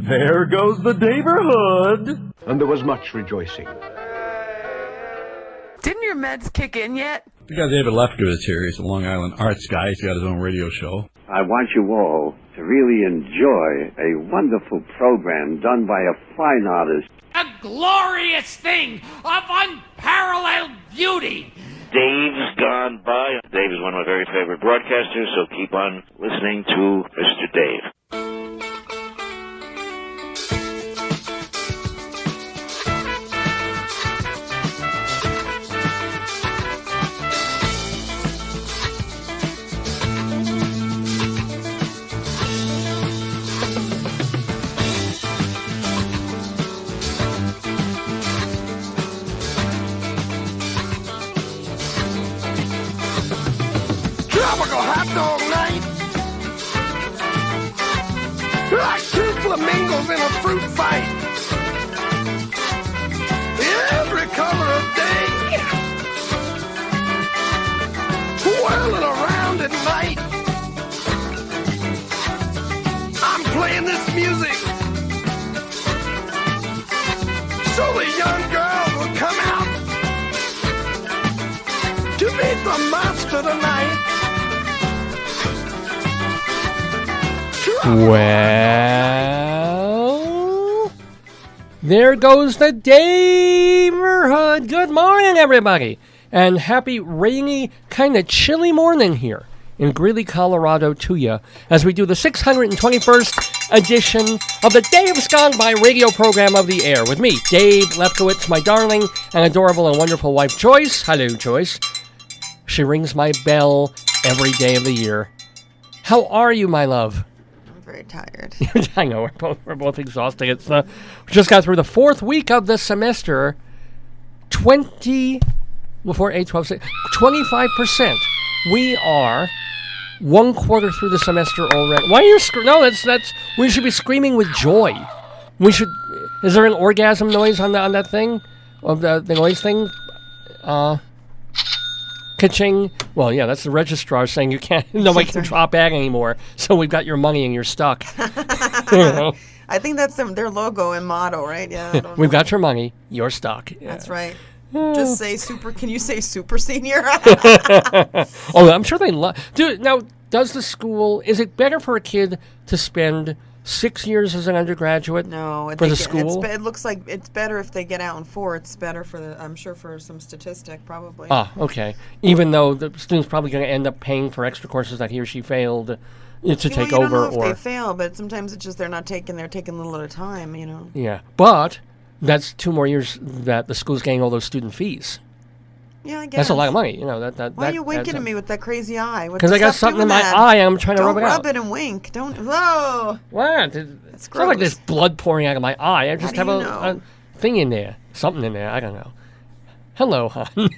There goes the neighborhood. And there was much rejoicing. Didn't your meds kick in yet? We got David Lefkowitz here. He's a Long Island arts guy. He's got his own radio show. I want you all to really enjoy a wonderful program done by a fine artist. A glorious thing of unparalleled beauty. Dave's gone by. Dave is one of my very favorite broadcasters, so keep on listening to Mr. Dave. Tropical hot dog night. Like two flamingos in a fruit fight. Every color of day. Whirling around at night. I'm playing this music so the young girls will come out to meet the monster tonight. Well, there goes the neighborhood. Good morning, everybody. And happy rainy, kind of chilly morning here in Greeley, Colorado to you as we do the 621st edition of the Dave's Gone By radio program of the air with me, Dave Lefkowitz, my darling and adorable and wonderful wife, Joyce. Hello, Joyce. She rings my bell every day of the year. How are you, my love? Very tired. I know, we're both exhausted. It's we just got through the fourth week of the semester. 25%. We are 1 quarter through the semester already. Why are you no, that's we should be screaming with joy. We should. Is there an orgasm noise on that thing? Of the noise thing? Ka-ching. Well, yeah, that's the registrar saying you can't. Nobody can drop back anymore. So we've got your money and you're stuck. You know? I think that's their logo and motto, right? Yeah. We've got your money. You're stuck. Yeah. That's right. Just say super. Can you say super senior? Oh, I'm sure they love. Now, does the school? Is it better for a kid to spend 6 years as an undergraduate? No, for the school. It looks like it's better if they get out in 4. It's better for the. I'm sure for some statistic probably. Ah, okay. Even though the student's probably going to end up paying for extra courses that he or she failed to take you over, don't know if they fail, but sometimes it's just they're taking a little at a time. You know. Yeah, but that's 2 more years that the school's getting all those student fees. Yeah, I guess. That's a lot of money, you know. Why are you winking at me with that crazy eye? Because I got something in my eye and I'm trying to rub it out. Don't rub it and wink. Don't. Whoa. What? It's not like there's blood pouring out of my eye. I just have a thing in there. Something in there. I don't know. Hello, hon.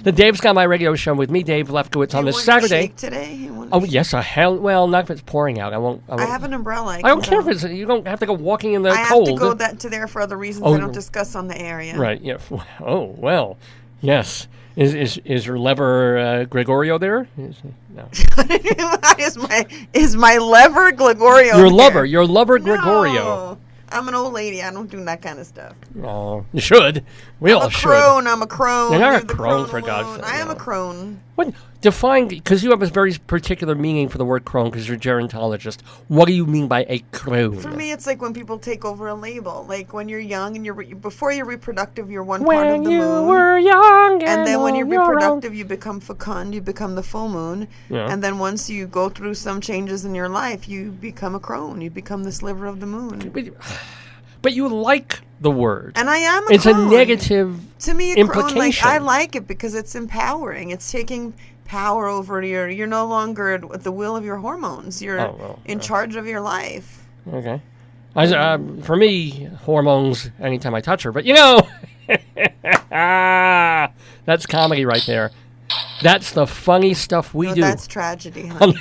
The Dave's Got My Radio Show with me, Dave Lefkowitz, on this Saturday. Shake today? Oh, yes, well, not if it's pouring out. I won't. I have an umbrella. I don't care if it's. You don't have to go walking in the cold. I have to go to there for other reasons I don't discuss on the air. Yeah. Right. Yeah. Oh well. Yes. Is your lever Gregorio there? No. is my lever Gregorio? Your lover Gregorio. No. I'm an old lady. I don't do that kind of stuff. Oh, you should. We all should. I'm a crone. You're not a crone, for God's sake. I am a crone. What? Define, because you have a very particular meaning for the word crone, because you're a gerontologist. What do you mean by a crone? For me, it's like when people take over a label. Like when you're young and before you're reproductive, you're one part of the moon. When you were young and then when you're reproductive, you become fecund, you become the full moon. Yeah. And then once you go through some changes in your life, you become a crone. You become the sliver of the moon. But you like the word. And I am a It's crone. A negative to me, implication. I like it because it's empowering. It's taking power over you're no longer at the will of your hormones. You're in charge of your life. Okay. For me, hormones anytime I touch her. But, you know, that's comedy right there. That's the funny stuff we do. That's tragedy, honey.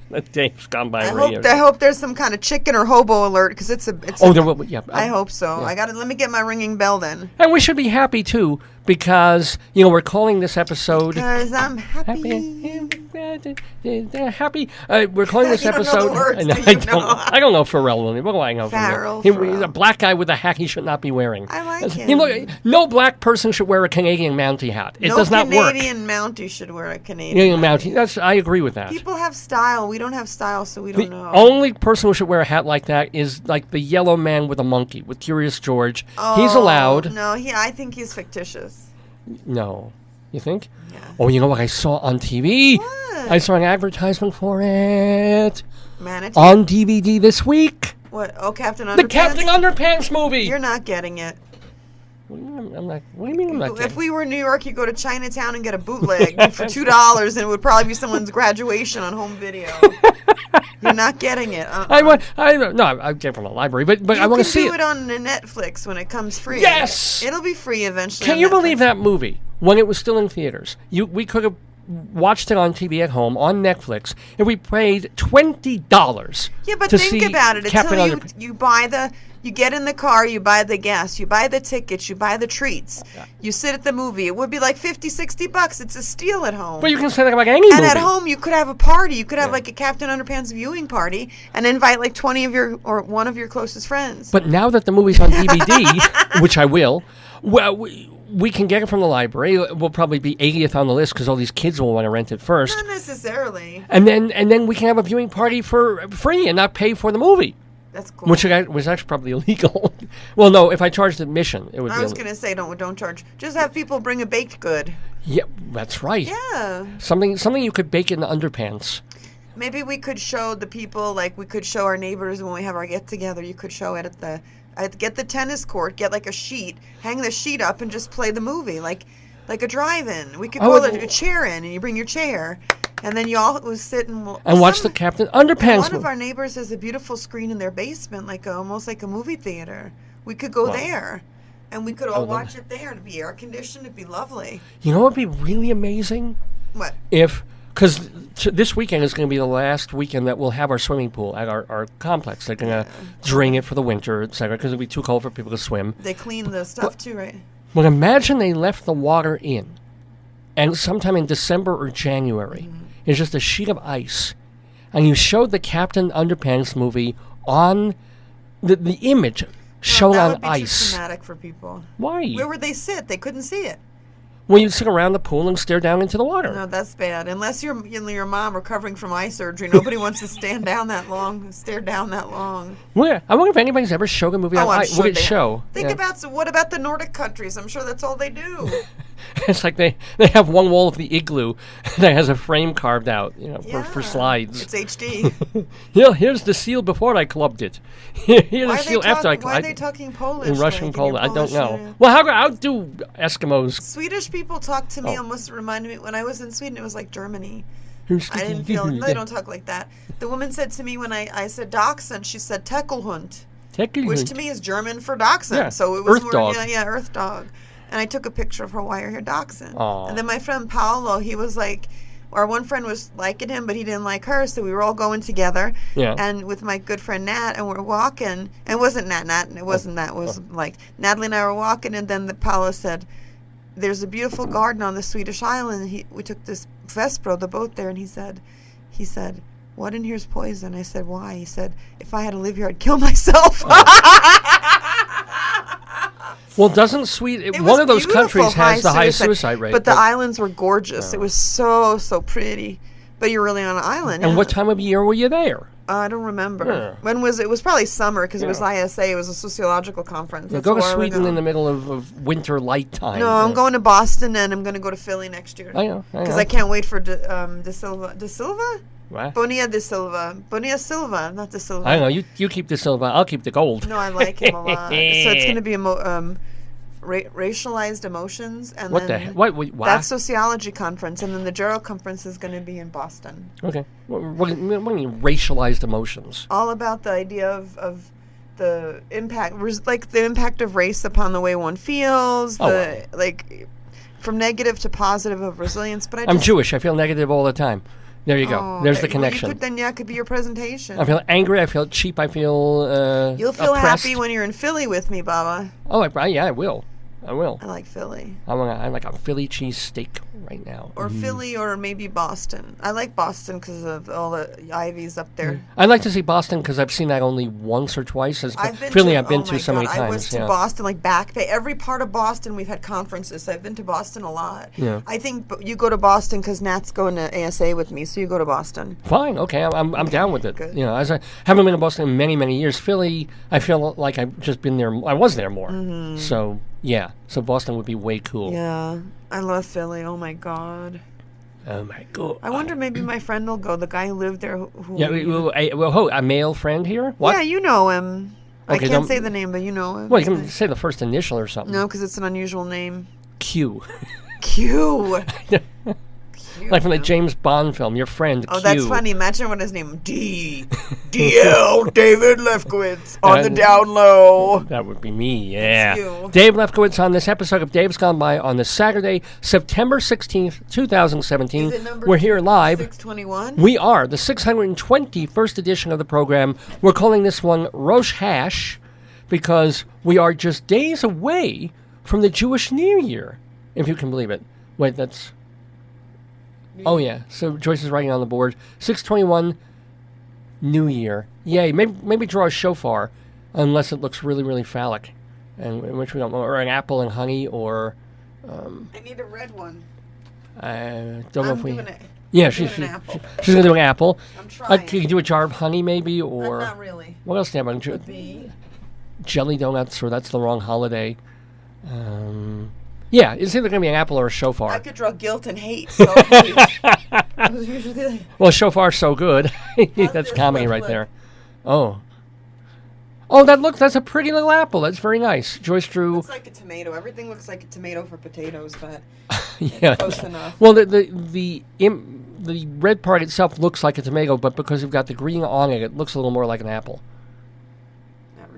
The Dave's Gone By radio. I hope there's some kind of chicken or hobo alert because it's. There will. Yeah. I hope so. Yeah. Let me get my ringing bell then. And we should be happy too because, you know, we're calling this episode... Because I'm happy. Happy. We're calling this You don't know episode... the words, do you I don't know Pharrell Williams. What do I know? Pharrell, He's a Pharrell. black guy with a hat he should not be wearing. I like him. Look, no black person should wear a Canadian Mountie hat. It no does not work. Canadian Mountie should wear a Canadian Mountie. I agree with that. People have style. We don't have style, so we don't know. Only person who should wear a hat like that is like the yellow man with a monkey, with Curious George. He's allowed. No, I think he's fictitious. No. You think? Yeah. Oh, you know what I saw on TV? What? I saw an advertisement for it. Manatee? On DVD this week. What? Oh, Captain Underpants? The Captain Underpants movie. You're not getting it. What do you mean I'm not getting it? If we were in New York, you go to Chinatown and get a bootleg for $2, and it would probably be someone's graduation on home video. You're not getting it. I get it from the library, but I want to see You can do it on Netflix when it comes free. Yes! It'll be free eventually. Can you believe that movie, when it was still in theaters? We could have watched it on TV at home, on Netflix, and we paid $20 Yeah, but to think see about it. Captain Until Underpants. you get in the car, you buy the gas, you buy the tickets, you buy the treats, you sit at the movie. It would be like $50-$60. It's a steal at home. But you can say that about any movie. And at home, you could have a party. You could have like a Captain Underpants viewing party and invite like 20 of your or one of your closest friends. But now that the movie's on DVD, which I will, well, we can get it from the library. It will probably be 80th on the list because all these kids will want to rent it first. Not necessarily. And then we can have a viewing party for free and not pay for the movie. That's cool. Which was actually probably illegal. Well, no, if I charged admission, it would be. I was going to say don't charge. Just have people bring a baked good. Yeah, that's right. Yeah. Something you could bake in the underpants. Maybe we could show the people, like we could show our neighbors when we have our get together. You could show it at get the tennis court, get like a sheet, hang the sheet up, and just play the movie like a drive-in. We could call it a chair in, and you bring your chair, and then you all would sit and watch the Captain Underpants. One of our neighbors has a beautiful screen in their basement, almost like a movie theater. We could go there, and we could all watch it there. It'd be air conditioned. It'd be lovely. You know what would be really amazing? What? Because this weekend is going to be the last weekend that we'll have our swimming pool at our complex. They're going to drain it for the winter, etc., because it'll be too cold for people to swim. They clean the stuff too, right? Well, imagine they left the water in, and sometime in December or January, it's just a sheet of ice, and you showed the Captain Underpants movie on the image shown on ice. That would be too traumatic for people. Why? Where would they sit? They couldn't see it. Well, you sit around the pool and stare down into the water. No, that's bad. Unless you're your mom recovering from eye surgery, nobody wants to stare down that long. Well, I wonder if anybody's ever showed a movie on ice. Sure Would it show? Think about what about the Nordic countries? I'm sure that's all they do. It's like they have one wall of the igloo that has a frame carved out, for slides. It's HD. Here's the seal before I clubbed it. Here's the seal after I clubbed it. Why are they talking Polish? In Russian, Polish. I don't know. Well, how do Eskimos? Swedish people talk to me almost reminded me when I was in Sweden. It was like Germany. I didn't feel. No, they don't talk like that. The woman said to me when I said dachshund, she said Teckelhund, which to me is German for dachshund. Yeah, so it was Earth dog. Yeah, Earth dog. And I took a picture of her wire-haired dachshund. Aww. And then my friend Paolo, he was like, our one friend was liking him, but he didn't like her, so we were all going together. Yeah. And with my good friend Nat, and we're walking. And it wasn't Nat. It wasn't that. It was like Natalie and I were walking, and then Paolo said, "There's a beautiful garden on the Swedish island." We took this Vespro, the boat there, and he said, "What in here's poison?" I said, "Why?" He said, "If I had to live here, I'd kill myself." Well, doesn't Sweden, one of those countries has the highest suicide rate. But the islands were gorgeous. It was so pretty. But you're really on an island. And what time of year were you there? I don't remember. When was it? It was probably summer because it was ISA. It was a sociological conference. Go to Sweden in the middle of winter light time. No, I'm going to Boston and I'm going to go to Philly next year. I know. Because I can't wait for De Silva. De Silva? What? Bonilla de Silva. Bonilla Silva, not De Silva. I know. You keep De Silva. I'll keep the gold. No, I like him a lot. So it's going to be racialized emotions. And what then the heck? What? That's sociology conference. And then the Gerald conference is going to be in Boston. Okay. What do you mean racialized emotions? All about the idea of the impact, like the impact of race upon the way one feels, like from negative to positive of resilience. But I'm Jewish. I feel negative all the time. There you go. There's the connection. Well, then, it could be your presentation. I feel angry. I feel cheap. I feel You'll feel oppressed. happy when you're in Philly with me, Baba. Oh, yeah, I will. I will. I like Philly. I like a Philly cheesesteak right now. Or Philly, or maybe Boston. I like Boston because of all the ivies up there. I'd like to see Boston because I've seen that only once or twice. I've been to so many times. I was to Boston, like Back Bay. Every part of Boston, we've had conferences. So I've been to Boston a lot. Yeah. I think you go to Boston because Nat's going to ASA with me, so you go to Boston. Fine, okay, I'm down with it. Good. As I haven't been to Boston in many, many years. Philly, I feel like I've just been there. I was there more. Mm-hmm. So yeah, so Boston would be way cool. Yeah, I love Philly. Oh my God. Oh my God. I wonder maybe my friend will go. The guy who lived there. A male friend here? What? Yeah, you know him. Okay, I can't say the name, but you know him. Well, you can say the first initial or something. No, because it's an unusual name. Q. Q. Like from the James Bond film, your friend Q. Oh, that's funny. Imagine what his name DL David Lefkowitz on the down low. That would be me, yeah. That's you. Dave Lefkowitz on this episode of Dave's Gone By on this Saturday, September 16th, 2017. Is it number We're here live. 621? We are, the 621st edition of the program. We're calling this one Rosh Hash because we are just days away from the Jewish New Year, if you can believe it. Wait, that's... Oh, yeah. So Joyce is writing on the board. 621 New Year. Yay. Maybe draw a shofar, unless it looks really, really phallic, and which we don't know. Or an apple and honey, or... I need a red one. I don't know if we... Doing it. Yeah, she's going to do an apple. I'm trying. Can you do a jar of honey, maybe, or... Not really. What else do you have? Jelly donuts, or that's the wrong holiday. Yeah, it's either going to be an apple or a shofar. I could draw guilt and hate. So it was usually like, well, shofar's so good. That's comedy right there. Oh, that's a pretty little apple. That's very nice. Joyce drew. Looks like a tomato. Everything looks like a tomato for potatoes, but yeah, close enough. Well, the red part itself looks like a tomato, but because you've got the green on it, it looks a little more like an apple.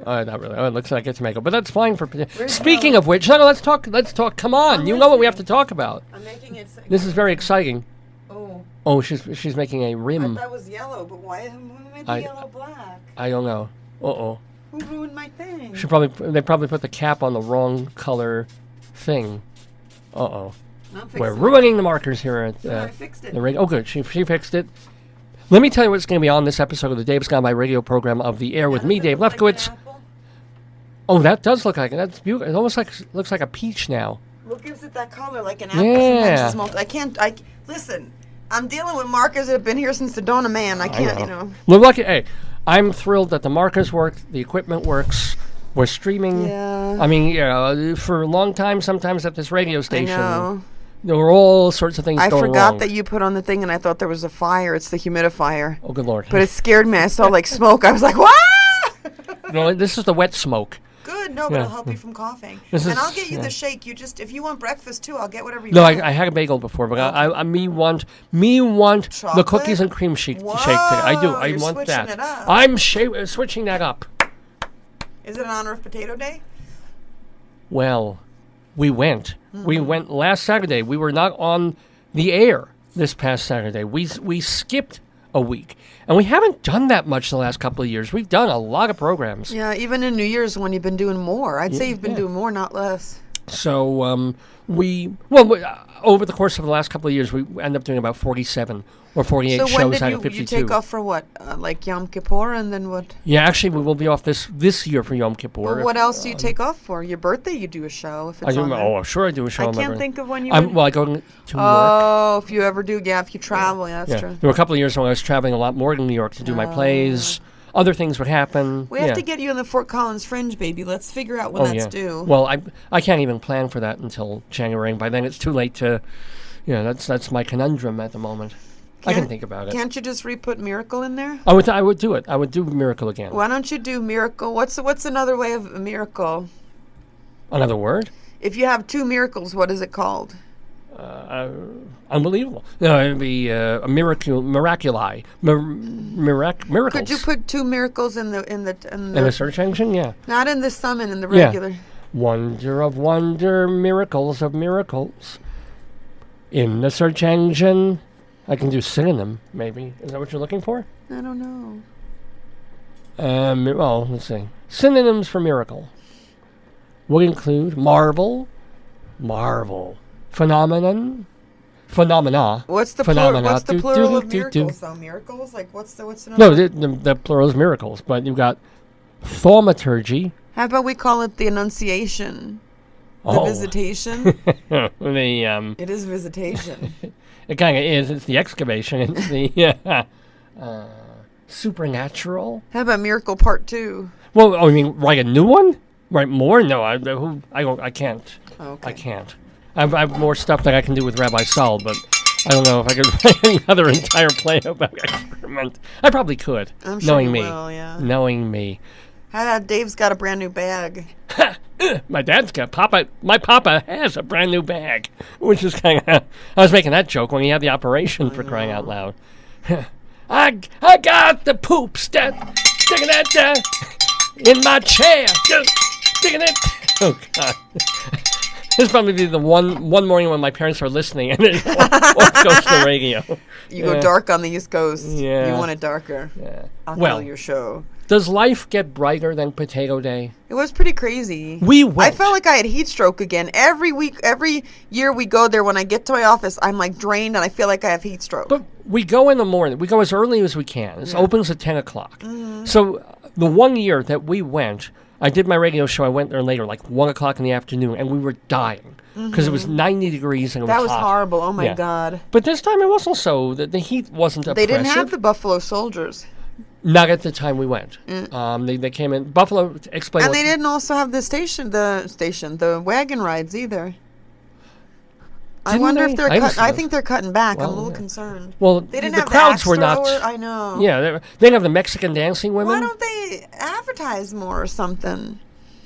Not really. Oh, it looks like a tomato, but that's fine for. Speaking of which, no, let's talk. Come on, you know what we have to talk about. I'm making it. This is very exciting. Oh. Oh, she's making a rim. I thought that was yellow, but who made the yellow black? I don't know. Uh-oh. Who ruined my thing? They probably put the cap on the wrong color thing. Uh-oh. We're ruining the markers here at I fixed it. the radio. Oh, good. She fixed it. Let me tell you what's going to be on this episode of the Dave's Gone By radio program of The Air with me, Dave Lefkowitz. Oh, that does look like it. That's beautiful. It almost looks like a peach now. What gives it that color, like an apple? Yeah. Listen, I'm dealing with markers that have been here since the dawn of man. I can't, Well, lucky. Hey, I'm thrilled that the markers work, the equipment works. We're streaming. Yeah. I mean, for a long time, sometimes at this radio station, I know. There were all sorts of things going wrong. I forgot that you put on the thing, and I thought there was a fire. It's the humidifier. Oh, good Lord. But it scared me. I saw, like, smoke. I was like, what? No, this is the wet smoke. Good. No, but it'll help you from coughing. I'll get you the shake. If you want breakfast, too, I'll get whatever you want. No, I had a bagel before, but I want the cookies and cream shake today. I do. I want that. It up. I'm switching that up. Is it in honor of Potato Day? Well, we went. Mm-hmm. We went last Saturday. We were not on the air this past Saturday. We skipped a week. And we haven't done that much the last couple of years. We've done a lot of programs. Yeah, even in New Year's when you've been doing more. I'd say you've been doing more, not less. So over the course of the last couple of years, we end up doing about 47 or 48 shows out of 52. So when did you take off for what? Like Yom Kippur and then what? Yeah, actually, we will be off this year for Yom Kippur. Well, what else do you take off for? Your birthday, you do a show if it's on there. Oh, sure I do a show. I can't think of when you I go to New York. Oh, if you ever do, if you travel, that's true. There were a couple of years when I was traveling a lot more to New York to do my plays. Other things would happen. We have to get you in the Fort Collins Fringe, baby. Let's figure out when that's due. Well, I can't even plan for that until January. By then, it's too late to, that's my conundrum at the moment. I can think about it. Can't you just re-put Miracle in there? I would do it. I would do Miracle again. Why don't you do Miracle? What's another way of Miracle? Another word? If you have two miracles, what is it called? Unbelievable. No, it would be a miraculi. Miracles. Could you put two miracles in the search engine? Yeah. Not in the summon, in the regular. Yeah. Wonder of wonder, miracles of miracles. In the search engine. I can do synonym, maybe. Is that what you're looking for? I don't know. Well, let's see. Synonyms for miracle. would include marvel, phenomenon, phenomena. What's the phenomena, plural of miracles, though? Miracles? Like, what's the No, the plural is miracles, but you've got thaumaturgy. How about we call it the Annunciation? The visitation? It is visitation. It kind of is. It's the excavation. It's the supernatural. How about Miracle Part 2? Well, I mean, write a new one? Write more? No, I can't. Okay. I can't. I have more stuff that I can do with Rabbi Saul, but I don't know if I could write another entire play about excrement. I probably could. I'm sure knowing you me. will, yeah. Knowing me. How about Dave's got a brand new bag? My dad's got my papa has a brand new bag, which is kind of. I was making that joke when he had the operation, for crying out loud. I got the poop sticking that in my chair, sticking it. Oh God. This is probably the one morning when my parents are listening and it goes to the radio. You go dark on the East Coast. Yeah. You want it darker. Yeah. I'll kill your show. Does life get brighter than Potato Day? It was pretty crazy. We went. I felt like I had heat stroke again. Every year we go there, when I get to my office, I'm like drained and I feel like I have heat stroke. But we go in the morning. We go as early as we can. It opens at 10 o'clock. Mm-hmm. So the one year that we went, I did my radio show. I went there later, like 1 o'clock in the afternoon, and we were dying because it was 90 degrees and it was hot. That was horrible. Oh, my God. But this time it was also, the heat wasn't oppressive. They didn't have the Buffalo Soldiers. Not at the time we went. They came in. Buffalo, explain. And they didn't also have the wagon rides either. I wonder if they're I think they're cutting back. Well, I'm a little concerned. Well, they didn't the have crowds the were not. I know. Yeah, they didn't have the Mexican dancing women. Why don't they advertise more or something?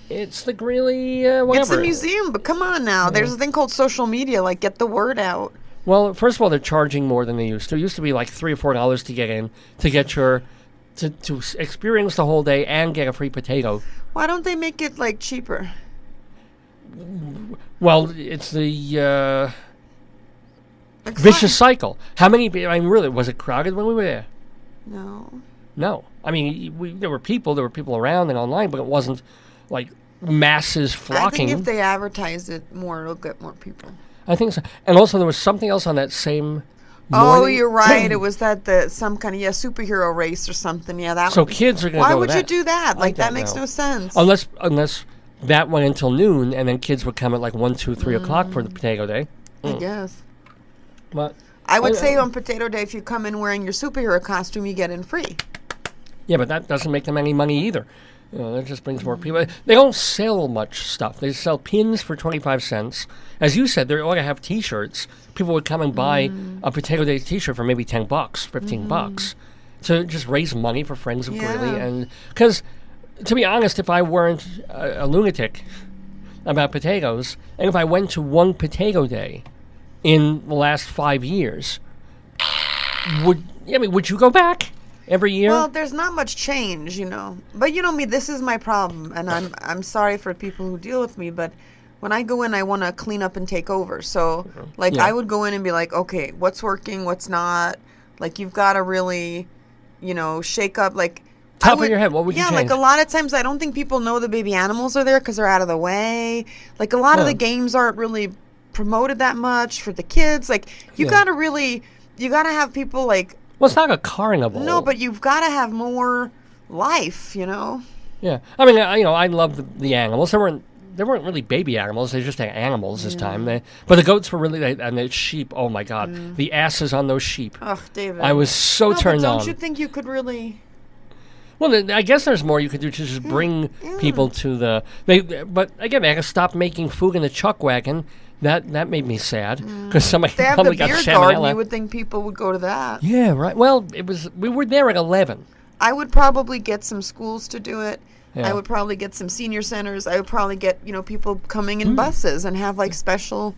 It's the Greeley, whatever. It's a museum, but come on now. There's a thing called social media. Like, get the word out. Well, first of all, they're charging more than they used to. It used to be like $3 or $4 to get in, to get your, to experience the whole day and get a free potato. Why don't they make it, like, cheaper? Well, it's the vicious cycle. How many, I mean, really, was it crowded when we were there? No. I mean, there were people around and online, but it wasn't like masses flocking. I think if they advertise it more, it'll get more people. I think so. And also, there was something else on that same morning. Oh, you're right. It was some kind of superhero race or something. Yeah, that. So kids are going to go. Why would you do that? Like, that makes no sense. Unless that went until noon, and then kids would come at like 1, 2, 3 o'clock for the Potato Day. I guess. But I would say on Potato Day, if you come in wearing your superhero costume, you get in free. Yeah, but that doesn't make them any money either. That just brings more people. They don't sell much stuff. They sell pins for 25 cents. As you said, they ought to have T-shirts. People would come and buy a Potato Day T-shirt for maybe $10, $15, to just raise money for Friends of Greeley. And because, to be honest, if I weren't a lunatic about potatoes, and if I went to one Potato Day in the last 5 years, would you go back every year? Well, there's not much change, But you know me, this is my problem, and I'm sorry for people who deal with me, but when I go in, I want to clean up and take over. So, I would go in and be like, okay, what's working, what's not? Like, you've got to really, shake up. Like, top of your head, what would you change? Yeah, like a lot of times I don't think people know the baby animals are there because they're out of the way. Like, a lot of the games aren't really promoted that much for the kids. Like, you got to have people like. Well, it's not a carnival. No, but you've got to have more life, Yeah, I mean, I love the animals. They weren't really baby animals. They just had animals this time. But the goats were really, and the sheep. Oh my God, the asses on those sheep. Oh, David, I was so turned on. Don't you think you could really? Well, I guess there's more you could do to just bring people to the. But again, they had to stop making food in the chuck wagon. That made me sad because somebody probably got salmonella. They have the beer garden. You would think people would go to that. Yeah, right. Well, we were there at 11. I would probably get some schools to do it. Yeah. I would probably get some senior centers. I would probably get people coming in buses and have like special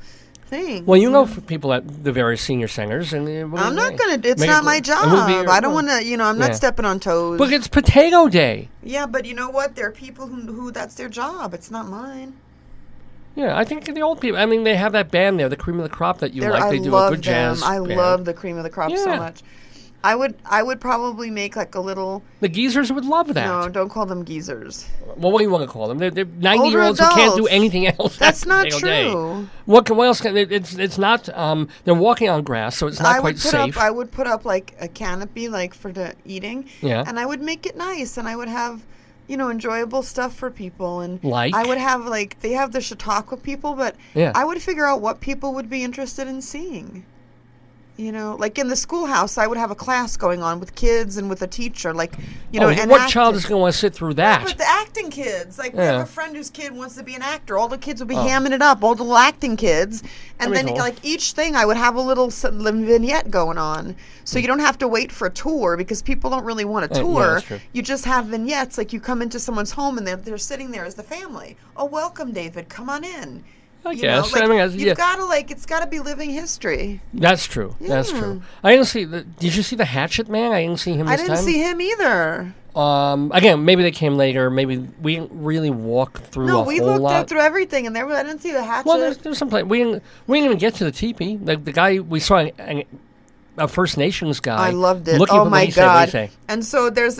things. Well, for people at the various senior centers, and I'm not gonna. It's not my job. I don't want to. I'm not stepping on toes. But it's Potato Day. Yeah, but you know what? There are people who that's their job. It's not mine. Yeah, I think the old people. I mean, they have that band there, the Cream of the Crop, that you like. They do a good jazz. I love the Cream of the Crop so much. I would probably make like a little. The geezers would love that. No, don't call them geezers. Well, what do you want to call them? They're 90-year-olds who can't do anything else. That's not true. true. What else can it's not? They're walking on grass, so it's not quite safe. I would put up like a canopy, like for the eating. Yeah. And I would make it nice, and I would have, enjoyable stuff for people, and like I would have they have the Chautauqua people, but I would figure out what people would be interested in seeing. Like in the schoolhouse, I would have a class going on with kids and with a teacher, and what child is going to want to sit through that? But the acting kids, we have a friend whose kid wants to be an actor. All the kids would be hamming it up, all the little acting kids, and then each thing, I would have a little vignette going on, so you don't have to wait for a tour because people don't really want a tour. You just have vignettes, like you come into someone's home and they're sitting there as the family. Oh, welcome, David. Come on in. I guess. You've got to it's got to be living history. That's true. Yeah. That's true. I didn't see. Did you see the Hatchet Man? I didn't see him this time. I didn't see him either. Again, maybe they came later. Maybe we didn't really walk through a whole lot. No, we looked through everything, and I didn't see the Hatchet. Well, there's some place. We didn't even get to the teepee. The guy we saw. A First Nations guy. I loved it. Oh my God! And so there's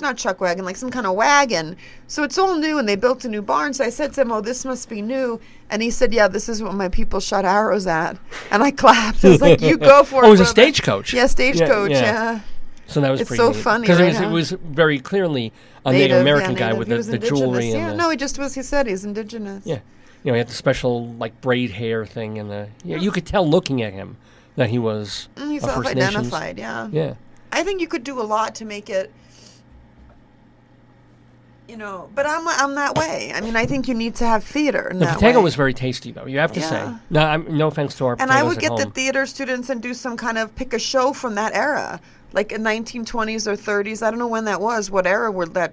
not chuck wagon, like some kind of wagon. So it's all new, and they built a new barn. So I said to him, "Oh, this must be new." And he said, "Yeah, this is what my people shot arrows at." And I clapped. I was like, "You go for it." Oh, it was a stagecoach. Yeah, stagecoach. Yeah. So that was it's pretty so neat. funny because right it was very clearly a Native American guy with the jewelry. Yeah, no, he just was. He said he's indigenous. Yeah, he had the special braid hair thing, and you could tell looking at him that he was he's a First Nations. self-identified. Yeah. I think you could do a lot to make it. But I'm that way. I mean, I think you need to have theater. The potato was very tasty, though. You have to say. No offense to our potatoes. And I would get at home. the theater students and do some kind of pick a show from that era, like in 1920s or 30s. I don't know when that was. What era were that?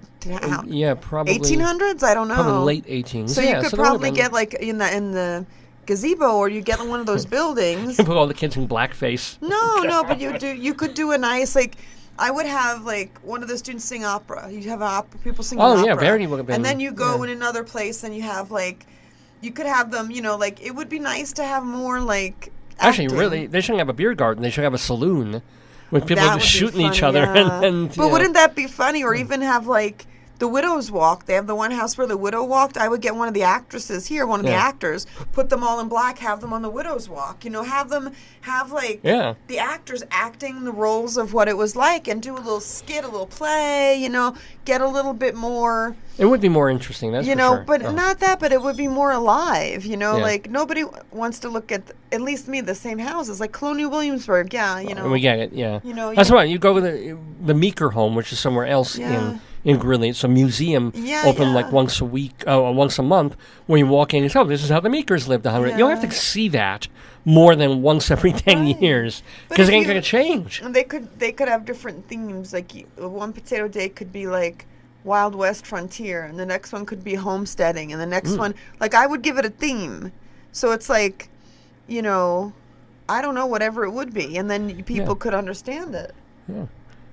Yeah, probably 1800s. I don't know. Probably late 1800s. So you could probably get in the gazebo, or you get in one of those buildings. You put all the kids in blackface. No, but you could do a nice I would have one of the students sing opera. You have opera people singing opera. Oh yeah, Verity would have been. And then you go in another place and you have you could have them. It would be nice to have more Actually, really, they shouldn't have a beer garden. They should have a saloon with people just shooting each other. Yeah. But wouldn't that be funny? Or even have the Widow's Walk. They have the one house where the widow walked. I would get one of the actresses here, one of the actors, put them all in black, have them on the Widow's Walk. Have them have the actors acting the roles of what it was like, and do a little skit, a little play. Get a little bit more. It would be more interesting. That's for sure. But not that. But it would be more alive. Nobody wants to look at least me, the same houses, like Colonial Williamsburg. Yeah, we get it. Yeah, that's right. You go to the Meeker home, which is somewhere else in Greeley. It's a museum open once a week, once a month, where you walk in and say, this is how the Meekers lived 100. You don't have to see that more than once every 10 years, because it ain't going to change. And they could have different themes. One potato day could be Wild West frontier, and the next one could be homesteading, and the next one, I would give it a theme. So it's I don't know, whatever it would be, and then people could understand it. Yeah.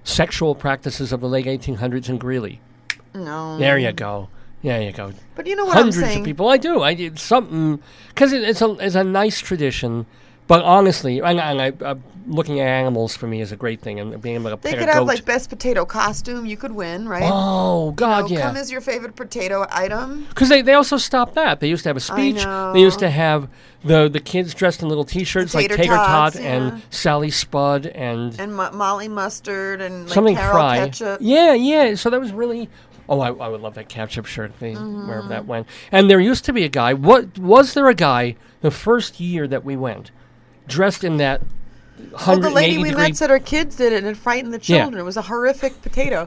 Sexual practices of the late 1800s in Greeley. No. There you go. There you go. But you know what Hundreds I'm saying? of people. I do. I did something, because it's a nice tradition. But honestly, looking at animals for me is a great thing, and being able to pick a goat. They could have best potato costume. You could win, right? Oh God, yeah. Come as your favorite potato item. Because they also stopped that. They used to have a speech. I know. They used to have the kids dressed in little T-shirts like Tater Tot and Sally Spud and Molly Mustard and something Carol Fry. Ketchup. Yeah. So that was really. Oh, I would love that ketchup shirt wherever that went. And there used to be a guy. Was there a guy the first year that we went? Dressed in that 180 the lady we degree... met said her kids did it and it frightened the children. It was a horrific potato.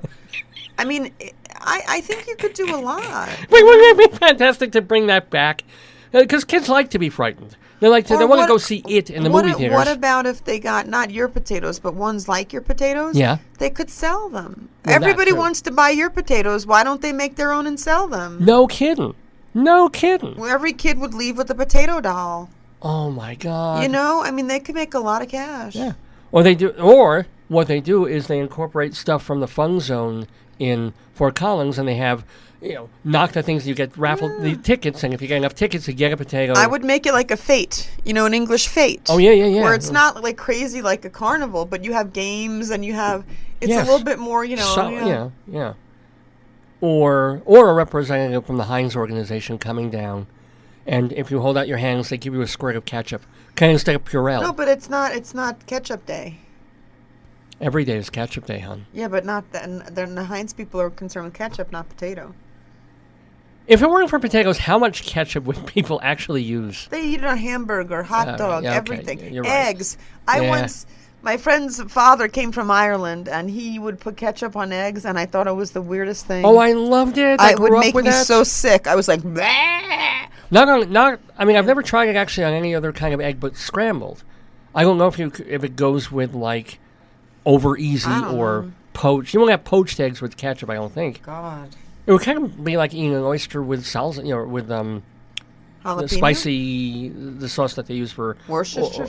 I mean, I think you could do a lot. Wait, wouldn't it be fantastic to bring that back? Because kids like to be frightened. They want to go see it in the movie theaters. What about if they got not your potatoes, but ones like your potatoes? Yeah. They could sell them. Well, everybody wants to buy your potatoes. Why don't they make their own and sell them? No kidding. Well, every kid would leave with a potato doll. Oh my God! I mean, they could make a lot of cash. Yeah. Or what they do is they incorporate stuff from the Fun Zone in Fort Collins, and they have, knock the things, you get raffled the tickets, and if you get enough tickets, you get a potato. I would make it like a fete, an English fete. Oh, yeah. Where it's not like crazy like a carnival, but you have games and you have, it's a little bit more, So, yeah. Or a representative from the Heinz organization coming down, and if you hold out your hands, they give you a squirt of ketchup, kind of instead of Purell. No, but it's not ketchup day. Every day is ketchup day, hon. Yeah, but not then the Heinz people are concerned with ketchup, not potato. If it weren't for potatoes, how much ketchup would people actually use? They eat a hamburger, hot dog, everything. Okay, you're eggs. right. My friend's father came from Ireland, and he would put ketchup on eggs, and I thought it was the weirdest thing. Oh, I loved it. It would make me so sick. I was like, bleh! I mean, I've never tried it actually on any other kind of egg, but scrambled. I don't know if it goes with like over easy or poached. You won't have poached eggs with ketchup, I don't think. God. It would kind of be like eating an oyster with salsa, with the sauce that they use for Worcestershire.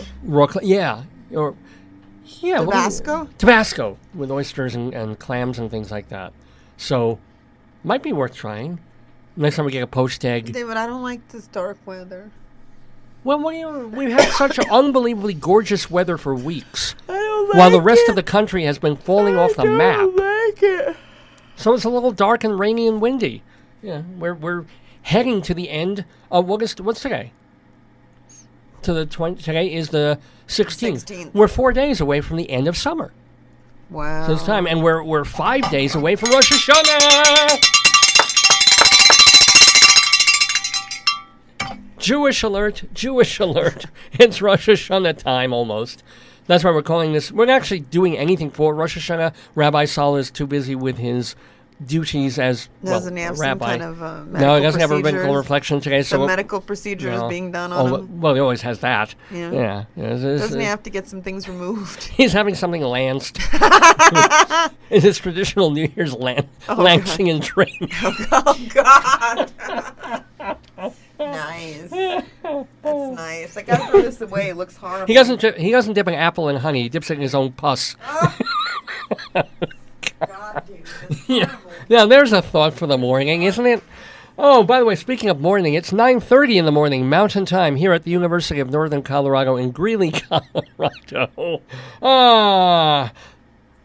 Tabasco with oysters and clams and things like that. So, might be worth trying. Next time we get a poached egg. David, I don't like this dark weather. Well, we've had such unbelievably gorgeous weather for weeks. I don't like while the rest of the country has been falling off the map. I don't like it. So it's a little dark and rainy and windy. Yeah, we're heading to the end of what's today? Today is the 16th. We're 4 days away from the end of summer. Wow. So it's time, and we're 5 days away from Rosh Hashanah. Jewish alert, Jewish alert. It's Rosh Hashanah time almost. That's why we're calling this. We're not actually doing anything for Rosh Hashanah. Rabbi Saul is too busy with his duties as doesn't he have rabbi. Some kind of medical no, he doesn't have a medical reflection today. So medical procedures being done on him. Well, he always has that. Yeah. Doesn't he have to get some things removed? He's having something lanced. In his traditional New Year's lancing and training. Oh God. Nice. That's nice. I gotta throw this away. It looks horrible. He doesn't dip an apple in honey. He dips it in his own pus. God, dude. That's horrible. Now, there's a thought for the morning, isn't it? Oh, by the way, speaking of morning, it's 9:30 in the morning, Mountain Time, here at the University of Northern Colorado in Greeley, Colorado.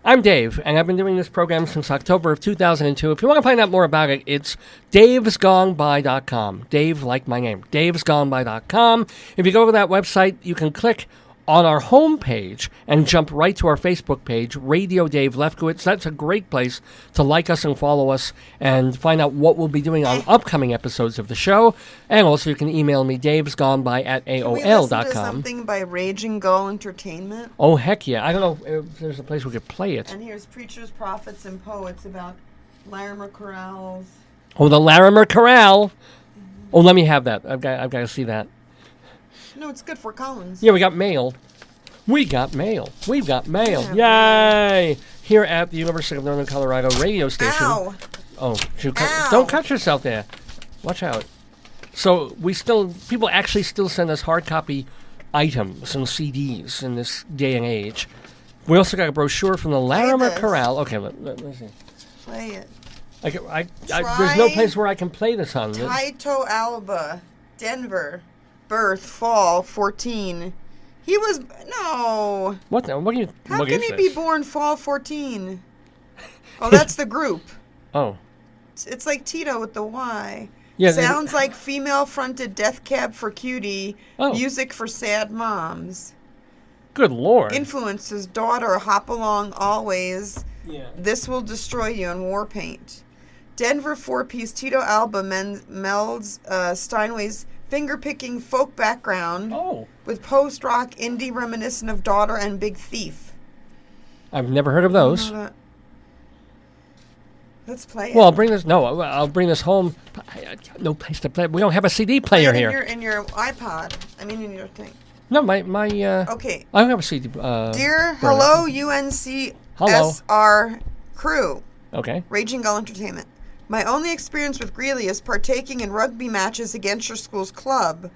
I'm Dave, and I've been doing this program since October of 2002. If you want to find out more about it, it's davesgoneby.com. Dave, like my name, davesgoneby.com. If you go to that website, you can click on our homepage and jump right to our Facebook page, Radio Dave Lefkowitz. That's a great place to like us and follow us and find out what we'll be doing on upcoming episodes of the show. And also you can email me, davesgoneby@aol.com. Can we listen to something by Raging Gull Entertainment? Oh, heck yeah. I don't know if there's a place we could play it. And here's Preachers, Prophets, and Poets about Larimer Corrals. Oh, the Larimer Corral. Oh, let me have that. I've got to see that. No, it's good for Collins. Yeah, we got mail. We've got mail. Yay! Here at the University of Northern Colorado radio station. Ow! Oh, don't cut yourself there. Watch out. So people actually still send us hard copy items and CDs in this day and age. We also got a brochure from the Larimer Corral. Okay, let's see. Play it. There's no place where I can play this on. Tyto Alba, Denver. Birth, fall, 14. He was, no. What do you, How can he be born fall 14? Oh, that's the group. Oh. It's like Tyto with the Y. Yeah, Sounds like female-fronted death cab for cutie. Music for sad moms. Good Lord. Influences daughter, hop along always. Yeah. This will destroy you in war paint. Denver four-piece Tyto Alba melds Steinway's finger-picking folk background with post-rock indie reminiscent of Daughter and Big Thief. I've never heard of those. Let's play it. Well, I'll bring this home. No place to play. We don't have a CD player here. In your iPod. I mean, in your thing. No, my okay. I don't have a CD. Dear Hello UNC SR crew. Okay. Raging Gull Entertainment. My only experience with Greeley is partaking in rugby matches against your school's club.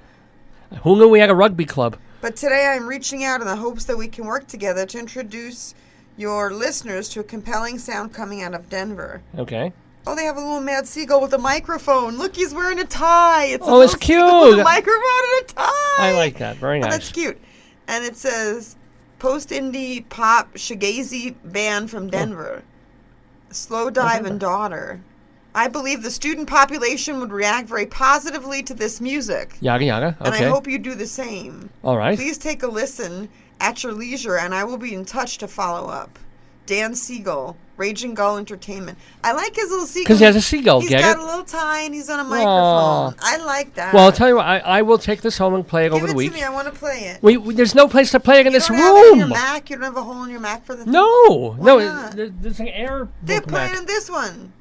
Who knew we had a rugby club? But today I'm reaching out in the hopes that we can work together to introduce your listeners to a compelling sound coming out of Denver. Okay. Oh, they have a little mad seagull with a microphone. Look, he's wearing a tie. It's it's cute. With a microphone and a tie. I like that. Very nice. That's cute. And it says, post-indie pop shoegazy band from Denver. Slow Dive and Daughter. I believe the student population would react very positively to this music. Yaga yaga. Okay. And I hope you do the same. All right. Please take a listen at your leisure, and I will be in touch to follow up. Dan Siegel, Raging Gull Entertainment. I like his little seagull. Because he has a seagull, He's get got it? a little tie, and he's on a microphone. I like that. Well, I'll tell you what. I will take this home and play it over the week. Give it to me. I want to play it. There's no place to play it in this room. You don't have it in your Mac? You don't have a hole in your Mac for the thing? No. Why not? There's an air They book play Mac. it in this one.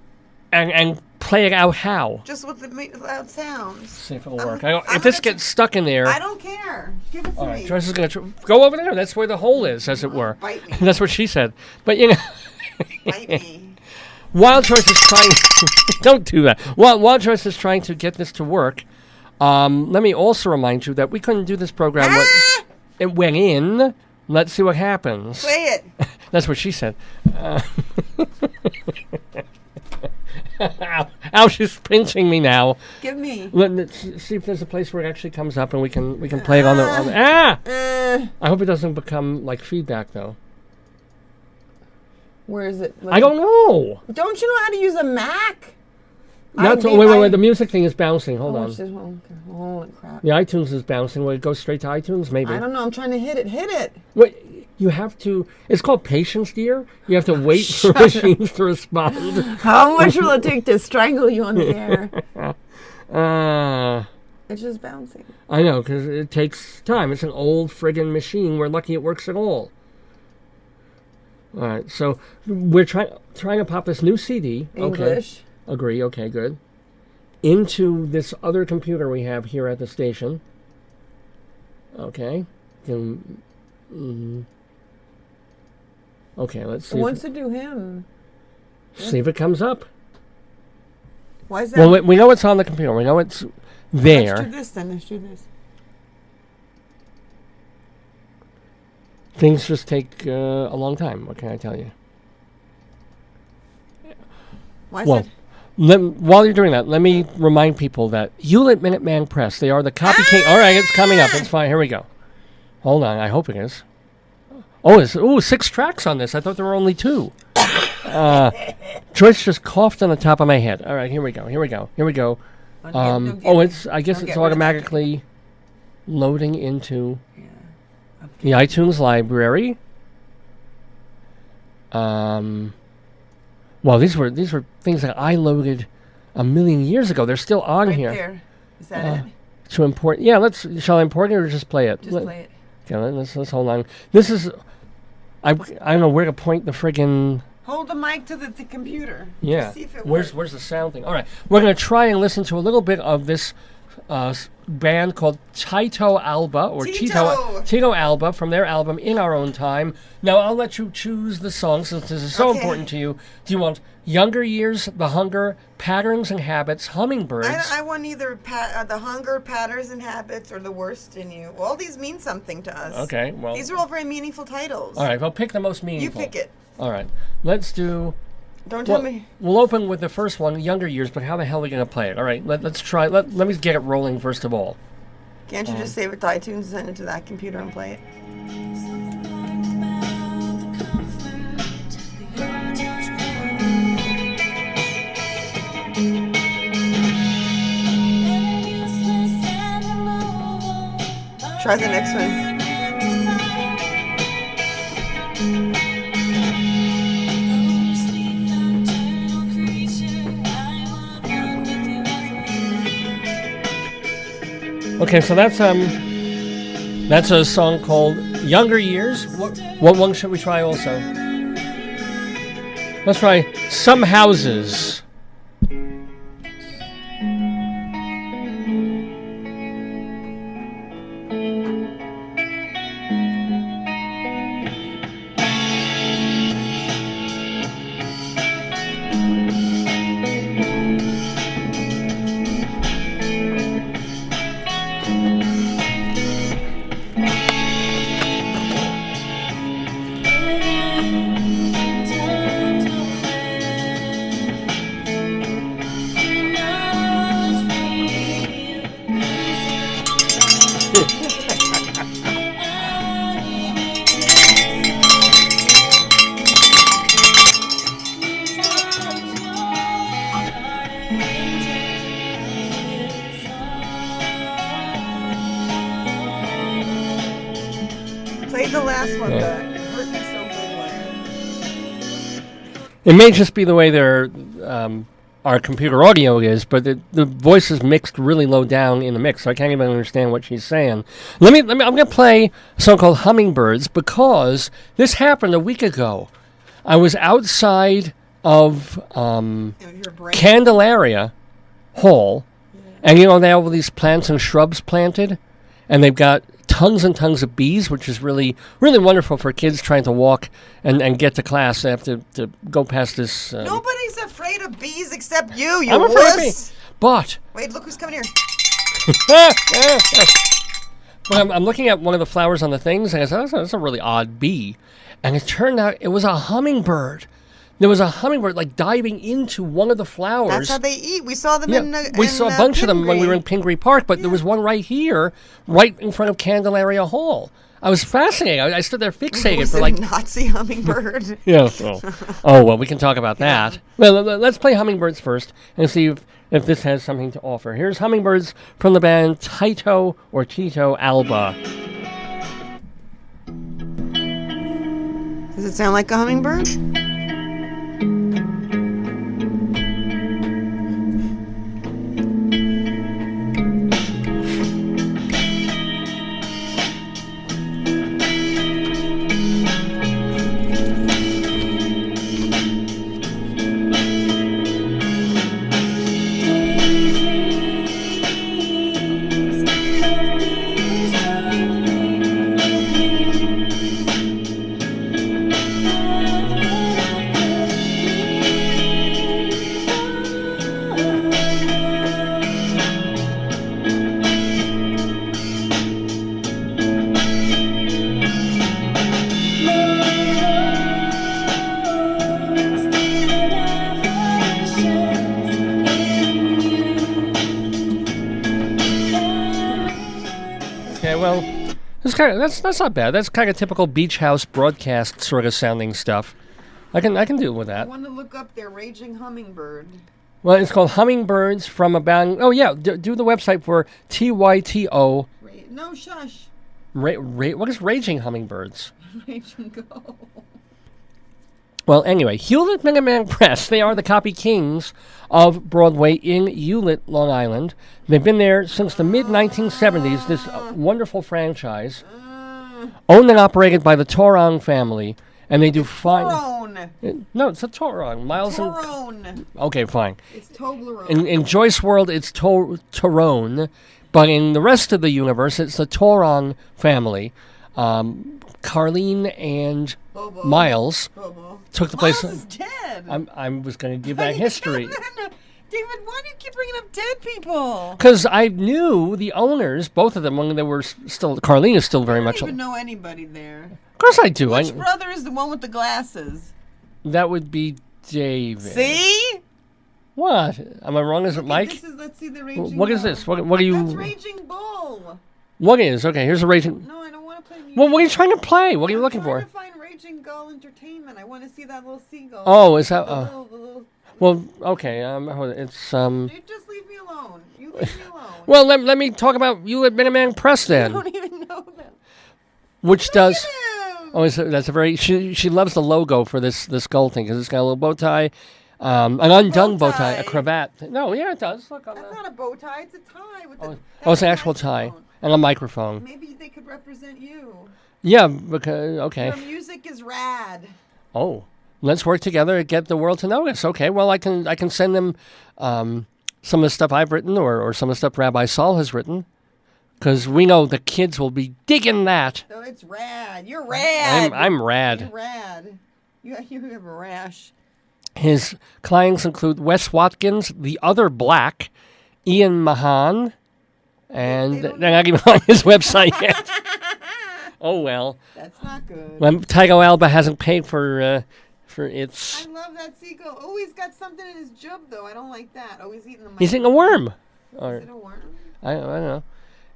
And play it out how? Just with the loud sounds. See if it'll work. If this gets stuck in there... I don't care. Give it to all me. right, Joyce is going to... Go over there. That's where the hole is, as it were. Bite me. That's what she said. But, you know... Bite me. While Joyce is trying... Don't do that. While Joyce is trying to get this to work, let me also remind you that we couldn't do this program... It went in. Let's see what happens. Play it. That's what she said. Ow, she's pinching me now. Give me. Let's see if there's a place where it actually comes up and we can play it on the I hope it doesn't become like feedback though. Where is it? I don't know. Don't you know how to use a Mac? Wait. The music thing is bouncing. Hold on. Holy crap. The iTunes is bouncing. Will it go straight to iTunes? Maybe. I don't know. I'm trying to hit it. Hit it. Wait. You have to... It's called patience, dear. You have to wait for machines to respond. How much will it take to strangle you on the air? It's just bouncing. I know, because it takes time. It's an old friggin' machine. We're lucky it works at all. All right, so we're trying to pop this new CD. English. Okay. Agree. Okay, good. Into this other computer we have here at the station. Okay. Okay, let's see. It wants to do him. See if it comes up. Why is that? Well, we know it's on the computer. We know it's there. Let's do this then. Let's do this. Things just take a long time. What can I tell you? Why is it? While you're doing that, let me remind people that Hewlett Minuteman Press, they are the copy king. All right, it's coming up. It's fine. Here we go. Hold on. I hope it is. Oh, it's 6 tracks on this. I thought there were only 2. Joyce just coughed on the top of my head. All right, here we go. I guess it's automatically loading into the iTunes library. Well, these were things that I loaded a million years ago. They're still on here. There. Is that it? To import? Yeah. Shall I import it or just play it? Just play it. Okay, let's hold on. This is... I don't know where to point the friggin'... Hold the mic to the computer. Yeah. See if it works. Where's the sound thing? All right. We're going to try and listen to a little bit of this band called Tyto Alba, or Tyto Alba, from their album In Our Own Time. Now, I'll let you choose the song since this is so important to you. Do you want Younger Years, The Hunger, Patterns and Habits, Hummingbirds? I want either The Hunger, Patterns and Habits, or The Worst in You. All these mean something to us. Okay, well... These are all very meaningful titles. All right, well, pick the most meaningful. You pick it. All right, let's do... Don't tell me. We'll open with the first one, Younger Years, but how the hell are we going to play it? All right, let's try. Let me get it rolling first of all. Can't you just save it to iTunes and send it to that computer and play it? Try the next one. Okay, so that's a song called Younger Years. What one should we try also? Let's try Some Houses. Take the last one back. It hurt me so good. It may just be the way our computer audio is, but the voice is mixed really low down in the mix, so I can't even understand what she's saying. I'm going to play a song called Hummingbirds because this happened a week ago. I was outside of Candelaria Hall, and they have all these plants and shrubs planted, and they've got tons and tons of bees, which is really, really wonderful for kids trying to walk and get to class. They have to go past this. Nobody's afraid of bees except you, I'm afraid of bees. But wait, look who's coming here. Well, I'm looking at one of the flowers on the things, and I said, that's a really odd bee. And it turned out it was a hummingbird. There was a hummingbird diving into one of the flowers. That's how they eat. We saw them we saw a bunch of them when we were in Pingree Park, but there was one right here, right in front of Candelaria Hall. I was fascinated. I stood there fixated was for a Nazi hummingbird. Yeah. Well, we can talk about that. Well, let's play Hummingbirds first and see if this has something to offer. Here's Hummingbirds from the band Tyto Alba. Does it sound like a hummingbird? That's not bad. That's kind of typical beach house broadcast sort of sounding stuff. I can do with that. I want to look up their Raging Hummingbird. Well, it's called Hummingbirds from a band. Oh yeah, do the website for TYTO. No, shush. What is Raging Hummingbirds? Raging Go. Well, anyway, Hewlett Minuteman Press. They are the copy kings of Broadway in Hewlett, Long Island. They've been there since the mid-1970s, this wonderful franchise. Owned and operated by the Torong family. And they do fine... Torone. No, it's a Torong. Miles Torone. Okay, fine. It's Toblerone. In Joyce World, it's Torone. But in the rest of the universe, it's the Torong family. Carlene and Bobo. Miles Bobo. Took the place. Miles is dead. I was going to give that history. No. David, why do you keep bringing up dead people? Because I knew the owners, both of them, when they were still... Carlene is still very much... I don't even know anybody there. Of course I do. Which brother is the one with the glasses? That would be David. See? What? Am I wrong? Is it Mike? Let's see the Raging What is this? What are you... That's Raging Bull. What is? Okay, here's a Raging... No, I don't want to play music. Well, what are you trying to play? What are you looking for? I'm trying to find Raging Gull Entertainment. I want to see that little seagull. Oh, is that... The little... Well, okay, it's... You just leave me alone. You leave me alone. Well, let me talk about you at Minuteman Press then. I don't even know them. Which does... Oh, that's a very... She loves the logo for this gull thing, because it's got a little bow tie, an undone bow tie, a cravat. No, yeah, it does. Look on That's not a bow tie, it's a tie. With it's an actual tie. And a microphone. Maybe they could represent you. Yeah, because... Okay. Your music is rad. Oh. Let's work together and get the world to know us. Okay, well, I can send them some of the stuff I've written or some of the stuff Rabbi Saul has written, because we know the kids will be digging that. Oh, it's rad. You're rad. I'm rad. You're rad. You have a rash. His clients include Wes Watkins, The Other Black, Ian Mahan, and they're not even on his website yet. Oh, well. That's not good. Tyto Alba hasn't paid for its... I love that seagull. Oh, he's got something in his jub, though. I don't like that. Oh, he's eating the... He's eating a worm. Is it a worm? I don't know.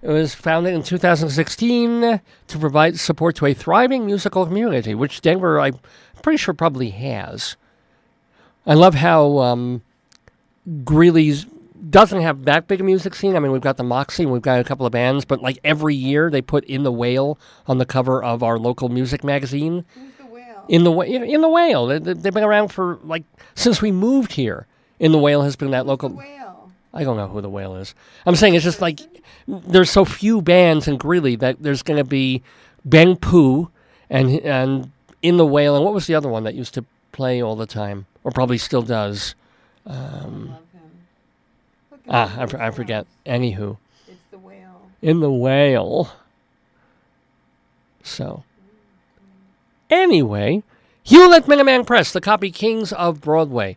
It was founded in 2016 to provide support to a thriving musical community, which Denver, I'm pretty sure, probably has. I love how Greeley's doesn't have that big a music scene. I mean, we've got the Moxie, and we've got a couple of bands, but like every year they put In the Whale on the cover of our local music magazine. Who's the Whale? In the Whale. They've been around for like since we moved here. In the Whale has been that local. The Whale? I don't know who the Whale is. I'm saying it's just like there's so few bands in Greeley that there's going to be Ben Pooh and In the Whale, and what was the other one that used to play all the time, or probably still does? I forget. Anywho. It's the Whale. In the Whale. So. Anyway, Hewlett Minuteman Press, the copy kings of Broadway.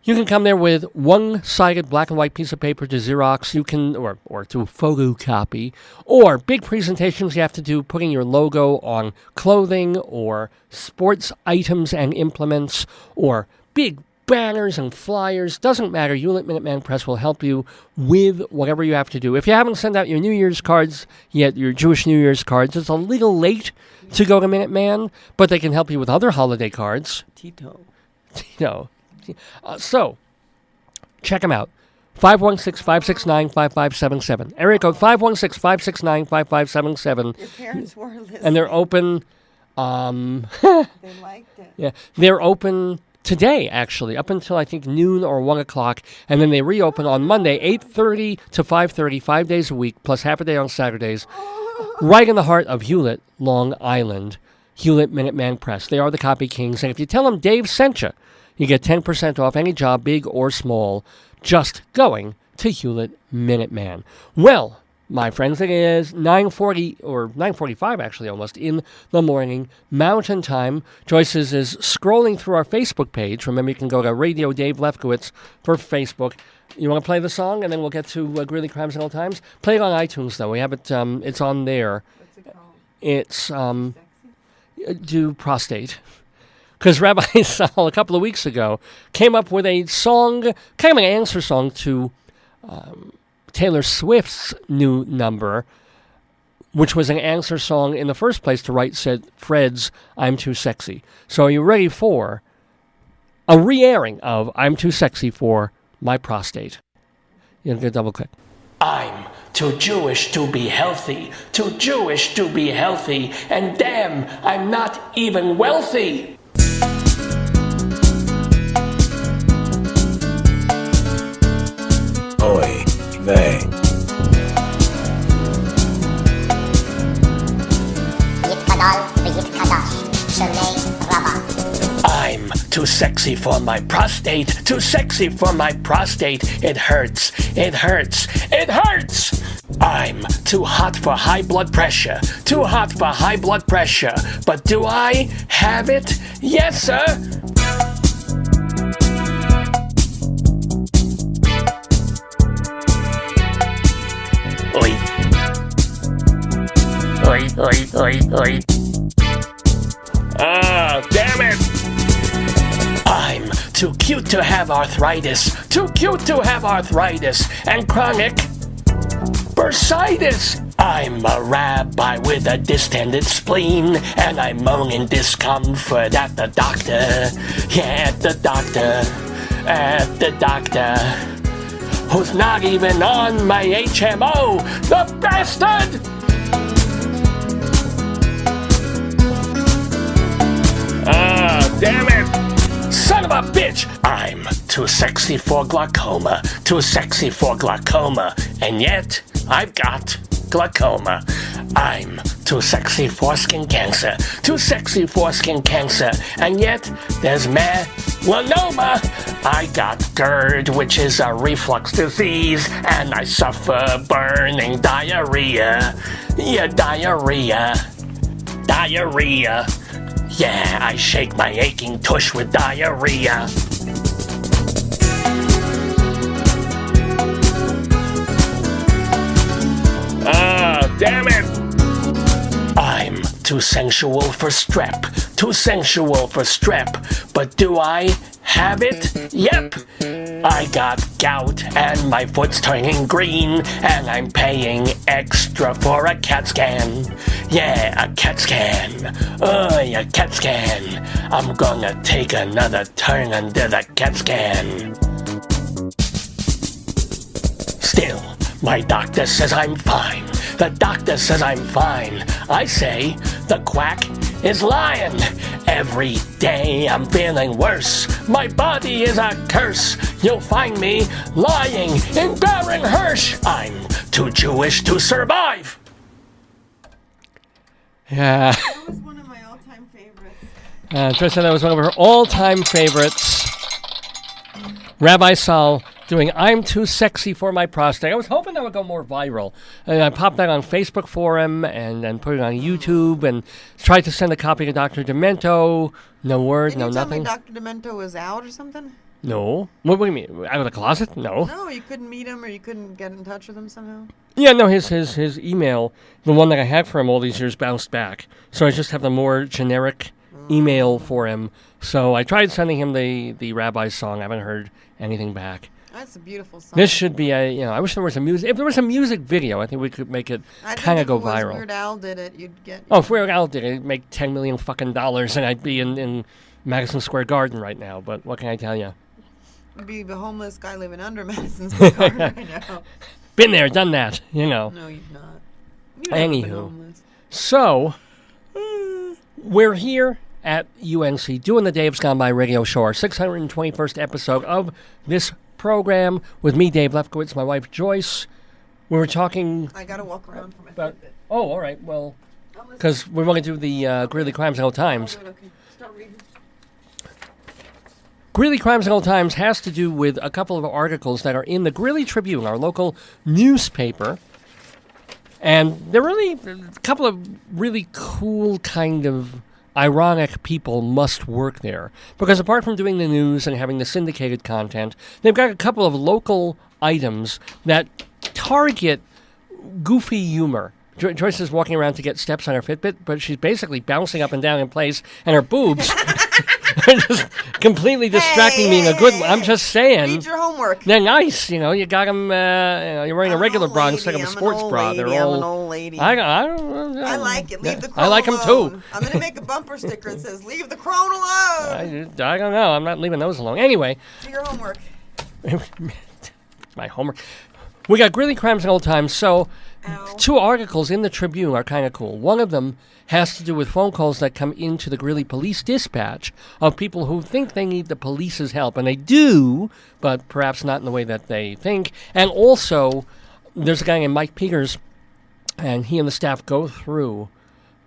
You can come there with one-sided black and white piece of paper to Xerox, you can, or to photocopy, or big presentations you have to do, putting your logo on clothing, or sports items and implements, or big banners and flyers. Doesn't matter. Hewlett Minuteman Press will help you with whatever you have to do. If you haven't sent out your New Year's cards yet, your Jewish New Year's cards, it's a little late to go to Minuteman, but they can help you with other holiday cards. Tyto. So, check them out. 516-569-5577. Area code 516-569-5577. Your parents were listening. And they're open. They liked it. Yeah, they're open today, actually, up until I think noon or 1 o'clock, and then they reopen on Monday, 8:30 to 5:30, 5 days a week, plus half a day on Saturdays, right in the heart of Hewlett, Long Island. Hewlett Minuteman Press. They are the copy kings, and if you tell them Dave sent you, you get 10% off any job, big or small, just going to Hewlett Minuteman. Well, my friends, it is 9:40, or 9:45 actually almost, in the morning, Mountain Time. Joyce is scrolling through our Facebook page. Remember, you can go to Radio Dave Lefkowitz for Facebook. You want to play the song, and then we'll get to Greeley Crimes and Old Times? Play it on iTunes, though. We have it, it's on there. What's it called? It's, do Prostate. Because Rabbi Sal, a couple of weeks ago, came up with a song, kind of an answer song to Taylor Swift's new number, which was an answer song in the first place to write said Fred's I'm Too Sexy. So are you ready for a re-airing of I'm Too Sexy for My Prostate? You have to double click. I'm too Jewish to be healthy, too Jewish to be healthy, and damn, I'm not even wealthy. Oy vey. I'm too sexy for my prostate, too sexy for my prostate. It hurts, it hurts, it hurts! I'm too hot for high blood pressure, too hot for high blood pressure. But do I have it? Yes, sir! Oi. Oi, oi, oi, oi. Ah, damn it! I'm too cute to have arthritis, too cute to have arthritis, and chronic bursitis. I'm a rabbi with a distended spleen, and I moan in discomfort at the doctor. Yeah, at the doctor, who's not even on my HMO, the bastard! Ah, damn it! Son of a bitch! I'm too sexy for glaucoma, too sexy for glaucoma, and yet I've got glaucoma. I'm too sexy for skin cancer, too sexy for skin cancer, and yet there's melanoma. I got GERD, which is a reflux disease, and I suffer burning diarrhea. Yeah, diarrhea. Diarrhea. Yeah, I shake my aching tush with diarrhea. Ah, damn it! I'm too sensual for strep, too sensual for strep. But do I have it? Yep! I got gout and my foot's turning green, and I'm paying extra for a CAT scan. Yeah, a CAT scan. Oh, a CAT scan. I'm gonna take another turn under the CAT scan. Still, my doctor says I'm fine. The doctor says I'm fine. I say the quack is lying. Every day I'm feeling worse. My body is a curse. You'll find me lying in Baron Hirsch. I'm too Jewish to survive. Yeah. That was one of my all-time favorites. Joyce said that was one of her all-time favorites. Rabbi Saul doing I'm Too Sexy for My Prostate. I was hoping that would go more viral. I popped that on Facebook for him and put it on YouTube and tried to send a copy to Dr. Demento. No word, Did no you tell nothing. me Dr. Demento was out or something? No. What do you mean? Out of the closet? No. No, you couldn't meet him or you couldn't get in touch with him somehow? Yeah, no, his email, the one that I had for him all these years, bounced back. So I just have the more generic email for him. So I tried sending him the Rabbi song. I haven't heard anything back. That's a beautiful song. This should be I wish there was a music. If there was a music video, I think we could make it kind of go viral. If Weird Al did it, you'd get. Oh, if Weird Al did it, it'd make $10 million fucking dollars, and I'd be in Madison Square Garden right now. But what can I tell you? You'd be the homeless guy living under Madison Square Garden right now. Been there, done that. No, you've not. You've never been homeless. So we're here at UNC doing the Dave's Gone By radio show, our 621st episode of this program with me, Dave Lefkowitz, my wife, Joyce. We were talking... I got to walk around for my about, Fitbit. Oh, all right. Well, because we want to do the Greeley Crimes and Old Times. Okay. Start reading. Greeley Crimes and Old Times has to do with a couple of articles that are in the Greeley Tribune, our local newspaper. And they're really a couple of really cool kind of ironic people must work there. Because apart from doing the news and having the syndicated content, they've got a couple of local items that target goofy humor. Joyce is walking around to get steps on her Fitbit, but she's basically bouncing up and down in place, and her boobs are just completely distracting me in a good way. I'm just saying. Read your homework. They're nice, you got them, you're wearing a regular bra instead of a sports bra. They're all... I'm an old lady. I like it. Leave the crone I like them alone. too. I'm going to make a bumper sticker that says, leave the crone alone. I don't know. I'm not leaving those alone. Anyway. Do your homework. My homework. We got Greeley Crimes and Old Times, so... Two articles in the Tribune are kind of cool. One of them has to do with phone calls that come into the Greeley Police Dispatch of people who think they need the police's help. And they do, but perhaps not in the way that they think. And also, there's a guy named Mike Peters, and he and the staff go through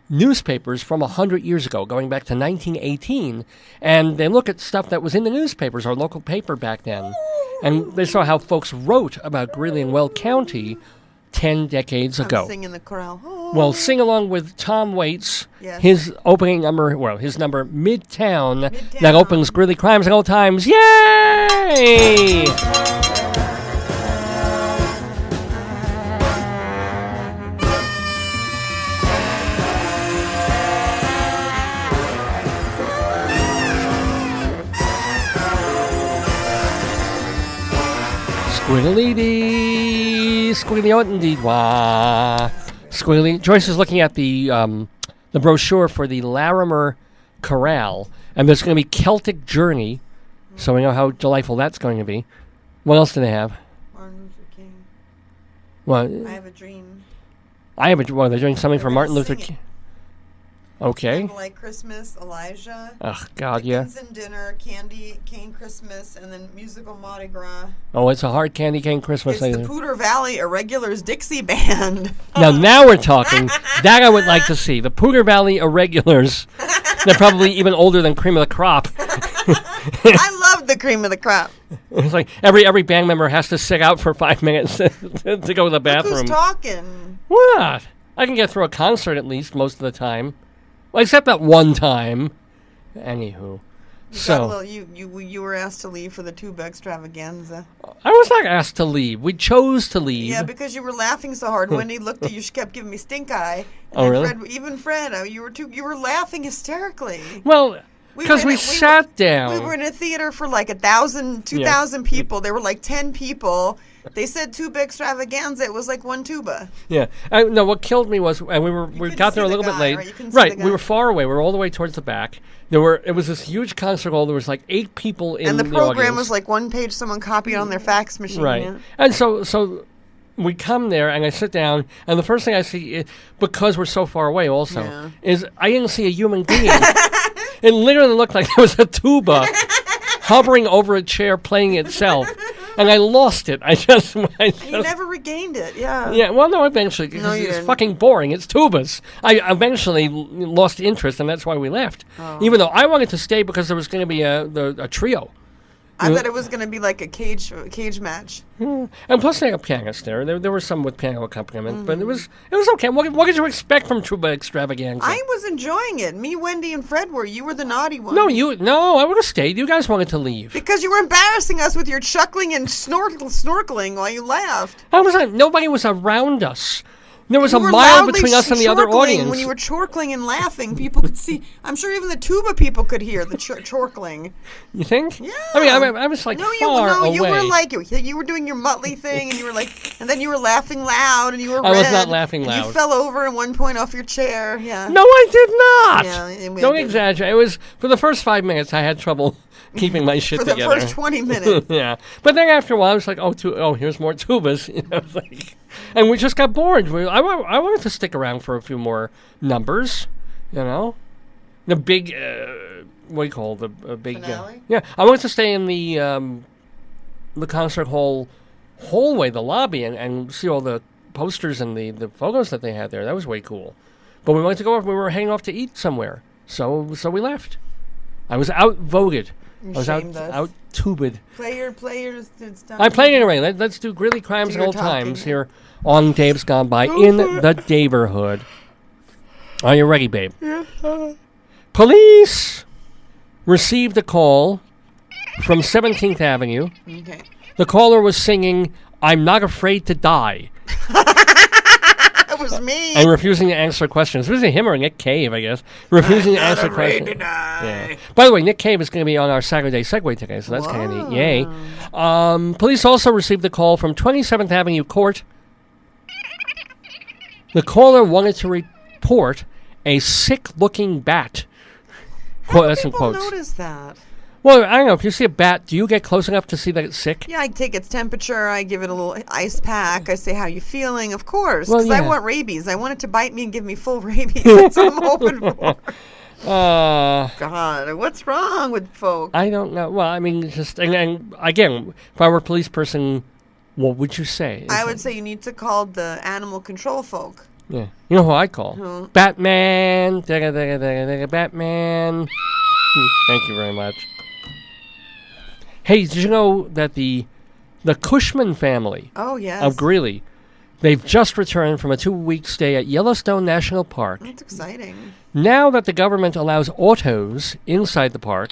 newspapers from 100 years ago, going back to 1918. And they look at stuff that was in the newspapers, our local paper back then. And they saw how folks wrote about Greeley and Weld County 10 decades ago. Singing the chorale. Oh. Well, sing along with Tom Waits, yes. His opening number, his number, Midtown, that opens Greeley Crimes and Old Times. Yay! Squiggly-dee, squiggly-o-indeed-wah. Squiggly. Joyce is looking at the brochure for the Larimer Corral, and there's going to be Celtic Journey, so we know how delightful that's going to be. What else do they have? Martin Luther King. Well, I Have a Dream. Well, they're doing something for Martin Luther King. Okay. Like Christmas, Elijah. Oh, God, Dickens and Dinner, Candy Cane Christmas, and then musical Mardi Gras. Oh, it's a hard candy cane Christmas. It's the Poudre Valley Irregulars Dixie Band. Now we're talking. That I would like to see. The Poudre Valley Irregulars. They're probably even older than Cream of the Crop. I love the Cream of the Crop. It's like every band member has to sit out for 5 minutes to go to the bathroom. Look who's talking? What? I can get through a concert at least most of the time. Well, except that one time. Anywho. You were asked to leave for the tuba extravaganza. I was not asked to leave. We chose to leave. Yeah, because you were laughing so hard. Wendy looked at you. She kept giving me stink eye. Oh, really? Fred, you were laughing hysterically. Well, because we sat down. We were in a theater for like 1,000, 2,000 people. There were like 10 people. They said tuba extravaganza. It was like one tuba. Yeah. No, what killed me was, and we got there a little bit late. Right. We were far away. We were all the way towards the back. It was this huge concert hall. There was like 8 people in the audience. And the program was like one page someone copied on their fax machine. Right. Yeah. And so we come there, and I sit down, and the first thing I see, because we're so far away also, is I didn't see a human being. It literally looked like there was a tuba hovering over a chair playing itself. And I lost it. I just you never regained it, yeah. Yeah, well, no, eventually. Because it's fucking boring. It's tubas. I eventually lost interest, and that's why we left. Oh. Even though I wanted to stay because there was going to be a trio. I thought it was going to be like a cage match. And plus, they had a pianist there. There were some with piano accompaniment, but it was okay. What did you expect from tuba extravaganza? I was enjoying it. Me, Wendy, and Fred were. You were the naughty one. No, I would have stayed. You guys wanted to leave because you were embarrassing us with your chuckling and snorkeling while you laughed. Nobody was around us. There was a mile between us and the other audience. When you were chorkling and laughing, people could see. I'm sure even the tuba people could hear the chorkling. You think? Yeah. I mean, I was like far away. You were like, you were doing your Muttley thing, and you were like, and then you were laughing loud, and you were I was not laughing loud. You fell over at one point off your chair. Yeah. No, I did not. Yeah, don't exaggerate. It was, for the first 5 minutes, I had trouble keeping my shit together. For the first 20 minutes. Yeah. But then after a while, I was like, here's more tubas. I was like... And we just got bored. I wanted to stick around for a few more numbers, The big, what do you call the big... finale? Yeah, I wanted to stay in the concert hallway, the lobby, and see all the posters and the photos that they had there. That was way cool. But we wanted to go off. We were heading off to eat somewhere. So we left. I was outvoted. I was out-tubed. Players. I played it anyway. Let's do Greeley Crimes and Old Times here on Dave's Gone By in the neighborhood. Are you ready, babe? Yeah. Police received a call from 17th Avenue. Okay. The caller was singing, "I'm Not Afraid to Die." It was me. And refusing to answer questions. Was it him or Nick Cave, I guess? Refusing to answer questions. Yeah. By the way, Nick Cave is going to be on our Saturday SEGUE today, so that's kind of neat. Yay. Police also received a call from 27th Avenue Court. The caller wanted to report a sick-looking bat. How do people notice that? Well, I don't know. If you see a bat, do you get close enough to see that it's sick? Yeah, I take its temperature. I give it a little ice pack. I say, how you feeling? Of course, because I want rabies. I want it to bite me and give me full rabies. That's what I'm hoping for. God, what's wrong with folk? I don't know. Well, I mean, just and again, if I were a police person, what would you say? I would say you need to call the animal control folk. Yeah, you know who I'd call? Who? Batman. Batman. Thank you very much. Hey, did you know that the Cushman family of Greeley, they've just returned from a 2-week stay at Yellowstone National Park. That's exciting. Now that the government allows autos inside the park,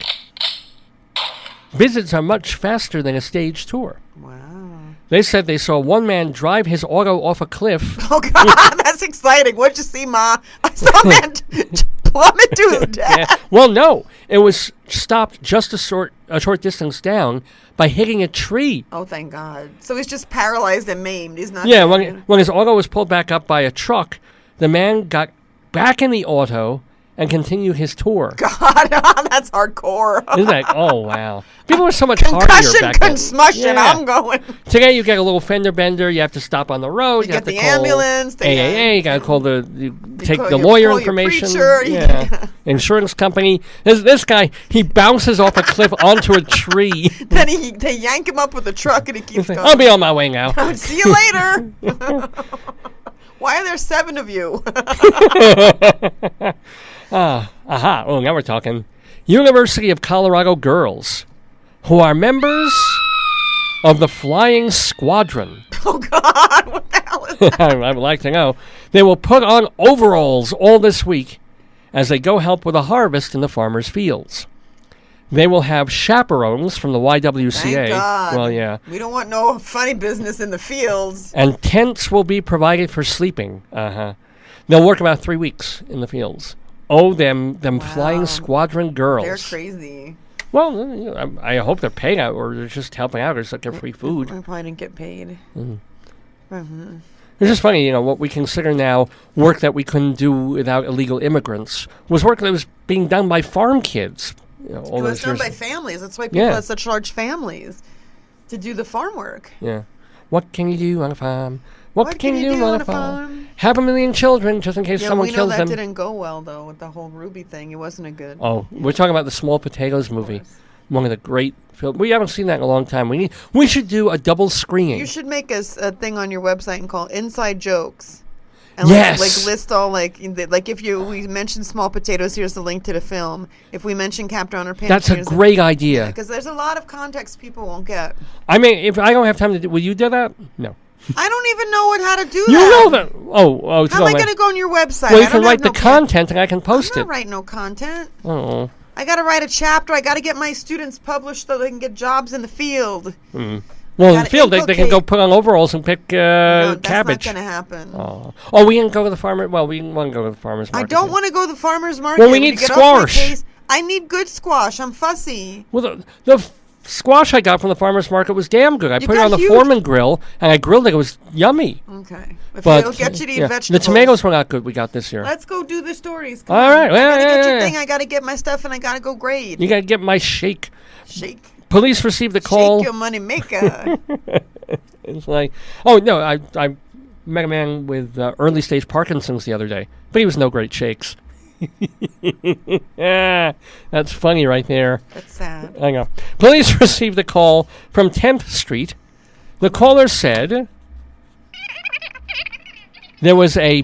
visits are much faster than a stage tour. Wow. They said they saw one man drive his auto off a cliff. Oh, God, that's exciting. What'd you see, Ma? I saw a man plummet to his death. Yeah. Well, no. It was stopped just a short distance down by hitting a tree. Oh, thank God. So he's just paralyzed and maimed. He's not... Yeah, when his auto was pulled back up by a truck, the man got back in the auto and continued his tour. God, that's hardcore. Isn't that? Oh, wow. People were so much hardier back then. Concussion, I'm going. Today you get a little fender bender. You have to stop on the road. You get the ambulance. AAA. You got to call take the lawyer information. Yeah. Insurance company. This guy, he bounces off a cliff onto a tree. Then they yank him up with a truck and he keeps going. I'll be on my way now. See you later. Why are there 7 of you? Oh, now we're talking. University of Colorado girls who are members of the Flying Squadron. Oh, God, what the hell is that? I would like to know. They will put on overalls all this week as they go help with a harvest in the farmers' fields. They will have chaperones from the YWCA. Thank God. Well, yeah. We don't want no funny business in the fields. And tents will be provided for sleeping. They'll work about 3 weeks in the fields. Oh, them Flying Squadron girls. They're crazy. Well, I hope they're paid out or they're just helping out or it's like their free food. I probably didn't get paid. Mm-hmm. It's just funny, what we consider now work that we couldn't do without illegal immigrants was work that was being done by farm kids. It was done by families. That's why people have such large families to do the farm work. Yeah. What can you do on a farm? What can you do on a farm? Have a million children, just in case someone kills them. Yeah, we know that didn't go well, though, with the whole Ruby thing. It wasn't a good... Oh, we're talking about the Small Potatoes movie. One of the great films. We haven't seen that in a long time. We should do a double screening. You should make a thing on your website and call Inside Jokes. And yes. like list all like if we mention Small Potatoes, here's the link to the film. If we mention Captain Underpants, that's a great idea. Because there's a lot of context people won't get. I mean, if I don't have time to do, will you do that? No. I don't even know how to do that. You know that. Oh. How am I going to go on your website? Well, you can write the content and I can post it. I'm not writing no content. Oh. I got to write a chapter. I got to get my students published so they can get jobs in the field. Well, in the field, they can go put on overalls and pick cabbage. That's not going to happen. Oh, we can go to the farmer. Well, we want to go to the farmer's market. I don't want to go to the farmer's market. Well, we need squash. I need good squash. I'm fussy. Well, the squash I got from the farmer's market was damn good. I put it on the Foreman grill, and I grilled it. It was yummy. Okay. But it'll get you to eat vegetables. The tomatoes were not good we got this year. Let's go do the stories. All right. I got to get your thing. I got to get my stuff, and I got to go grade. You got to get my shake. Shake. Police received a call. Shake your money maker. It's like, oh, no, I met a man with early stage Parkinson's the other day, but he was no great shakes. Yeah, that's funny right there. That's sad. I know. Police received a call from 10th Street. The caller said there was a...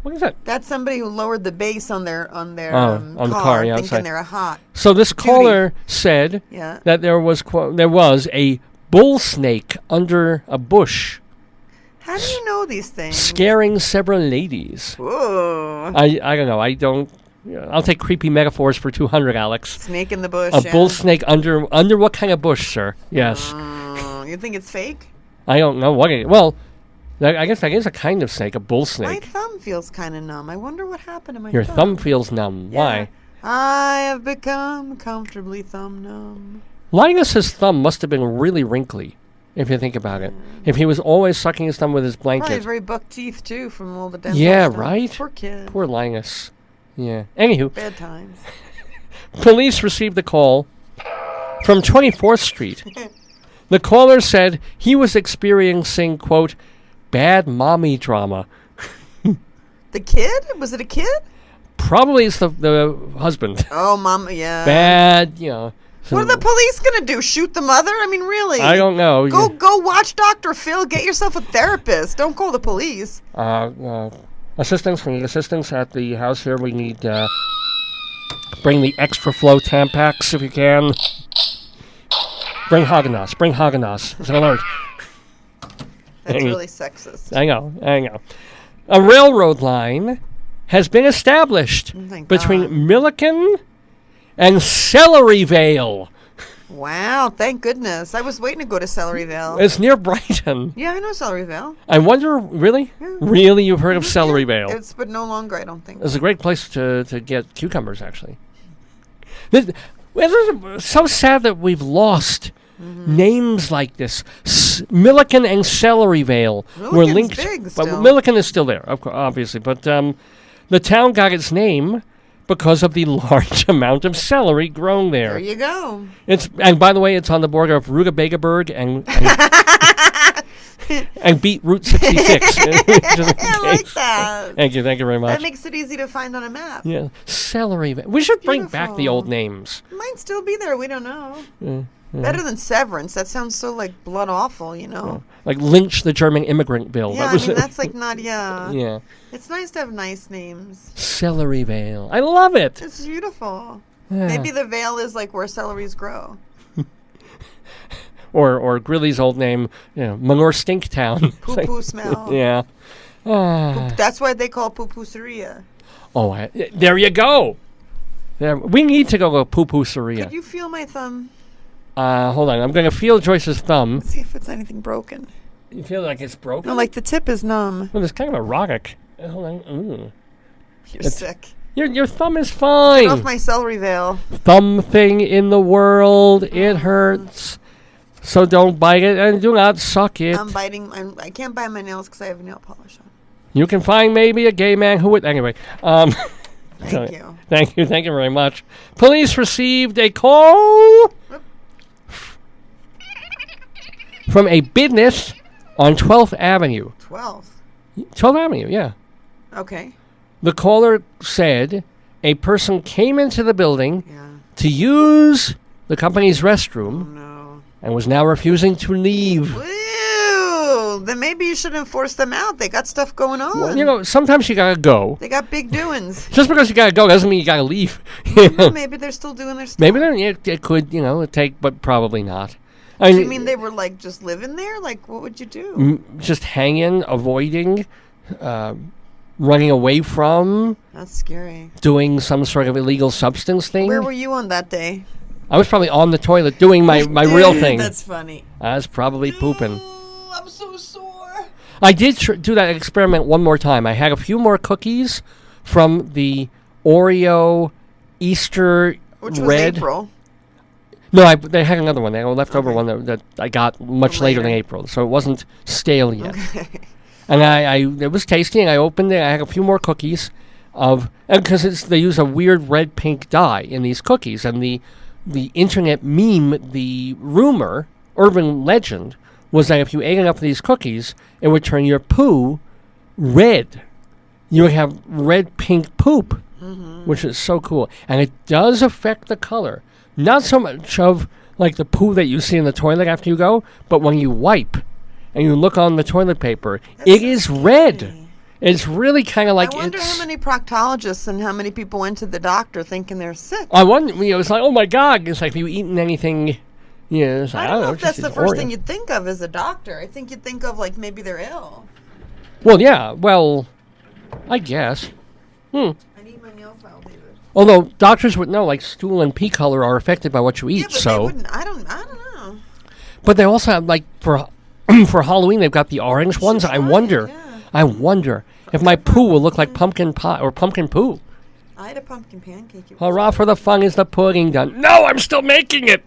What is that? That's somebody who lowered the bass on their on the car, yeah, thinking they're hot. So this caller said that there was a bull snake under a bush. How do you know these things? Scaring several ladies. Whoa. I don't know. I don't. I'll take creepy metaphors for 200, Alex. Snake in the bush. A bull snake under what kind of bush, sir? Yes. You think it's fake? I don't know what. Well, I guess that is a kind of snake, a bull snake. My thumb feels kind of numb. I wonder what happened to my thumb. Your thumb feels numb. Yeah. Why? I have become comfortably thumb numb. Linus's thumb must have been really wrinkly, if you think about it. If he was always sucking his thumb with his blanket. Probably very buck teeth, too, from all the dental stuff. Right? Poor kid. Poor Linus. Yeah. Anywho. Bad times. Police received a call from 24th Street. The caller said he was experiencing, quote, bad mommy drama. The kid? Was it a kid? Probably it's the husband. Oh, mama, yeah. Bad, What are the police going to do? Shoot the mother? I mean, really? I don't know. Go watch Dr. Phil. Get yourself a therapist. Don't call the police. Assistance. We need assistance at the house here. We need bring the extra flow Tampax if you can. Bring Haagen-Dazs. It's an alert. That's really sexist. I know. A railroad line has been established between Milliken and Celeryvale. Wow, thank goodness. I was waiting to go to Celeryvale. It's near Brighton. Yeah, I know Celeryvale. I wonder, really? Yeah. Really, you've heard of Celeryvale? But no longer, I don't think. It's a great place to get cucumbers, actually. It's so sad that we've lost names like this. Milliken and Celeryvale were linked. Big still. But Milliken is still there, obviously. But the town got its name because of the large amount of celery grown there. There you go. And by the way, it's on the border of Rutabaga and beat Route 66. I like that. Thank you very much. That makes it easy to find on a map. Yeah, Celery. We should bring back the old names. It might still be there. We don't know. Better than Severance. That sounds so like blood awful, Like Lynch, the German immigrant bill. Yeah, that's like not. Yeah. It's nice to have nice names. Celeryvale. I love it. It's beautiful. Yeah. Maybe the vale is like where celeries grow. Or Greeley's old name, Manure Stink Town. Poo-poo smell. Yeah. That's why they call poo-poo-ceria. Oh, there you go. We need to go to poo-poo-ceria. Could you feel my thumb? Hold on. I'm going to feel Joyce's thumb. Let's see if it's anything broken. You feel like it's broken? No, like the tip is numb. Well, it's kind of erotic. Hold on. You're sick. Your thumb is fine. Get off my Celeryvale. Thumb thing in the world. It hurts. So don't bite it and do not suck it. I'm biting. I can't bite my nails because I have nail polish on. You can find maybe a gay man who would. Anyway. Thank you. Thank you very much. Police received a call from a business on 12th Avenue. 12th? 12th Avenue, yeah. Okay. The caller said a person came into the building to use the company's restroom and was now refusing to leave. Ew, then maybe you shouldn't force them out. They got stuff going on. Well, sometimes you gotta go. They got big doings. Just because you gotta go doesn't mean you gotta leave. Well, maybe they're still doing their stuff. Maybe it could, take, but probably not. You mean they were just living there? What would you do? Just hanging, avoiding, running away from. That's scary. Doing some sort of illegal substance thing. Where were you on that day? I was probably on the toilet doing my real thing. That's funny. I was probably pooping. I'm so sore. I did do that experiment one more time. I had a few more cookies from the Oreo Easter Which red. was April. No, they had another one. They had a leftover one that I got much later than April, so it wasn't stale yet. Okay. And it was tasty, and I opened it. I had a few more cookies because they use a weird red-pink dye in these cookies, and the internet meme, the rumor, urban legend, was that if you ate enough of these cookies, it would turn your poo red. You would have red-pink poop, which is so cool. And it does affect the color. Not so much of, the poo that you see in the toilet after you go, but when you wipe and you look on the toilet paper, it is red. It's really kind of like I wonder how many proctologists and how many people went to the doctor thinking they're sick. I wonder, it's like, oh my God, it's like, have you eaten anything? It's like, I don't know if that's the first Oreo. thing you'd think of as a doctor. I think you'd think of, maybe they're ill. Well, yeah, I guess. I need my nail file, David. Although doctors would know, stool and pee color are affected by what you eat, Yeah, but so. they wouldn't. I don't know. But they also have, for Halloween, they've got the orange ones. I wonder if my poo will look like pumpkin pie or pumpkin poo. I had a pumpkin pancake. Hurrah for the fun, is the pudding done? No, I'm still making it.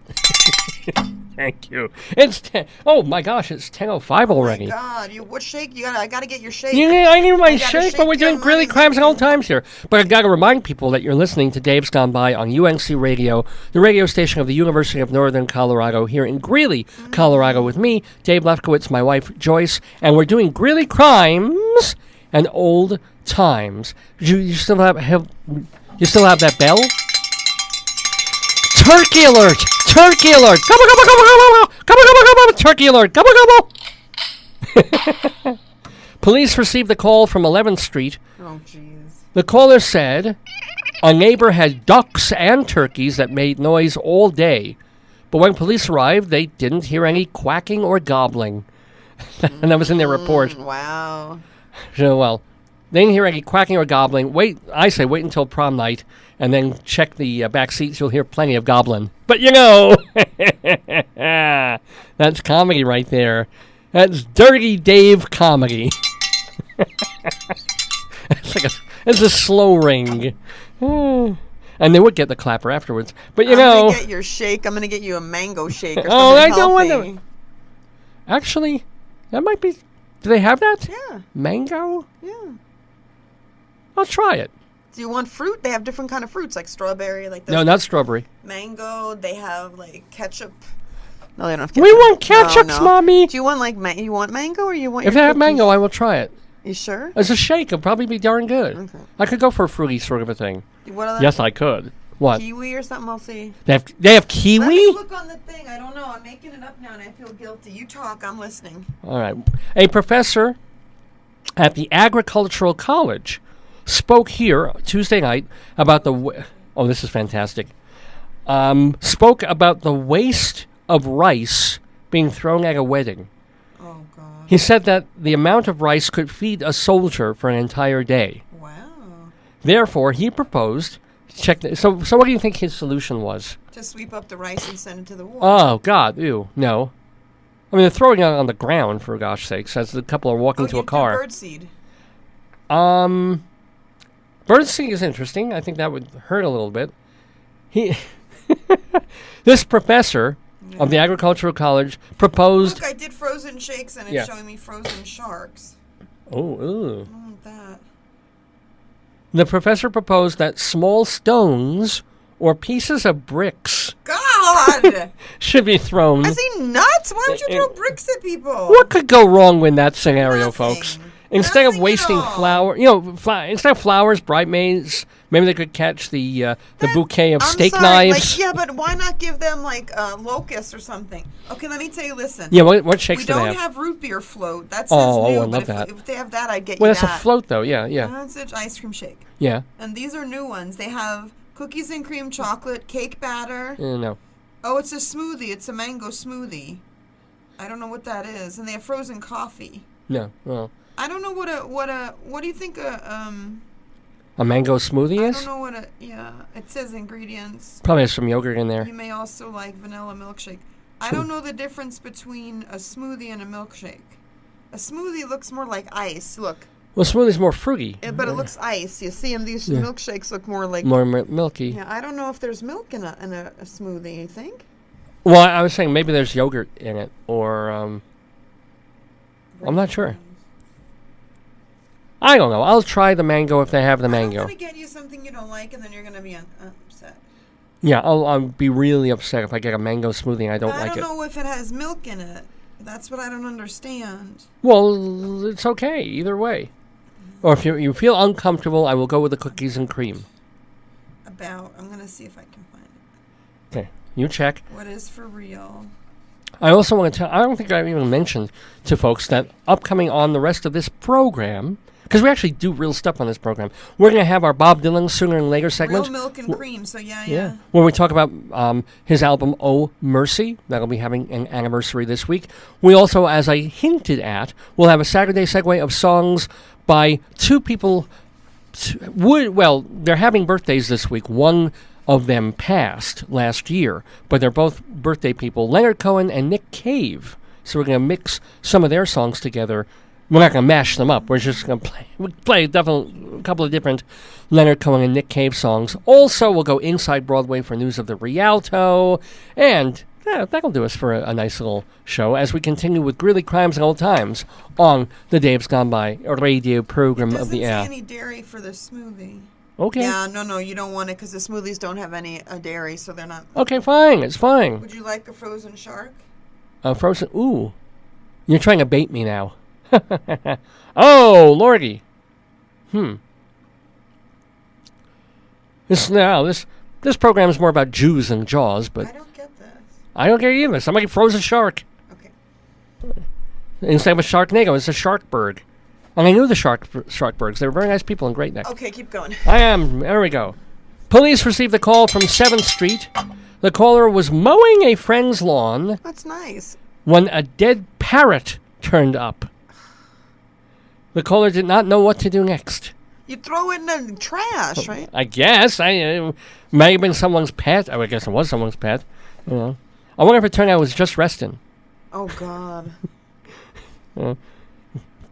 Thank you. It's oh my gosh, it's 10:05 already. Oh my God, what shake? I gotta get your shake. I need my shake, but we're doing Greeley crimes at all times here. But I gotta remind people that you're listening to Dave's Gone By on UNC Radio, the radio station of the University of Northern Colorado, here in Greeley, Colorado, with me, Dave Lefkowitz, my wife Joyce, and we're doing Greeley crimes and old times. You still have that bell? Turkey alert! Turkey alert! Gobble, gobble, gobble, gobble, gobble, gobble, gobble, turkey alert! Gobble, gobble! Police received a call from 11th Street. Oh, jeez. The caller said a neighbor had ducks and turkeys that made noise all day. But when police arrived, they didn't hear any quacking or gobbling. And that was in their report. Wow. So, they didn't hear any quacking or gobbling. Wait until prom night, and then check the back seats. You'll hear plenty of gobbling. But that's comedy right there. That's Dirty Dave comedy. It's a slow ring. And they would get the clapper afterwards. But I'm gonna get your shake. I'm gonna get you a mango shake or something I healthy. don't want to. Actually, that might be. Do they have that? Yeah. Mango? Yeah. I'll try it. Do you want fruit? They have different kind of fruits, like strawberry, No, not strawberry. Mango. They have ketchup. No, they don't have ketchup. We want ketchups, Mommy. Do you want you want mango or you want? If they have mango, I will try it. You sure? As a shake, it'll probably be darn good. Okay. I could go for a fruity sort of a thing. Yes, I could. What? Kiwi or something? I'll see. They have kiwi? Let me look on the thing. I don't know. I'm making it up now, and I feel guilty. You talk. I'm listening. All right. A professor at the Agricultural College spoke here Tuesday night about this is fantastic. Spoke about the waste of rice being thrown at a wedding. Oh, God. He said that the amount of rice could feed a soldier for an entire day. Wow. Therefore, he proposed... So what do you think his solution was? To sweep up the rice and send it to the war. Oh, God. Ew. No. I mean, they're throwing it on the ground, for gosh sakes, as the couple are walking to a car. Birdseed. Birdseed is interesting. I think that would hurt a little bit. This professor of the Agricultural College proposed... Look, I did frozen shakes, and it's showing me frozen sharks. Oh, ew. I don't want that. The professor proposed that small stones or pieces of bricks... God! God! should be thrown. Is he nuts? Why would you throw bricks at people? What could go wrong in that scenario, Nothing. folks? Instead of wasting instead of flowers, bridesmaids, maybe they could catch the bouquet of steak knives. But why not give them locusts or something? Okay, let me tell you. Listen. Yeah, what shakes do they have? We don't have root beer float. That's new. I love that. If they have that, I'd get well, you that. that. Well, that's a float, though. Yeah. That's an ice cream shake. Yeah. And these are new ones. They have cookies and cream chocolate, cake batter. No. Oh, it's a smoothie. It's a mango smoothie. I don't know what that is. And they have frozen coffee. No. Well. I don't know what do you think a mango smoothie is? I don't know it says ingredients. Probably has some yogurt in there. You may also like vanilla milkshake. I don't know the difference between a smoothie and a milkshake. A smoothie looks more like ice. Look. Well, smoothie's more fruity. But it looks ice. You see, and these milkshakes look more like... More milky. Yeah, I don't know if there's milk in a smoothie, you think? Well, I was saying maybe there's yogurt in it, or... I'm not sure. I don't know. I'll try the mango if they have the mango. I'm going to get you something you don't like, and then you're going to be upset. Yeah, I'll be really upset if I get a mango smoothie and I don't like it. I don't know if it has milk in it. That's what I don't understand. Well, it's okay either way. Or if you feel uncomfortable, I will go with the cookies and cream. I'm going to see if I can find it. Okay, you check. What is for real? I also want to tell, I don't think I've even mentioned to folks that upcoming on the rest of this program, because we actually do real stuff on this program, we're going to have our Bob Dylan Sooner and Later segment. Real milk and cream, so yeah. Where we talk about his album, Oh Mercy. That'll be having an anniversary this week. We also, as I hinted at, will have a Saturday segue of songs by two people. They're having birthdays this week. One of them passed last year, but they're both birthday people, Leonard Cohen and Nick Cave. So we're going to mix some of their songs together. We're not going to mash them up. We're just going to play a couple of different Leonard Cohen and Nick Cave songs. Also, we'll go inside Broadway for news of the Rialto. And that'll do us for a nice little show as we continue with Greeley Crimes and Old Times on the Dave's Gone By radio program of the air. Doesn't say any dairy for the smoothie. Okay. Yeah, no, you don't want it because the smoothies don't have any dairy, so they're not. Okay, fine. It's fine. Would you like a frozen shark? Frozen. Ooh. You're trying to bait me now. Oh, Lordy. This program is more about Jews than Jaws, but I don't get this. I don't get it either. Somebody froze a shark. Okay. Instead of a Sharknado, it's a Sharkbird. And I knew the Sharkbirds. They were very nice people in Great Neck. Okay, keep going. There we go. Police received a call from 7th Street. The caller was mowing a friend's lawn. That's nice. When a dead parrot turned up. The caller did not know what to do next. You throw it in the trash, right? I guess. It may have been someone's pet. I guess it was someone's pet. You know. I wonder if it turned out it was just resting. Oh, God. If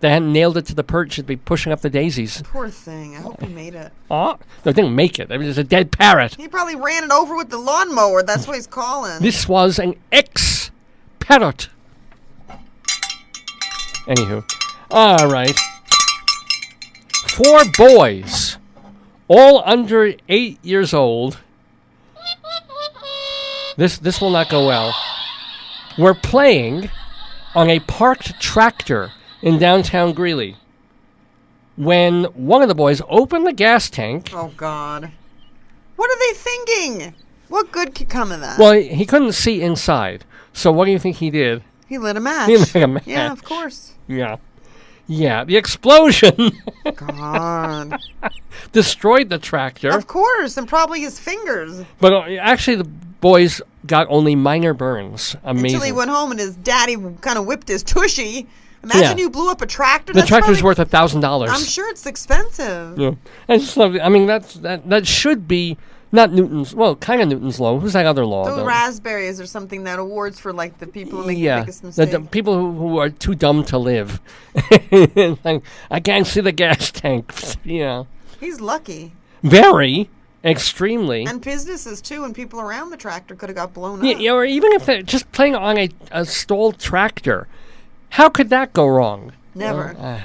they hadn't nailed it to the perch, it'd be pushing up the daisies. Poor thing. I hope he made it. Oh, no, it didn't make it. I mean, it's a dead parrot. He probably ran it over with the lawnmower. That's what he's calling. This was an ex-parrot. Anywho. All right. 4 boys, all under 8 years old. This will not go well. We're playing on a parked tractor in downtown Greeley when one of the boys opened the gas tank. Oh, God. What are they thinking? What good could come of that? Well, he couldn't see inside. So what do you think he did? He lit a match. He lit a match. Yeah, of course. Yeah, the explosion God. destroyed the tractor. Of course, and probably his fingers. But actually, the boys got only minor burns. Amazing. Until he went home and his daddy kind of whipped his tushy. Imagine you blew up a tractor. The tractor's worth $1,000. I'm sure it's expensive. Yeah, I just love it. I mean, that should be not Newton's. Well, kind of Newton's law. Who's that other law? The raspberries or something. That awards for like the people who make the biggest mistake. The people who are too dumb to live. Like, I can't see the gas tank. He's lucky. Very. Extremely. And businesses, too, and people around the tractor could have got blown up. Yeah, or even if they're just playing on a stalled tractor. How could that go wrong? Never.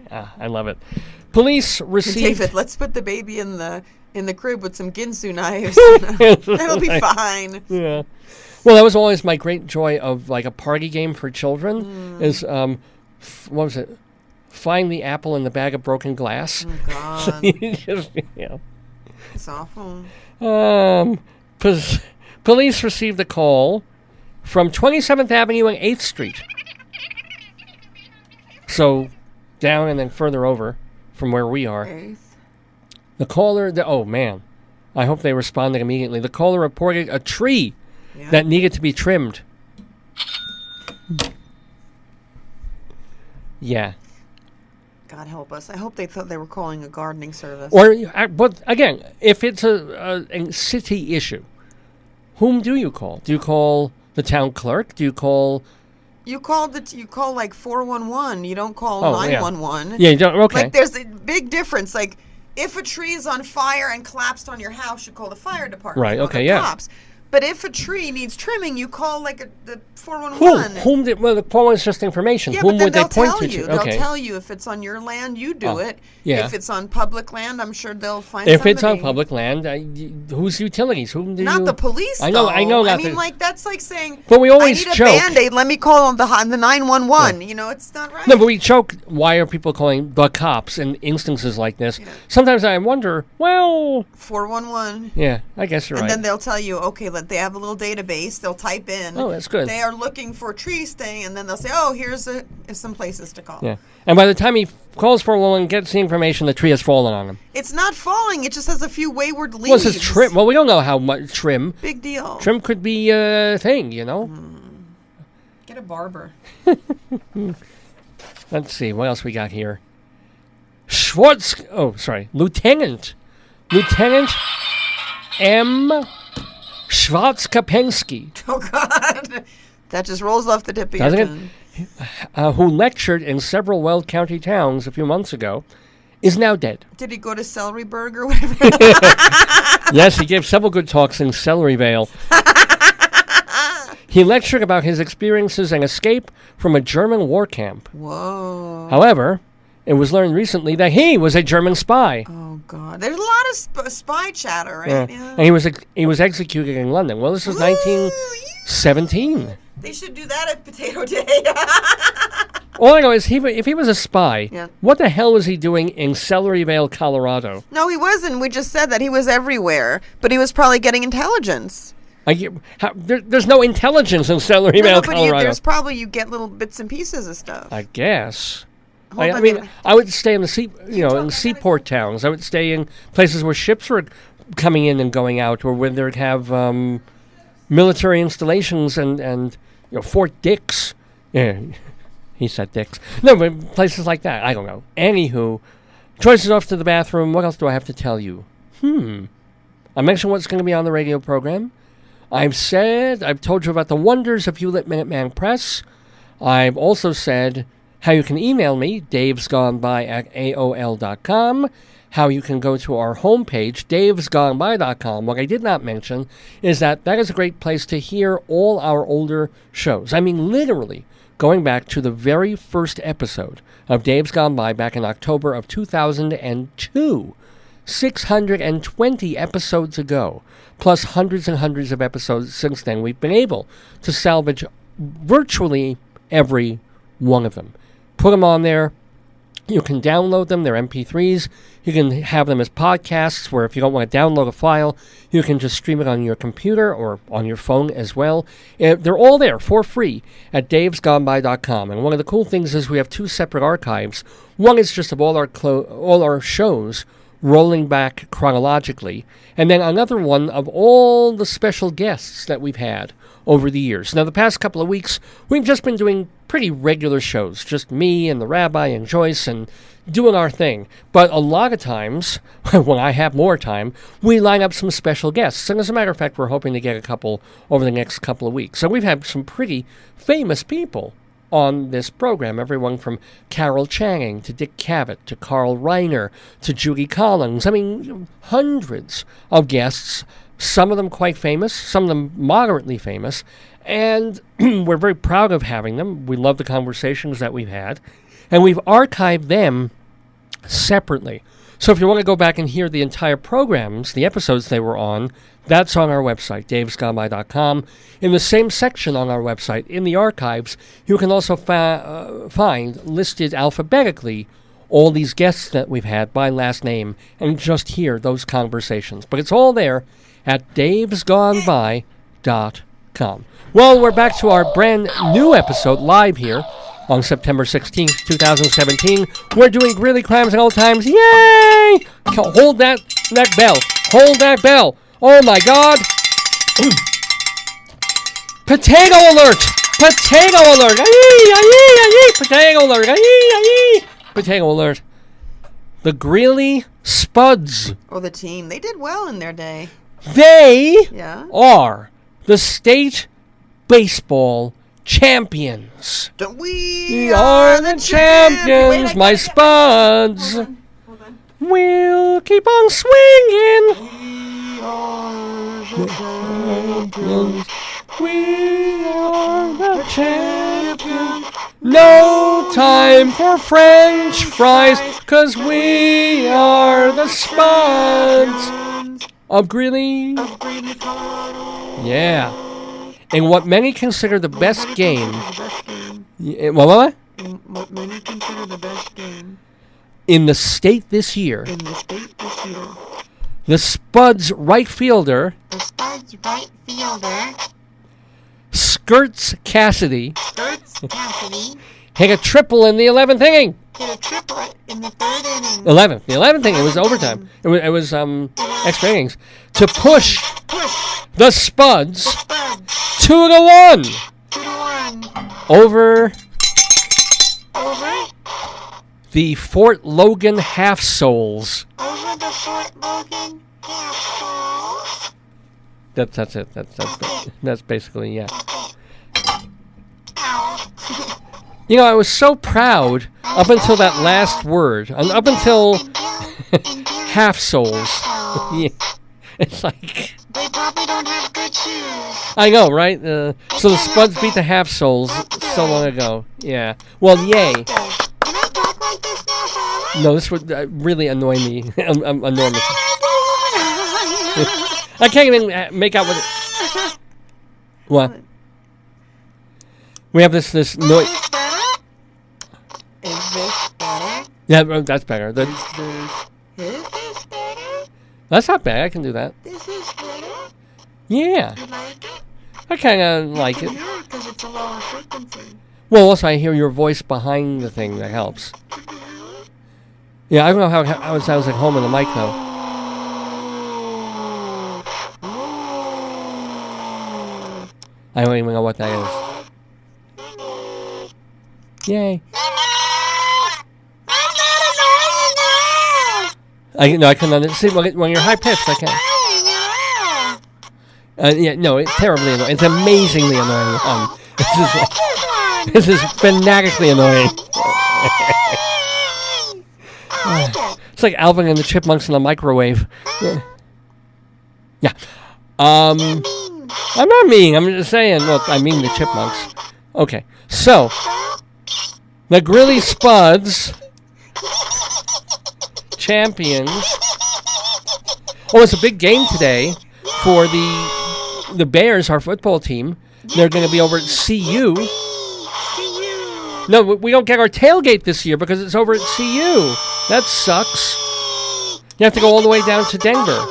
I love it. Police received... David, let's put the baby in the in the crib with some Ginsu knives. That'll be fine. Yeah. Well, that was always my great joy of like a party game for children. Is what was it? Find the apple in the bag of broken glass. Oh God. So you just, It's awful. Police received a call from 27th Avenue and 8th Street. So down and then further over from where we are. 8th. The caller, oh man, I hope they responded immediately. The caller reported a tree that needed to be trimmed. Yeah. God help us. I hope they thought they were calling a gardening service. But again, if it's a city issue, whom do you call? Do you call the town clerk? Do you call... You call like 411. You don't call 911. Yeah, you don't. Okay. Like there's a big difference. Like if a tree is on fire and collapsed on your house, you call the fire department. Right. You call Okay. the Yeah. cops. But if a tree needs trimming, you call like the 411. Well, the phone is just information. Yeah, Whom but would then they point tell to? you. Okay. They'll tell you if it's on your land, you do it. Yeah. If it's on public land, I'm sure they'll find If somebody. it's on public land, whose utilities? Whom do Not you... the police, I know. though. I know. I mean, like, that's like saying, but we always I need joke. a Band-Aid, let me call the 911. Yeah. You know, it's not right. No, but we joke, why are people calling the cops in instances like this? Yeah. Sometimes I wonder, well... 411. Yeah, I guess you're right. And then they'll tell you, okay, they have a little database. They'll type in. Oh, that's good. They are looking for tree staying, and then they'll say, oh, here's some places to call. Yeah. And by the time he calls for a woman and gets the information, the tree has fallen on him. It's not falling. It just has a few wayward leaves. Well, it says trim. Well, we don't know how much trim. Big deal. Trim could be a thing, you know? Get a barber. Let's see. What else we got here? Lieutenant M. Schwarzkopensky. Oh, God. That just rolls off the tip of your tongue. Who lectured in several Weld County towns a few months ago, is now dead. Did he go to Celeryburg or whatever? Yes, he gave several good talks in Celeryvale. He lectured about his experiences and escape from a German war camp. Whoa. However, it was learned recently that he was a German spy. Oh, God. There's a lot of spy chatter, right? Yeah. And he was executed in London. Well, this was 1917. They should do that at Potato Day. All I know is if he was a spy, what the hell was he doing in Celeryvale, Colorado? No, he wasn't. We just said that he was everywhere. But he was probably getting intelligence. There's no intelligence in Celeryvale, Colorado. You get little bits and pieces of stuff. I guess. I would stay in in seaport towns. I would stay in places where ships were coming in and going out, or where they'd have military installations and Fort Dix. Yeah, he said Dix. No, but places like that. I don't know. Anywho, Joyce is off to the bathroom. What else do I have to tell you? I mentioned what's going to be on the radio program. I've told you about the wonders of Hewlett Minuteman Press. I've also said how you can email me, davesgoneby@aol.com, how you can go to our homepage, davesgoneby.com. What I did not mention is that is a great place to hear all our older shows. I mean, literally, going back to the very first episode of Dave's Gone By back in October of 2002. 620 episodes ago, plus hundreds and hundreds of episodes since then. We've been able to salvage virtually every one of them. Put them on there. You can download them. They're MP3s. You can have them as podcasts, where if you don't want to download a file, you can just stream it on your computer or on your phone as well. They're all there for free at davesgoneby.com. And one of the cool things is we have two separate archives. One is just of all our shows rolling back chronologically, and then another one of all the special guests that we've had over the years. Now, the past couple of weeks, we've just been doing pretty regular shows, just me and the rabbi and Joyce and doing our thing. But a lot of times, when I have more time, we line up some special guests. And as a matter of fact, we're hoping to get a couple over the next couple of weeks. So we've had some pretty famous people on this program. Everyone from Carol Channing to Dick Cavett to Carl Reiner to Judy Collins. I mean, hundreds of guests, some of them quite famous, some of them moderately famous, and we're very proud of having them. We love the conversations that we've had, and we've archived them separately. So if you want to go back and hear the entire programs, the episodes they were on, that's on our website, davesgoneby.com. In the same section on our website, in the archives, you can also find listed alphabetically all these guests that we've had by last name and just hear those conversations. But it's all there at davesgoneby.com. Well, we're back to our brand new episode live here on September 16th, 2017. We're doing Greeley Crimes and Old Times. Yay! Hold that bell. Hold that bell. Oh, my God. Potato alert! Potato alert! Potato alert! Potato alert. The Greeley Spuds. Oh, the team. They did well in their day. They are the state baseball champions. We are the champions. Wait, my Spuds. Hold on. We'll keep on swinging. We are the champions. We are the champions. No time for French fries, 'cause we are the Spuds of Greeley. Yeah. In what many consider the best game. What? What many consider the best game. In the state this year. The Spuds right fielder. Skirts Cassidy. Hit a triple in the 11th inning. Hit a triple in the 3rd inning. 11th. The 11th inning. It was overtime. It was extra innings. To push the Spuds 2-1. 2-1. Over the Fort Logan Half Souls. Over the Fort Logan Half Souls. That's it. That's basically, yeah. You know, I was so proud up until that last word. Up until half souls. Yeah. It's like... They probably don't have good shoes. I know, right? So the Spuds beat the half souls so long ago. Yeah. Well, yay. Can I talk like this now, Father? No, this would really annoy me enormously. I can't even make out what it... What? We have this noise... Is this better? Yeah, that's better. Is this better? That's not bad. I can do that. This is better? Yeah. You like it? I kind of like it. Because it's a lower frequency. Well, also I hear your voice behind the thing. That helps. Yeah, I don't know how it sounds at home in the mic, though. I don't even know what that is. Yay. I can understand. See, when you're high pitched, I can. Yeah, no, it's terribly annoying. It's amazingly annoying. This is fanatically annoying. It's like Alvin and the Chipmunks in the microwave. Yeah. I'm not mean. I'm just saying. Well, I mean the Chipmunks. Okay. So, the Greeley Spuds champions. Oh, it's a big game today for the Bears, our football team. They're going to be over at CU. No, we don't get our tailgate this year because it's over at CU. That sucks. You have to go all the way down to Denver.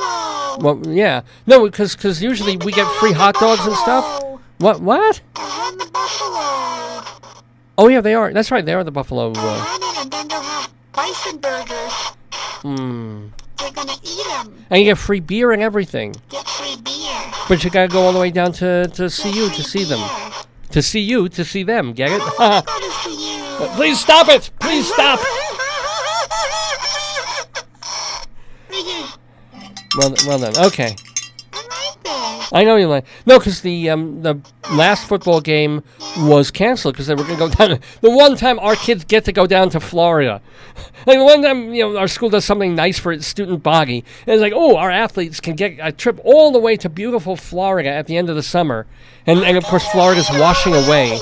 Well, yeah. No, because usually we get free hot dogs and stuff. What? Oh, yeah, they are. That's right, they are the Buffalo. And then they'll have bison burgers. They're gonna eat them. And you get free beer and everything. Get free beer. But you gotta go all the way down to CU to see them. To see you, to see them. Get it? Please stop it! Please stop! Well then. Okay. I know you like. No, because the last football game was canceled because they were going to go down. The one time our kids get to go down to Florida, like the one time our school does something nice for its student body, and it's like, oh, our athletes can get a trip all the way to beautiful Florida at the end of the summer, and of course Florida's washing away.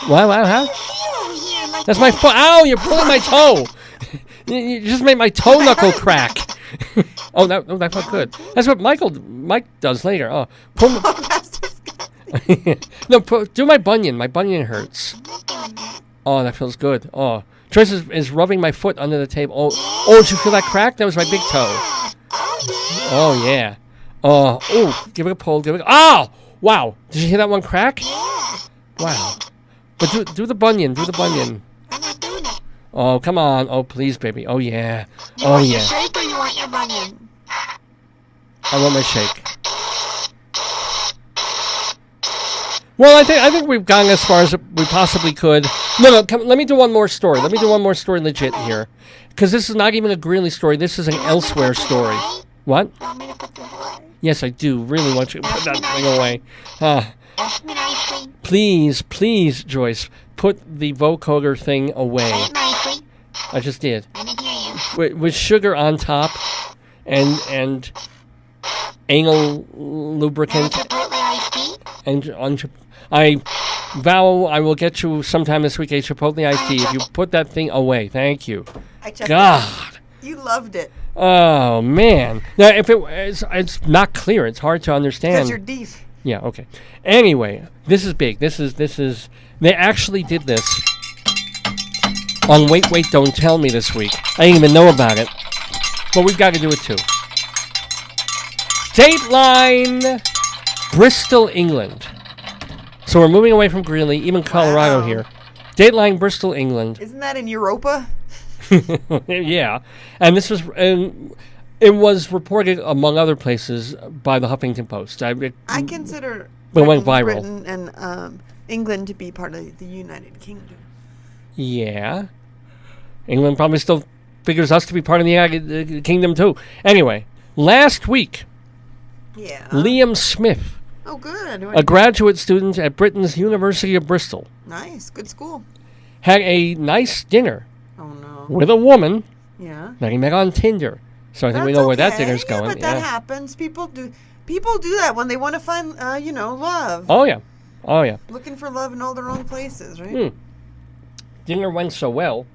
Wow, huh? That's my foot. Ow! You're pulling my toe. You just made my toe knuckle crack. Oh, that felt good. That's what Mike does later. Oh, pull no, do my bunion. My bunion hurts. Oh, that feels good. Oh, Joyce is rubbing my foot under the table. Oh, did you feel that crack? That was my big toe. Oh, yeah. Oh, give it a pull. Oh, wow. Did you hear that one crack? Wow. But do the bunion. Do the bunion. I'm not doing it. Oh, come on. Oh, please, baby. Oh, yeah. Oh, yeah. You want your shake or you want your bunion? I want my shake. Well, I think we've gone as far as we possibly could. No, let me do one more story. Let me do one more story legit here. Because this is not even a Greeley story. This is an elsewhere story. What? Yes, I do really want you to put that thing away. Please, Joyce, put the vocoder thing away. I just did. With sugar on top and anal lubricant. And I vow I will get you sometime this week a Chipotle iced tea if you put that thing away. Thank you. God. You loved it. Oh, man. Now, if it's not clear. It's hard to understand. Because you're deaf. Yeah, okay. Anyway, this is big. This is. They actually did this on Wait, Don't Tell Me this week. I didn't even know about it. But we've got to do it too. Dateline, Bristol, England. So we're moving away from Greeley, even Colorado here. Dateline, Bristol, England. Isn't that in Europa? Yeah. And this was... it was reported, among other places, by the Huffington Post. I consider went viral. Britain and England to be part of the United Kingdom. Yeah. England probably still figures us to be part of the United Kingdom, too. Anyway, last week, Liam Smith, oh, good. a graduate student at Britain's University of Bristol, nice, good school, had a nice dinner no. with a woman that he met on Tinder. So I think we know where that dinner's going. But that happens. People do that when they want to find, love. Oh, yeah. Looking for love in all the wrong places, right? Dinner went so well,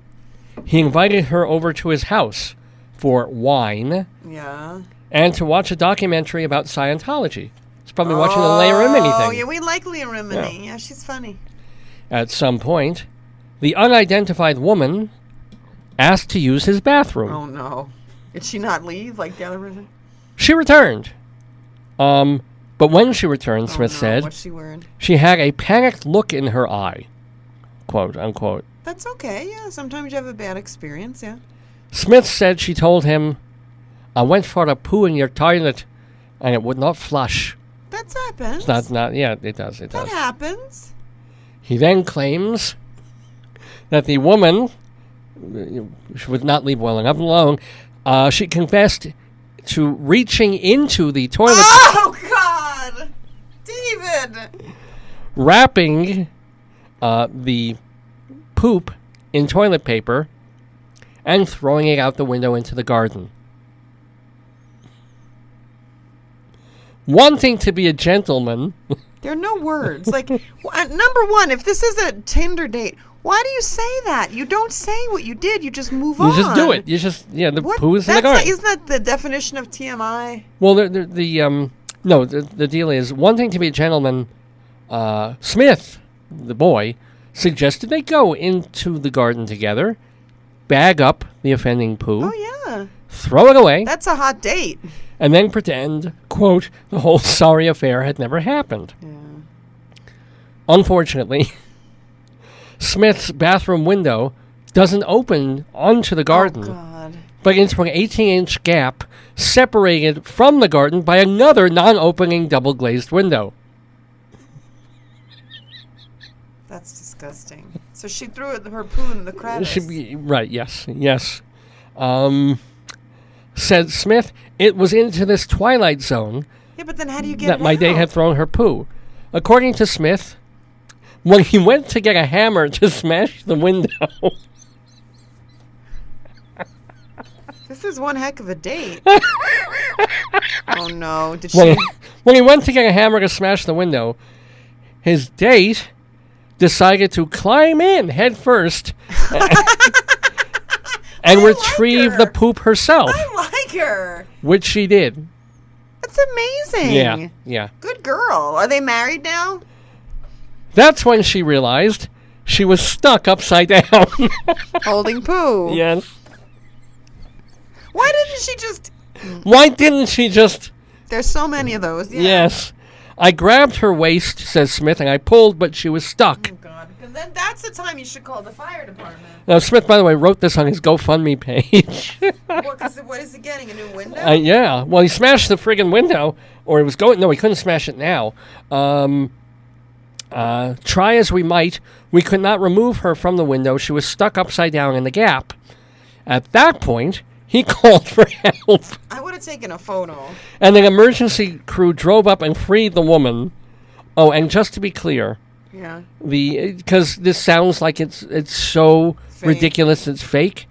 he invited her over to his house for wine. Yeah. And to watch a documentary about Scientology. He's probably watching the Leah Remini thing. Oh, yeah, we like Leah Remini. Yeah, she's funny. At some point, the unidentified woman asked to use his bathroom. Oh, no. Did she not leave like the other person? She returned. But when she returned, Smith said, what's she wearing? She had a panicked look in her eye. Quote, unquote. That's okay, yeah. Sometimes you have a bad experience, yeah. Smith said she told him, I went for a poo in your toilet, and it would not flush. That happens. It's not, yeah, it does. That happens. He then claims that the woman, she would not leave well enough alone, she confessed to reaching into the toilet. Oh, God! David! Wrapping the poop in toilet paper and throwing it out the window into the garden. Wanting to be a gentleman. There are no words. Like, number one, if this is a Tinder date, why do you say that? You don't say what you did. You just move on. You just do it. You just, the poo is in the garden. Isn't that the definition of TMI? Well, the deal is, wanting to be a gentleman, Smith, the boy, suggested they go into the garden together, bag up the offending poo. Oh, yeah. Throw it away. That's a hot date. And then pretend, quote, the whole sorry affair had never happened. Yeah. Unfortunately, Smith's bathroom window doesn't open onto the garden, but into an 18-inch gap separated from the garden by another non-opening double-glazed window. That's disgusting. So she threw her poo in the crevice. Right, yes. Said Smith, it was into this twilight zone but then how do you get that my date had thrown her poo. According to Smith, when he went to get a hammer to smash the window... This is one heck of a date. Oh, no. Did she... When he went to get a hammer to smash the window, his date decided to climb in head first and retrieve the poop herself. I like her. Which she did. That's amazing. Yeah. Good girl. Are they married now? That's when she realized she was stuck upside down. Holding poo. Yes. Why didn't she just... There's so many of those. Yeah. Yes. I grabbed her waist, says Smith, and I pulled, but she was stuck. Oh, God. Then that's the time you should call the fire department. Now, Smith, by the way, wrote this on his GoFundMe page. What is he getting, a new window? Yeah. Well, he smashed the friggin' window, or it was going... No, he couldn't smash it now. Try as we might, we could not remove her from the window. She was stuck upside down in the gap. At that point, he called for help. I would have taken a photo. And an emergency crew drove up and freed the woman. Oh, and just to be clear... Yeah. Because this sounds like it's so fake. Ridiculous it's fake.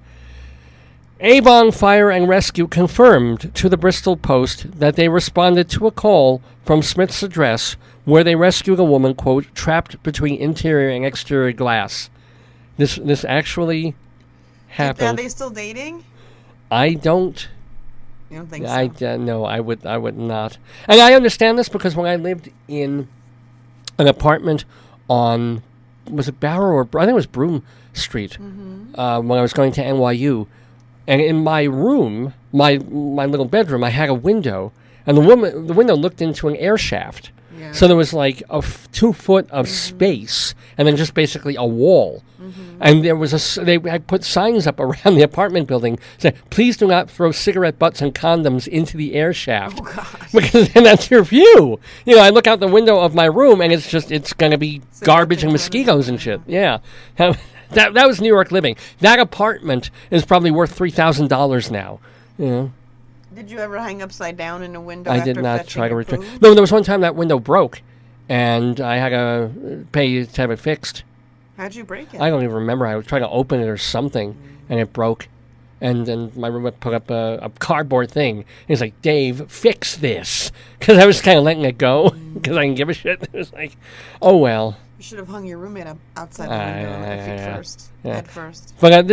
Avon Fire and Rescue confirmed to the Bristol Post that they responded to a call from Smith's address where they rescued a woman, quote, trapped between interior and exterior glass. This actually happened. Are they still dating? I don't. You don't think so? No, I would not. And I understand this because when I lived in an apartment on, was it Barrow or I think it was Broome Street, when I was going to NYU, and in my room, my little bedroom, I had a window, and the window looked into an air shaft. Yeah. So there was like 2 foot of space, and then just basically a wall. And there was I put signs up around the apartment building saying, "Please do not throw cigarette butts and condoms into the air shaft," because then that's your view. You know, I look out the window of my room, and it's going to be garbage and mosquitoes and shit. Yeah, that was New York living. That apartment is probably worth $3,000 now. You know. Did you ever hang upside down in a window? I did not try to retrieve. No, there was one time that window broke, and I had to pay to have it fixed. How'd you break it? I don't even remember. I was trying to open it or something, and it broke. And then my roommate put up a cardboard thing. He's like, "Dave, fix this," because I was kind of letting it go because I didn't give a shit. It was like, oh well. You should have hung your roommate up outside the window head first. But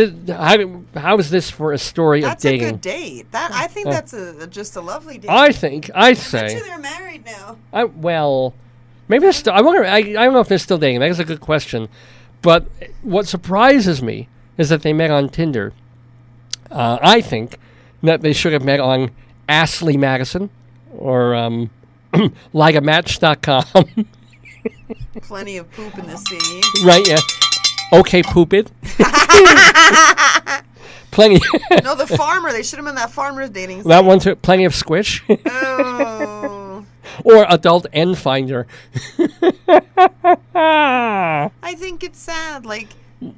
how is this for a story of dating? That's a good date. I think that's just a lovely date. I say. I bet you they're married now. Maybe they're still. I wonder. I don't know if they're still dating. That's a good question. But what surprises me is that they met on Tinder. I think that they should have met on Ashley Madison or likeamatch.com. Plenty of poop in the sea. Right, yeah. Okay, poop it. Plenty. No, the farmer. They should have been that farmer's dating site. That one too. Plenty of squish. Oh. Or adult end finder. I think it's sad. Like,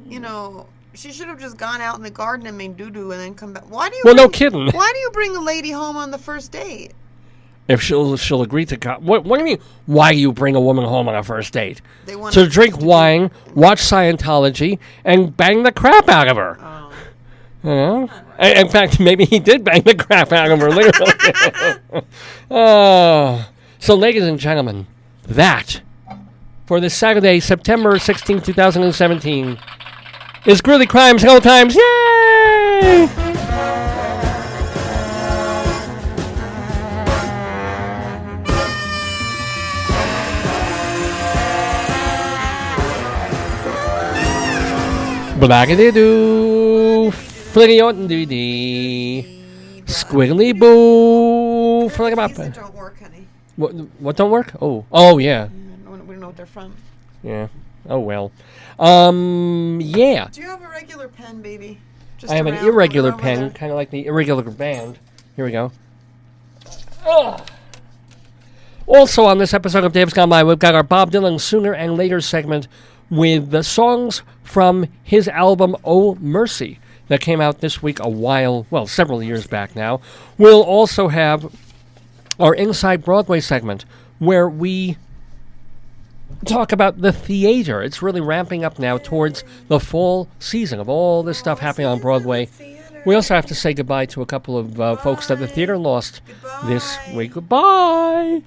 you know, she should have just gone out in the garden and made doo-doo and then come back. Why do you? Well, no kidding. Why do you bring a lady home on the first date? If she'll agree to come. What do you mean? Why do you bring a woman home on a first date? They want to drink wine, watch Scientology, and bang the crap out of her. Oh. You know? In fact, maybe he did bang the crap out of her, literally. So, ladies and gentlemen, that, for this Saturday, September 16, 2017, is Greeley Crimes and Old Times. Yay! Blackity-doo, flitty-o-dee-dee, squiggly-boo, that don't work, honey. What don't work? Oh, yeah. We don't know what they're from. Yeah. Oh, well. Yeah. Do you have a regular pen, baby? I have an irregular pen, kind of like the irregular band. Here we go. Oh. Also on this episode of Dave's Gone By, we've got our Bob Dylan Sooner and Later segment with the songs from his album Oh Mercy that came out this week several years back now. We'll also have our Inside Broadway segment where we talk about the theater. It's really ramping up now towards the fall season of all this stuff happening on Broadway. We also have to say goodbye to a couple of folks that the theater lost this week. Goodbye.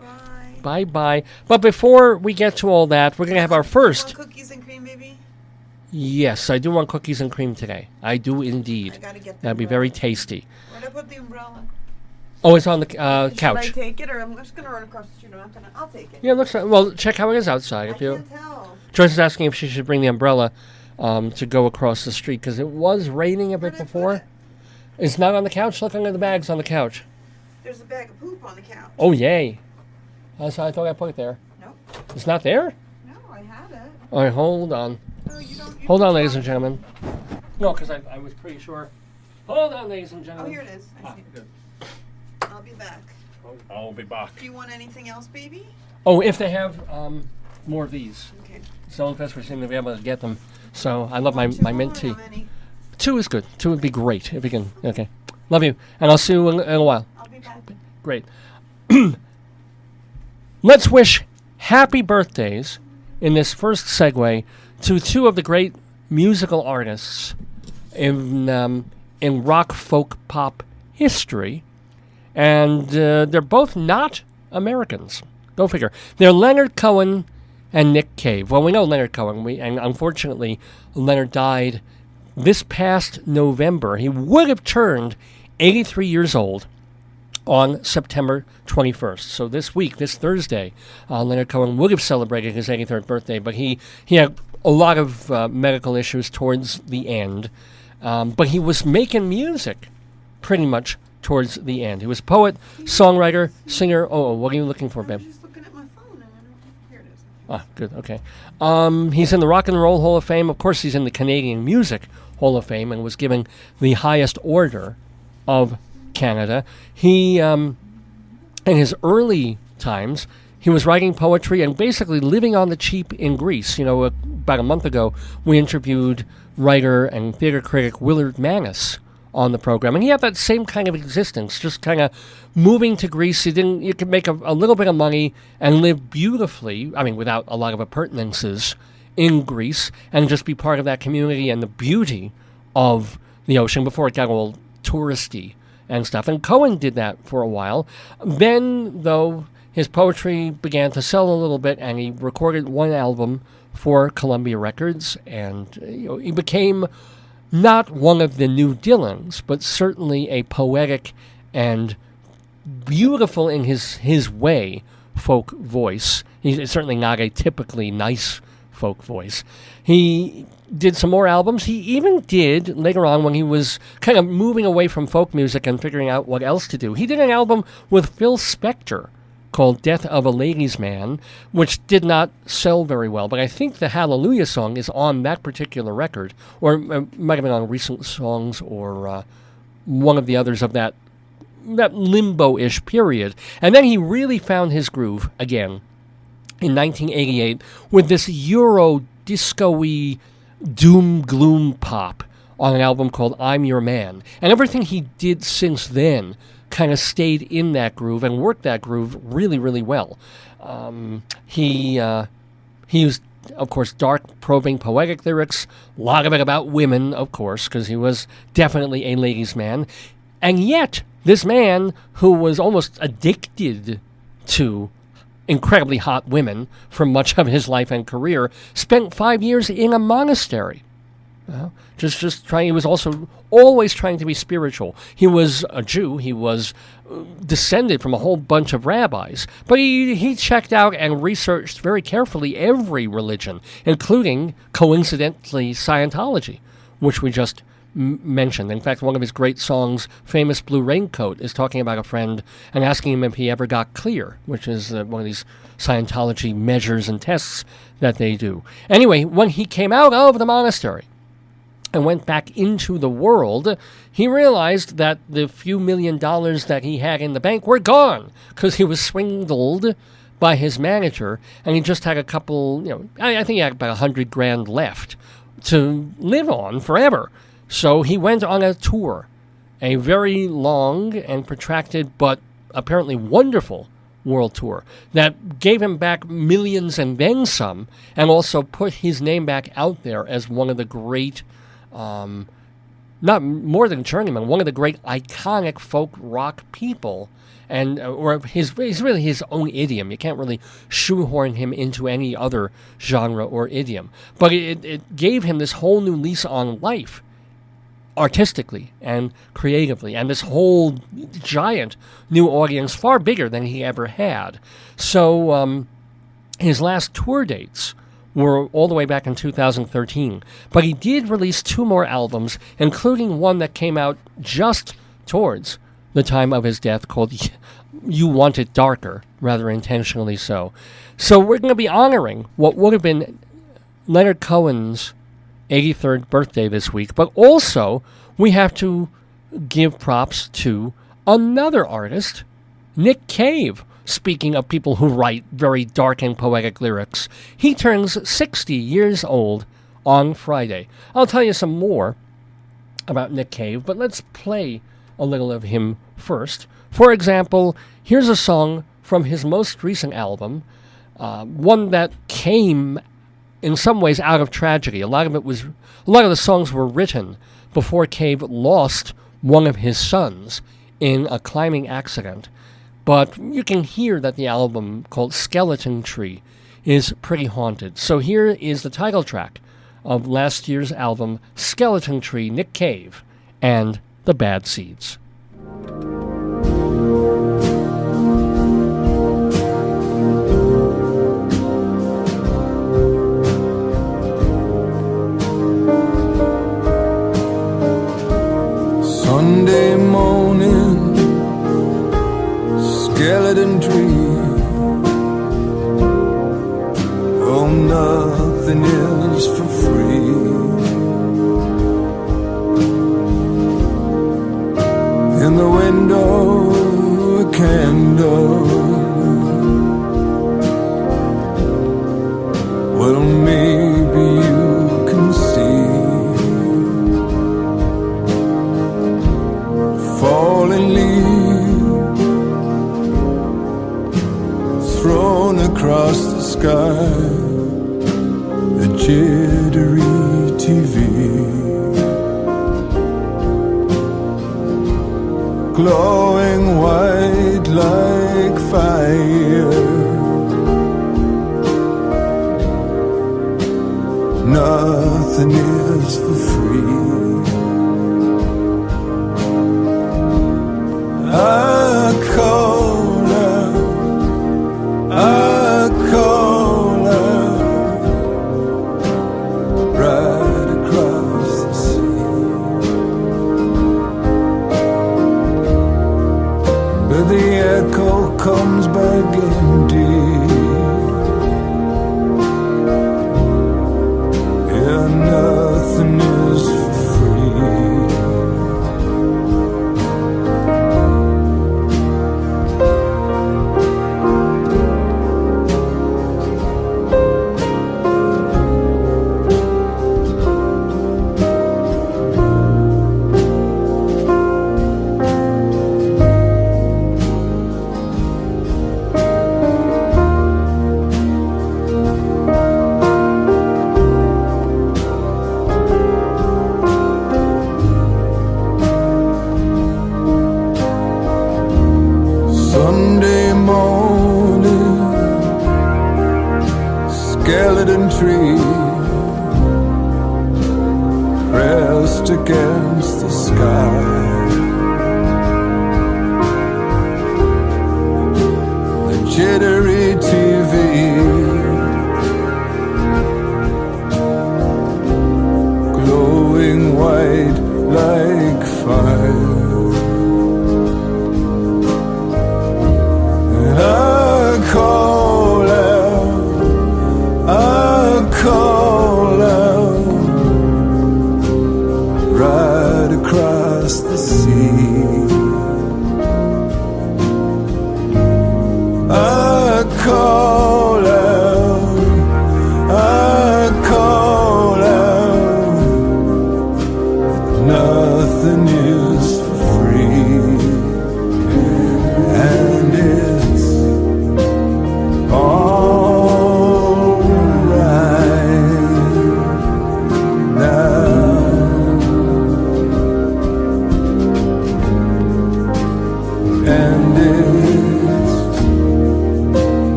Bye-bye. But before we get to all that, we're going to have our first... Cookies and cream, baby? Yes, I do want cookies and cream today. I do indeed. I gotta get the That'd be very tasty. Where'd I put the umbrella? Oh, it's on the couch. Should I take it, or I'm just gonna run across the street? I'll take it. Yeah, it looks like, well, check how it is outside. I can't tell. Joyce is asking if she should bring the umbrella to go across the street because it was raining a bit before. It's not on the couch. Look under the bags on the couch. There's a bag of poop on the couch. Oh, yay. That's how I thought I put it there. Nope. It's not there? No, I had it. All right, hold on. No, you don't. Hold on, ladies and gentlemen. No, because I was pretty sure. Hold on, ladies and gentlemen. Oh, here it is. I see it. I'll be back. I'll be back. Do you want anything else, baby? Oh, if they have more of these. Okay. Selling Fest, we seem to be able to get them. So I love my mint tea. How many? 2 is good. 2 would be great if we can. Okay. Love you. And I'll see you in a while. I'll be back. Great. Let's wish happy birthdays in this first segue to 2 of the great musical artists in rock, folk, pop history. And they're both not Americans. Go figure. They're Leonard Cohen and Nick Cave. Well, we know Leonard Cohen, and unfortunately, Leonard died this past November. He would have turned 83 years old on September 21st. So this week, this Thursday, Leonard Cohen would have celebrated his 83rd birthday, but he had a lot of medical issues towards the end. But he was making music pretty much towards the end. He was poet, songwriter, singer. Oh, what are you looking for, babe? I'm just looking at my phone and I don't. Here it is. Ah, good. Okay. He's in the Rock and Roll Hall of Fame. Of course, he's in the Canadian Music Hall of Fame and was given the highest order of Canada. He, in his early times, he was writing poetry and basically living on the cheap in Greece. You know, about a month ago, we interviewed writer and theater critic Willard Manis on the program, and he had that same kind of existence, just kind of moving to Greece. You could make a little bit of money and live beautifully, I mean, without a lot of appurtenances in Greece, and just be part of that community and the beauty of the ocean before it got all touristy and stuff. And Cohen did that for a while. Then, though, his poetry began to sell a little bit, and he recorded 1 album for Columbia Records, and he became not one of the New Dylans, but certainly a poetic and beautiful in his way folk voice. He's certainly not a typically nice folk voice. He did some more albums. He even did, later on, when he was kind of moving away from folk music and figuring out what else to do, he did an album with Phil Spector called Death of a Ladies' Man, which did not sell very well, but I think the Hallelujah song is on that particular record, or it might have been on Recent Songs or one of the others of that limbo-ish period. And then he really found his groove again in 1988 with this Euro disco-y doom gloom pop on an album called I'm Your Man. And everything he did since then kind of stayed in that groove and worked that groove really, really well. He used, of course, dark, probing, poetic lyrics, a lot of it about women, of course, because he was definitely a ladies' man. And yet, this man, who was almost addicted to incredibly hot women for much of his life and career, spent 5 years in a monastery. Just trying. He was also always trying to be spiritual. He was a Jew. He was descended from a whole bunch of rabbis. But he checked out and researched very carefully every religion, including, coincidentally, Scientology, which we just mentioned. In fact, one of his great songs, Famous Blue Raincoat, is talking about a friend and asking him if he ever got clear, which is one of these Scientology measures and tests that they do. Anyway, when he came out of the monastery and went back into the world, he realized that the few $1 million that he had in the bank were gone because he was swindled by his manager, and he just had a couple, I think he had about $100,000 left to live on forever. So he went on a tour, a very long and protracted but apparently wonderful world tour that gave him back millions and then some, and also put his name back out there as one of the great not more than journeyman, one of the great iconic folk rock people. And he's really his own idiom. You can't really shoehorn him into any other genre or idiom. But it gave him this whole new lease on life, artistically and creatively, and this whole giant new audience, far bigger than he ever had. So his last tour dates were all the way back in 2013. But he did release 2 more albums, including one that came out just towards the time of his death, called You Want It Darker, rather intentionally so. So we're going to be honoring what would have been Leonard Cohen's 83rd birthday this week, but also we have to give props to another artist, Nick Cave. Speaking of people who write very dark and poetic lyrics, he turns 60 years old on Friday. I'll tell you some more about Nick Cave, but let's play a little of him first. For example, here's a song from his most recent album, one that came in some ways out of tragedy. A lot of the songs were written before Cave lost one of his sons in a climbing accident. But you can hear that the album, called Skeleton Tree, is pretty haunted. So here is the title track of last year's album, Skeleton Tree, Nick Cave, and The Bad Seeds. Sunday morning, skeleton tree. Oh, nothing is for free. In the window, a candle. Well, maybe you can see. Falling leaves thrown across the sky, a jittery TV, glowing white like fire. Nothing is for free. I call out, right across the sea. But the echo comes back empty. Yeah, nothing is for free. Sunday morning, skeleton tree, pressed against the sky. The jittery TV, glowing white like fire. I call out, right across the sea. I call out, nothing is for free. And it's all right now.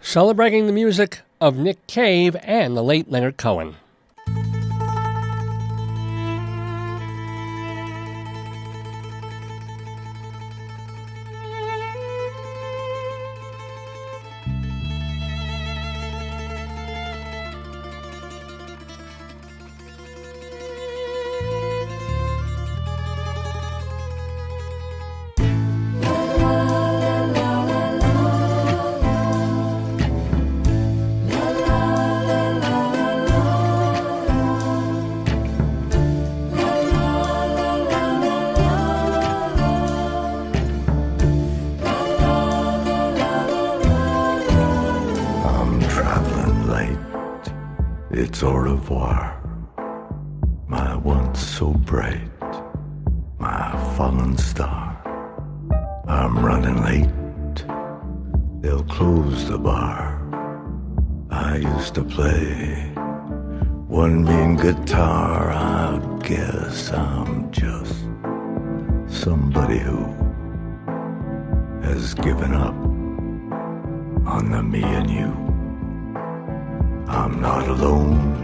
celebrating the music of Nick Cave and the late Leonard Cohen. It's au revoir, my once so bright, my fallen star. I'm running late, they'll close the bar. I used to play one mean guitar. I guess I'm just somebody who has given up on the me and you. I'm not alone,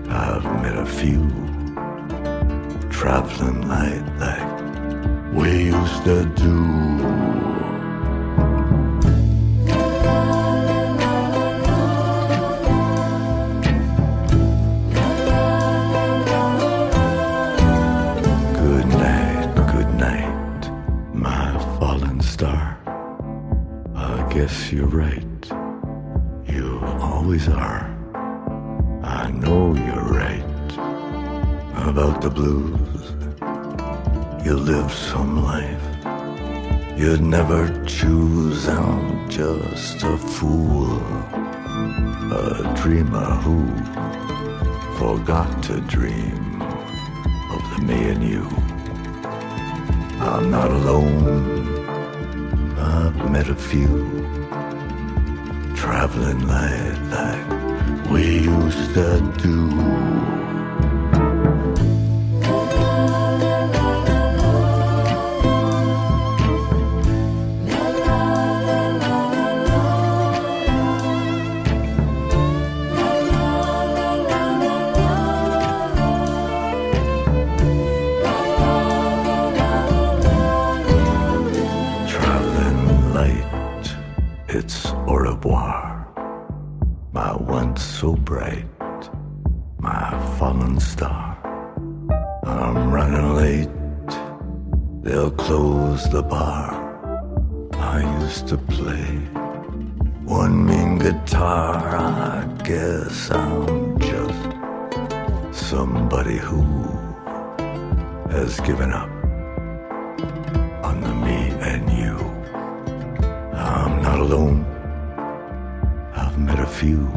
I've met a few traveling light like we used to do. Good night, my fallen star. I guess you're right. You always are. I know you're right about the blues. You live some life you'd never choose. I'm just a fool, a dreamer who forgot to dream of the me and you. I'm not alone, I've met a few traveling light like we used to do. Traveling light, it's au revoir. My once so bright, my fallen star. I'm running late, they'll close the bar. I used to play one mean guitar. I guess I'm just somebody who has given up on the me and you. I'm not alone, I've met a few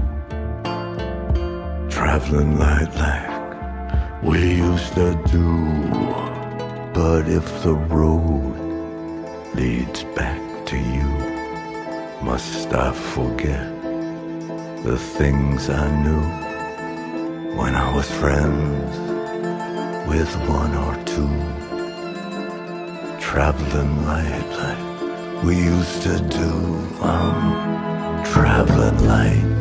traveling light like we used to do. But if the road leads back to you, must I forget the things I knew when I was friends with one or two? Traveling light like we used to do. I'm traveling light.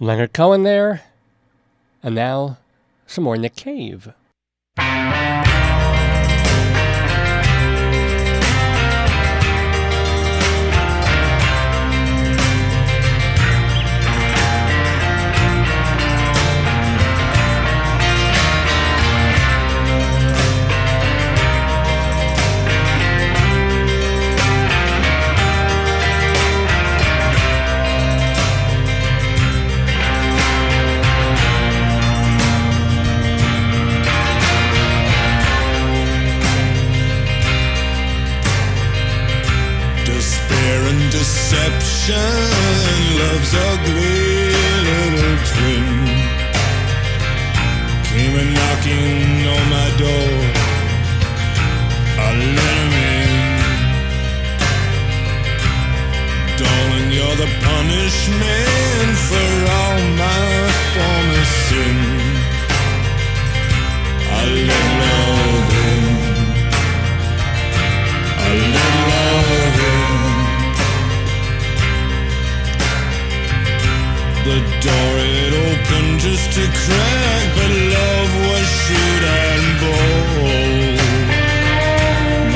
Leonard Cohen there, and now some more Nick Cave. deception, love's ugly little twin came a knocking on my door. I let him in. Darling, you're the punishment for all my former sin. I let love in. I let love in. The door it opened just a crack, but love was shoot and bold.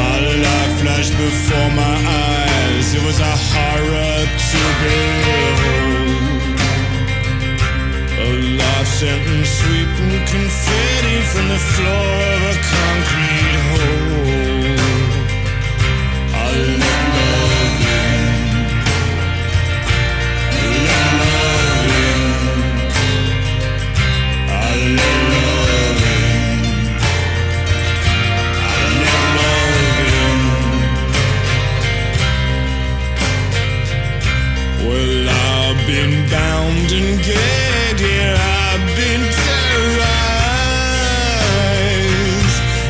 My life flashed before my eyes, it was a horror to behold. A life sentence sweeping confetti from the floor of a concrete hole. I let love in. I let love in. I let love in. I let love in. Well, I've been bound and gagged, yeah, I've been terrorized,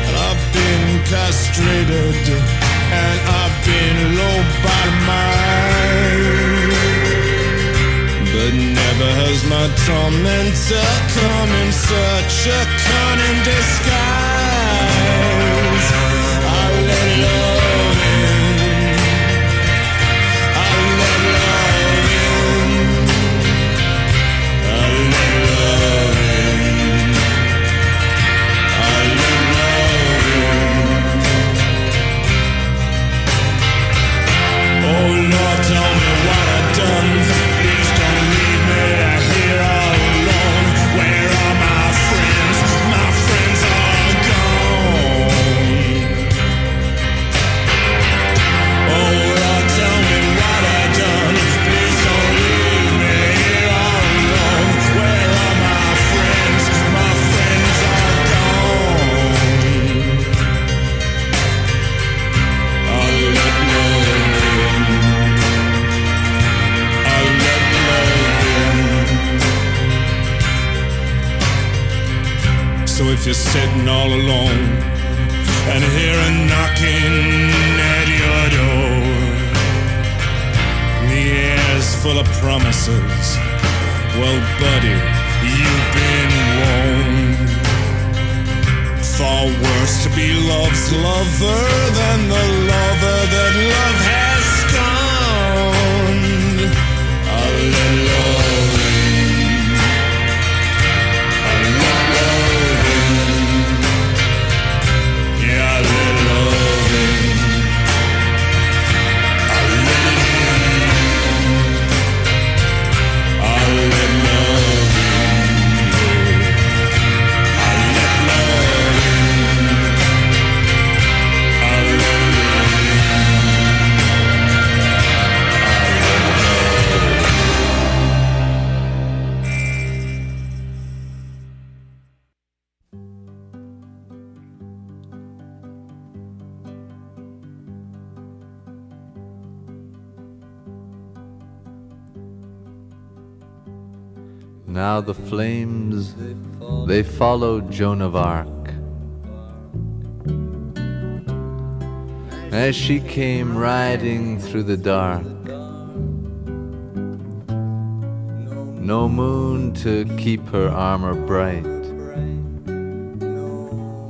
and I've been castrated, and I've been low-bottomized. But never has my tormentor come in such a cunning disguise. I let love in. I let love in. I let love in. I let love in. Oh Lord, tell me what I've done. Please don't leave me here all alone. Where are my friends? My friends are gone. Oh Lord, tell me what I've done. Please don't leave me here all alone. Where are my friends? My friends are gone. I'll let love in. I'll let love in. So if you're sitting all alone and hear a knocking at your door, and the air's full of promises, well, buddy, you've been warned. Far worse to be love's lover than the lover that love has scorned. I'll let love in. I'll let love in. Yeah, I'll let love in. I'll let it in. I'll let love in. I'll let love in. I'll let it Now the flames, they followed Joan of Arc as she came riding through the dark. No moon to keep her armor bright,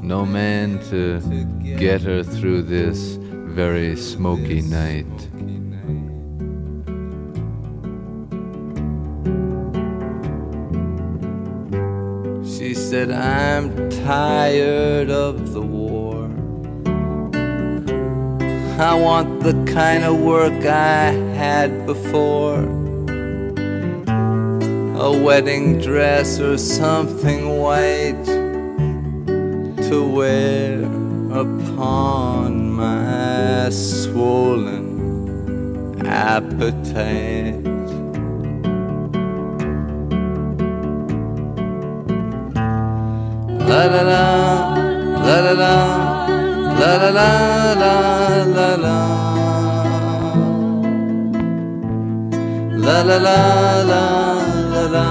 no man to get her through this very smoky night. She said, I'm tired of the war. I want the kind of work I had before. A wedding dress or something white to wear upon my swollen appetite. La la la, la la la, la la la la la la. La la la la la la.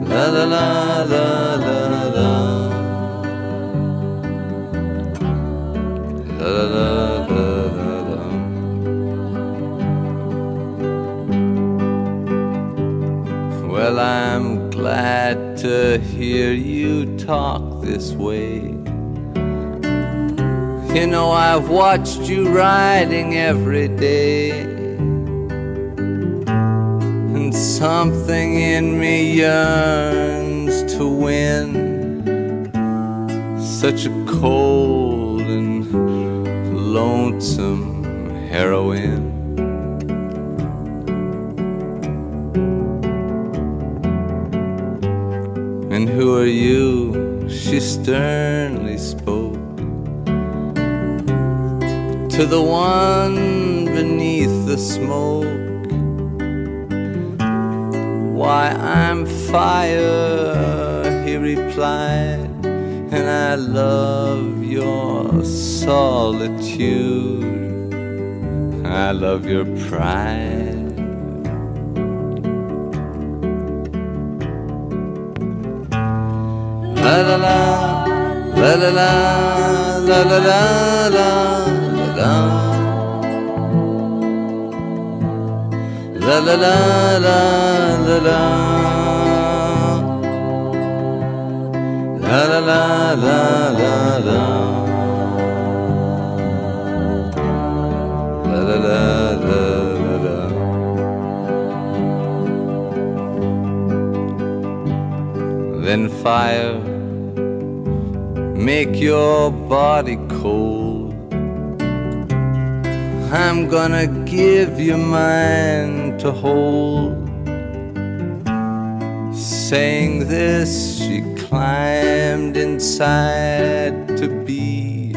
La la la la la la. La la la la la. Well, I'm glad to hear you talk this way. You know, I've watched you riding every day, and something in me yearns to win such a cold and lonesome heroine. And who are you? She sternly spoke to the one beneath the smoke. Why, I'm fire, he replied, and I love your solitude. I love your pride. La la la, la la la, la la la la. La la la la la la. La la la la la la. La la la la la. Then fire, make your body cold. I'm gonna give you mine to hold. Saying this, she climbed inside to be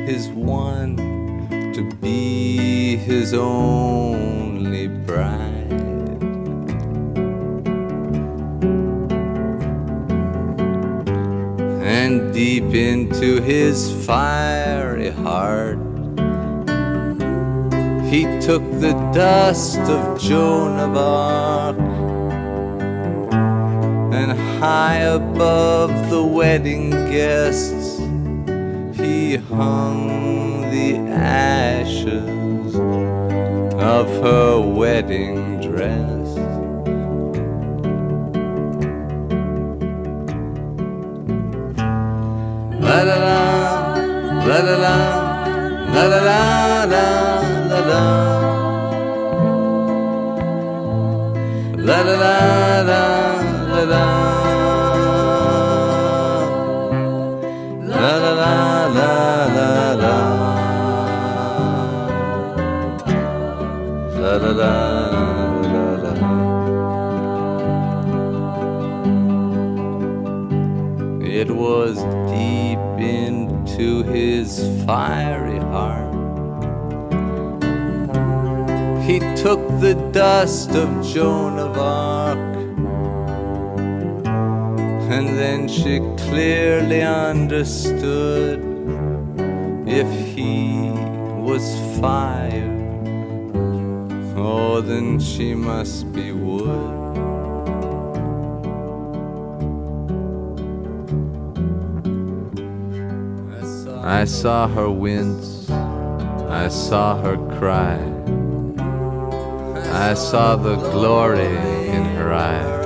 his one, to be his only bride. And deep into his fiery heart, he took the dust of Joan of Arc, and high above the wedding guests, he hung the ashes of her wedding dress. La la la, la la la, la la la la. La la la la la la la. La la la la la la. La la la la la. It was deep into his fiery heart. He took the dust of Joan of Arc, and then she clearly understood if he was fire, oh, then she must be wood. I saw her wince, I saw her cry, I saw the glory in her eye.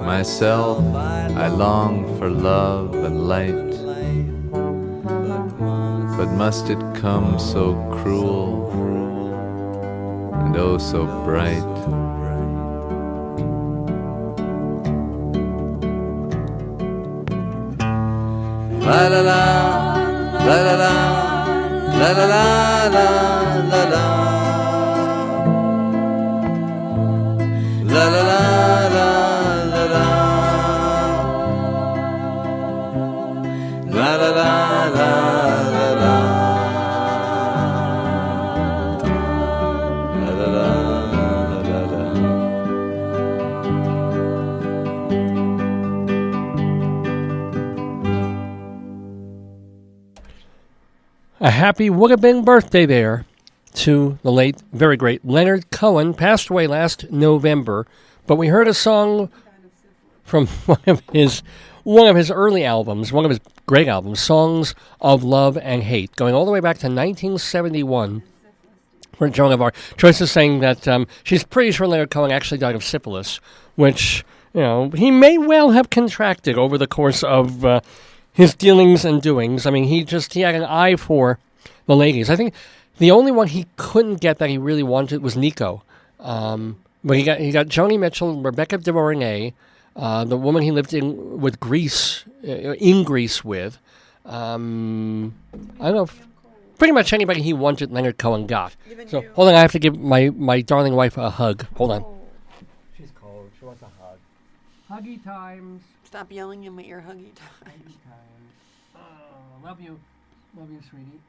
Myself, I long for love and light, but must it come so cruel and oh so bright? La la la, la la la, la la la la la la. La la la la la la. La la la la la la. La la la la la. A happy would-have-been birthday there to the late, very great Leonard Cohen. Passed away last November, but we heard a song from one of his early albums, one of his great albums, Songs of Love and Hate, going all the way back to 1971 for Joan of Arc. Joyce is saying that she's pretty sure Leonard Cohen actually died of syphilis, which, he may well have contracted over the course of his dealings and doings. I mean, he had an eye for the ladies. I think the only one he couldn't get that he really wanted was Nico. But he got Joni Mitchell, Rebecca de Mornay, the woman he lived in Greece with. I don't know. Pretty much anybody he wanted, Leonard Cohen got. So hold on, I have to give my darling wife a hug. Hold on. She's cold. She wants a hug. Huggy times. Stop yelling at me. Your huggy times. Huggy times. Oh, love you, sweetie.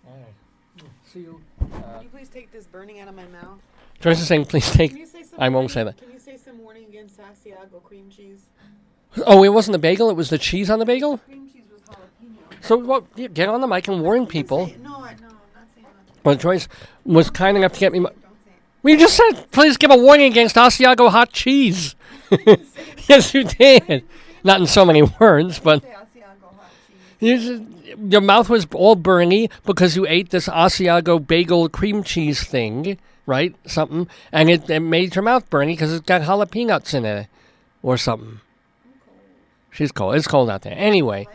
All right. See you. Can you please take this burning out of my mouth? Joyce is saying, please take. I won't say that. Can you say some warning against Asiago cream cheese? Oh, it wasn't the bagel. It was the cheese on the bagel. Cream cheese was jalapeno. So, get on the mic and warn people. No, I'm not saying that. Well, Joyce was kind enough to get me. We just said, please give a warning against Asiago hot cheese. Yes, you did. Not in so many words, but your mouth was all burny because you ate this Asiago bagel cream cheese thing, right? Something, and it made your mouth burny because it's got jalapenos in it, or something. She's cold. It's cold out there. Anyway,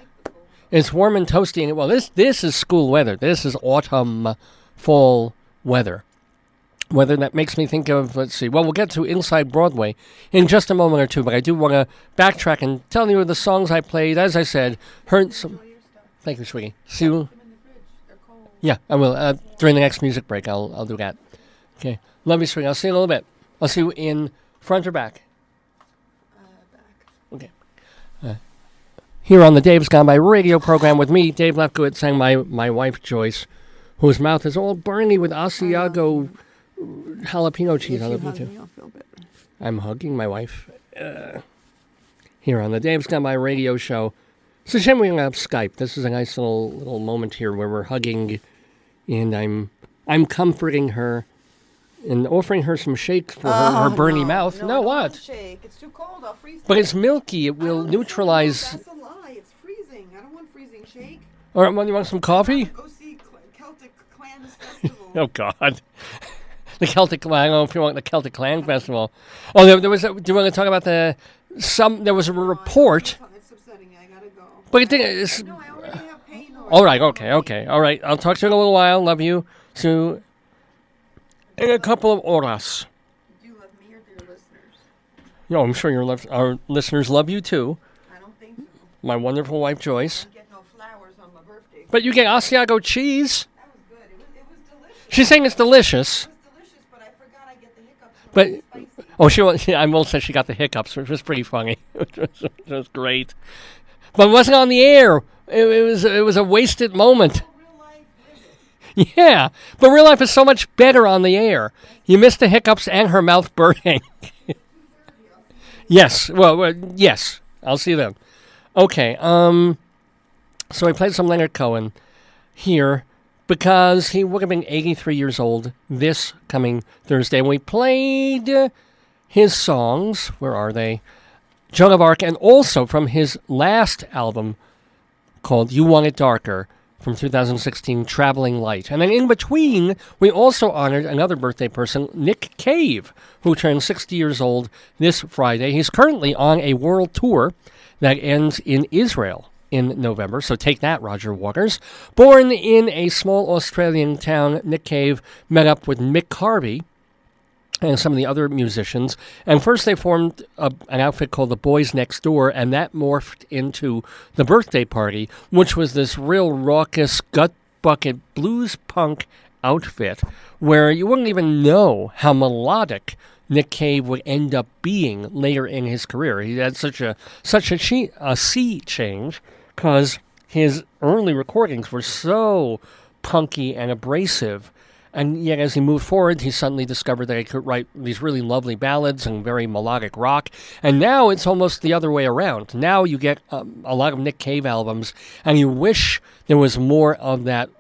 it's warm and toasty, and well, this is school weather. This is autumn, fall weather. Weather that makes me think of, let's see, well, we'll get to Inside Broadway in just a moment or two, but I do want to backtrack and tell you the songs I played. As I said, heard some... Thank you, sweetie. See you... Yeah, I will. During the next music break, I'll do that. Okay. Love you, sweetie. I'll see you in a little bit. I'll see you in front or back? Back. Okay. Here on the Dave's Gone By radio program with me, Dave Lefkowitz, saying my wife, Joyce, whose mouth is all burny with Asiago... jalapeno cheese on the I'm hugging my wife here on the Dave's Gone By radio show. It's a shame we don't have Skype. This is a nice little moment here where we're hugging, and I'm comforting her and offering her some shake for her burny mouth. No, what? Shake. It's too cold. I'll freeze. But it's milky. It will neutralize. That's a lie. It's freezing. I don't want freezing shake. All right, you want some coffee? Go see Celtic Clans Festival. Oh God. The Celtic Clan. I don't know if you want the Celtic Clan Festival. Oh, there was. Do you want to talk about there was a report. It's upsetting me. I gotta go. But it didn't. No, I already have pain. All right. Okay. All right. I'll talk to you in a little while. Love you. So, in a couple of horas. Do you love me or do your listeners? No, I'm sure our listeners love you too. I don't think so. My wonderful wife Joyce. I don't get no flowers on my birthday. But you get Asiago cheese. That was good. It was delicious. She's saying it's delicious. But I will say she got the hiccups, which was pretty funny. It was great, but it wasn't on the air. It was a wasted moment. Yeah, but real life is so much better on the air. You missed the hiccups and her mouth burning. Yes, well, yes. I'll see them. Okay. So I played some Leonard Cohen here, because he would have been 83 years old this coming Thursday. And we played his songs, where are they? Joan of Arc, and also from his last album called You Want It Darker from 2016, Traveling Light. And then in between, we also honored another birthday person, Nick Cave, who turned 60 years old this Friday. He's currently on a world tour that ends in Israel in November, so take that, Roger Waters. Born in a small Australian town, Nick Cave met up with Mick Harvey and some of the other musicians, and first they formed an outfit called the Boys Next Door, and that morphed into the Birthday Party, which was this real raucous, gut-bucket blues punk outfit where you wouldn't even know how melodic Nick Cave would end up being later in his career. He had such a sea change, because his early recordings were so punky and abrasive, And yet as he moved forward, he suddenly discovered that he could write these really lovely ballads and very melodic rock. And now it's almost the other way around. Now you get a lot of Nick Cave albums, and you wish there was more of that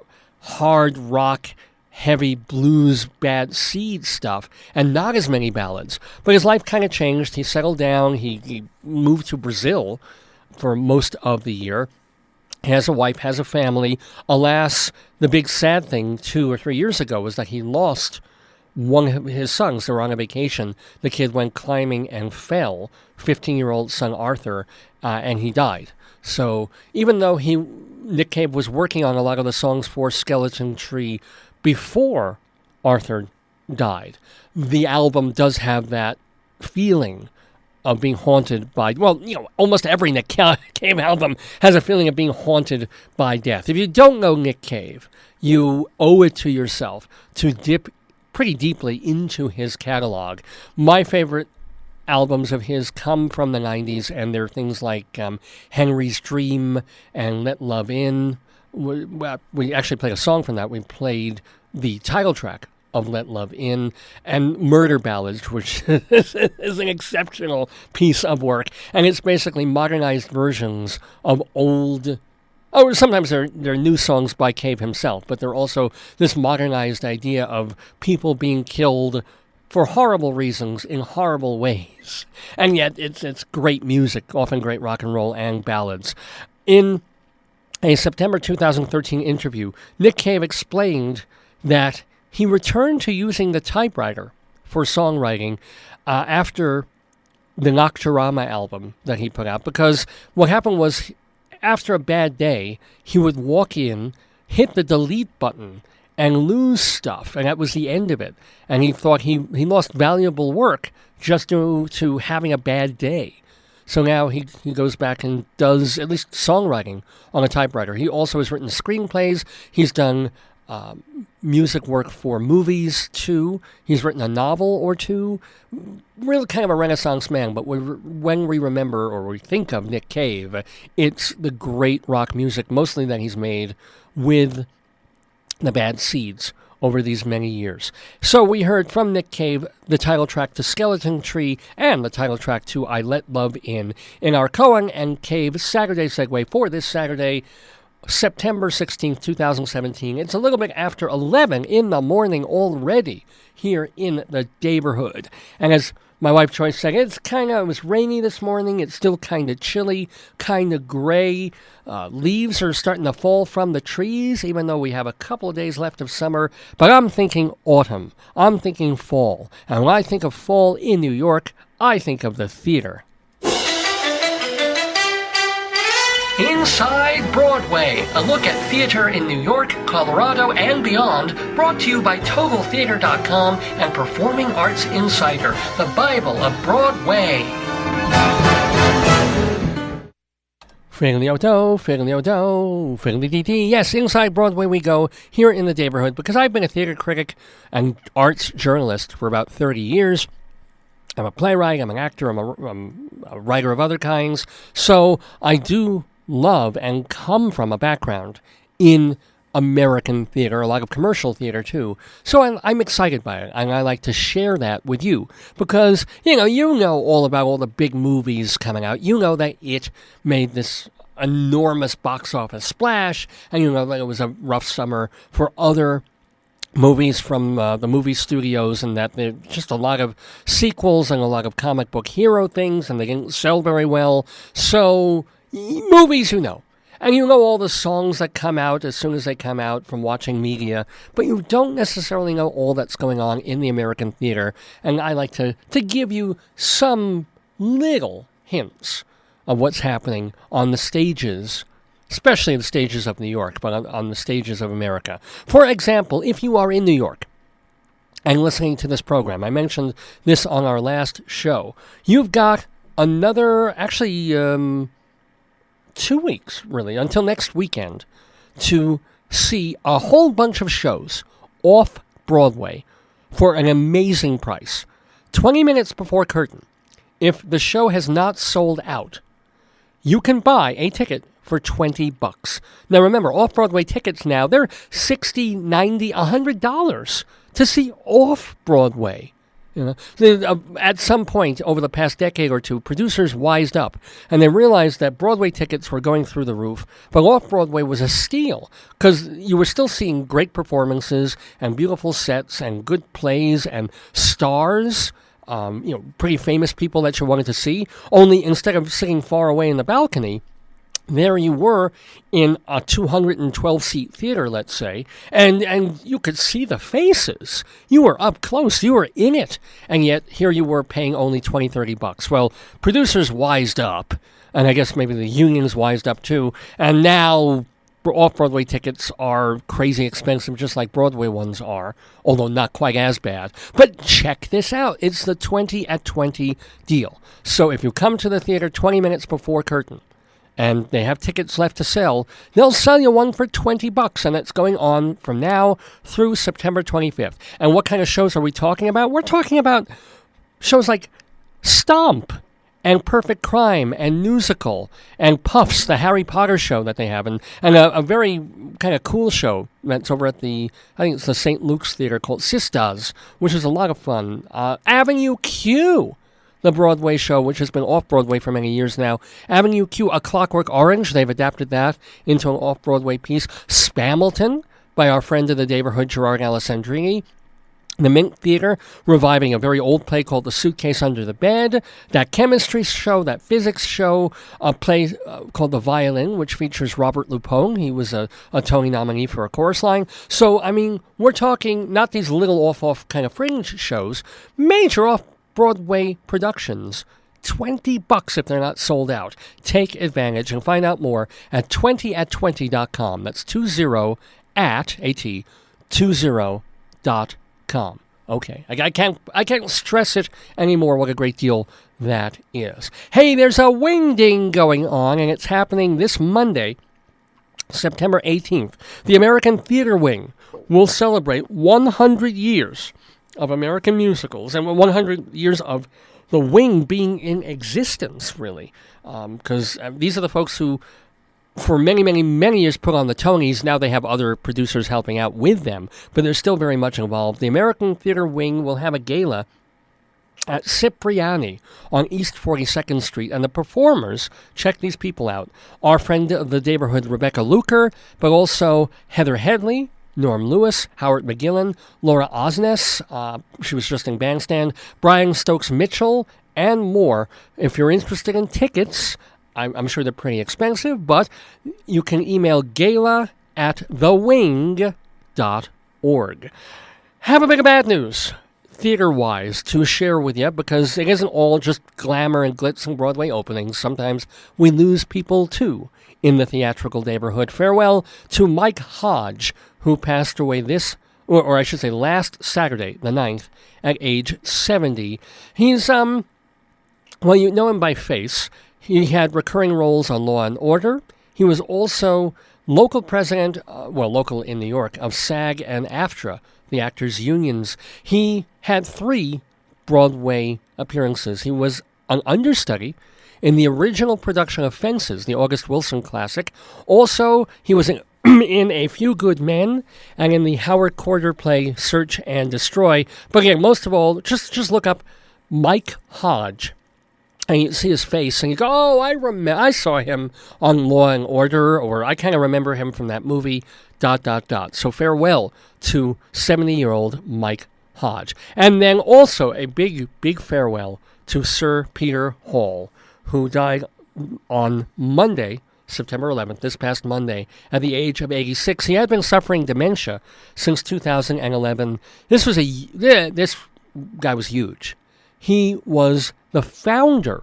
hard rock, heavy blues, bad seed stuff, and not as many ballads. But his life kind of changed. He settled down. He moved to Brazil for most of the year. He has a wife, has a family. Alas, the big sad thing 2 or 3 years ago was that he lost one of his sons. They were on a vacation. The kid went climbing and fell, 15-year-old son Arthur, and he died. So even though Nick Cave was working on a lot of the songs for Skeleton Tree before Arthur died, the album does have that feeling of being haunted by, almost every Nick Cave album has a feeling of being haunted by death. If you don't know Nick Cave, you owe it to yourself to dip pretty deeply into his catalog. My favorite albums of his come from the 90s, and they're things like Henry's Dream and Let Love In. We actually played a song from that. We played the title track of Let Love In, and Murder Ballads, which is an exceptional piece of work. And it's basically modernized versions of old... sometimes they're new songs by Cave himself, but they're also this modernized idea of people being killed for horrible reasons in horrible ways. And yet it's great music, often great rock and roll and ballads. In a September 2013 interview, Nick Cave explained that he returned to using the typewriter for songwriting after the Nocturama album that he put out, because what happened was, after a bad day, he would walk in, hit the delete button, and lose stuff, and that was the end of it. And he thought he lost valuable work just due to having a bad day. So now he goes back and does at least songwriting on a typewriter. He also has written screenplays. He's done music work for movies, too. He's written a novel or two. Really kind of a Renaissance man, but when we remember or we think of Nick Cave, it's the great rock music, mostly that he's made with the Bad Seeds over these many years. So we heard from Nick Cave the title track to Skeleton Tree and the title track to I Let Love In our Cohen and Cave Saturday Segue for this Saturday, September 16th, 2017. It's a little bit after 11 in the morning already here in the neighborhood. And as my wife Joyce said, it was rainy this morning. It's still kind of chilly, kind of gray. Leaves are starting to fall from the trees, even though we have a couple of days left of summer. But I'm thinking autumn. I'm thinking fall. And when I think of fall in New York, I think of the theater. Inside Broadway, a look at theater in New York, Colorado, and beyond, brought to you by TotalTheater.com and Performing Arts Insider, the Bible of Broadway. Fiddly-o-do, fiddly-o-do, fiddly-dee-dee. Yes, inside Broadway we go, here in the neighborhood, because I've been a theater critic and arts journalist for about 30 years. I'm a playwright, I'm an actor, I'm a writer of other kinds, so I do love and come from a background in American theater, a lot of commercial theater too. So I'm excited by it, and I like to share that with you because, you know all about all the big movies coming out. You know that it made this enormous box office splash, and you know that it was a rough summer for other movies from the movie studios, and that there's just a lot of sequels and a lot of comic book hero things, and they didn't sell very well. So movies, and you know all the songs that come out as soon as they come out from watching media, but you don't necessarily know all that's going on in the American theater, and I like to give you some little hints of what's happening on the stages, especially the stages of New York, but on the stages of America. For example, if you are in New York and listening to this program, I mentioned this on our last show, you've got another, actually 2 weeks, really, until next weekend, to see a whole bunch of shows off Broadway for an amazing price. 20 minutes before curtain. If the show has not sold out, you can buy a ticket for $20. Now remember, off-Broadway tickets now, they're $60, $90, $100 to see off-Broadway. You know, at some point over the past decade or two, producers wised up, and they realized that Broadway tickets were going through the roof, but off-Broadway was a steal, because you were still seeing great performances and beautiful sets and good plays and stars, pretty famous people that you wanted to see, only instead of sitting far away in the balcony, there you were in a 212-seat theater, let's say, and you could see the faces. You were up close. You were in it. And yet, here you were paying only $20, $30. Well, producers wised up, and I guess maybe the unions wised up too, and now off-Broadway tickets are crazy expensive, just like Broadway ones are, although not quite as bad. But check this out. It's the 20 at 20 deal. So if you come to the theater 20 minutes before curtain, and they have tickets left to sell, they'll sell you one for $20, and it's going on from now through September 25th. And what kind of shows are we talking about? We're talking about shows like Stomp and Perfect Crime and Musical and Puffs, the Harry Potter show that they have, and a very kind of cool show that's over at I think it's the St. Luke's Theater called Sisters, which is a lot of fun. Avenue Q, the Broadway show, which has been off-Broadway for many years now. Avenue Q, A Clockwork Orange, they've adapted that into an off-Broadway piece. Spamilton, by our friend of the neighborhood, Gerard Alessandrini. The Mint Theater, reviving a very old play called The Suitcase Under the Bed. That chemistry show, that physics show, a play called The Violin, which features Robert Lupone. He was a Tony nominee for a chorus line. So, I mean, we're talking not these little off kind of fringe shows, major off-Broadway productions. $20 if they're not sold out. Take advantage and find out more at 20at20.com. That's 20@20.com. Okay, I can't stress it anymore what a great deal that is. Hey, there's a wing ding going on, and it's happening this Monday, September 18th. The American Theater Wing will celebrate 100 years of American musicals and 100 years of the Wing being in existence, really. Because these are the folks who, for many, many, many years, put on the Tonys. Now they have other producers helping out with them, but they're still very much involved. The American Theater Wing will have a gala at Cipriani on East 42nd Street, and the performers, check these people out, our friend of the neighborhood, Rebecca Luker, but also Heather Headley, Norm Lewis, Howard McGillen, Laura Osnes, she was just in Bandstand, Brian Stokes Mitchell, and more. If you're interested in tickets, I'm sure they're pretty expensive, but you can email gala@thewing.org. Have a bit of bad news, theater-wise, to share with you, because it isn't all just glamour and glitz and Broadway openings. Sometimes we lose people, too, in the theatrical neighborhood. Farewell to Mike Hodge, who passed away or I should say last Saturday, the 9th, at age 70. He's, well, you know him by face. He had recurring roles on Law & Order. He was also local president, local in New York, of SAG and AFTRA, the actors' unions. He had 3 Broadway appearances. He was an understudy in the original production of Fences, the August Wilson classic. Also, he was in A Few Good Men and in the Howard Corder play Search and Destroy. But again, most of all, just look up Mike Hodge, and you see his face, and you go, oh, I saw him on Law & Order, or I kind of remember him from that movie, ... So farewell to 70-year-old Mike Hodge. And then also a big, big farewell to Sir Peter Hall, who died on Monday, September 11th, this past Monday, at the age of 86. He had been suffering dementia since 2011. This guy was huge. He was the founder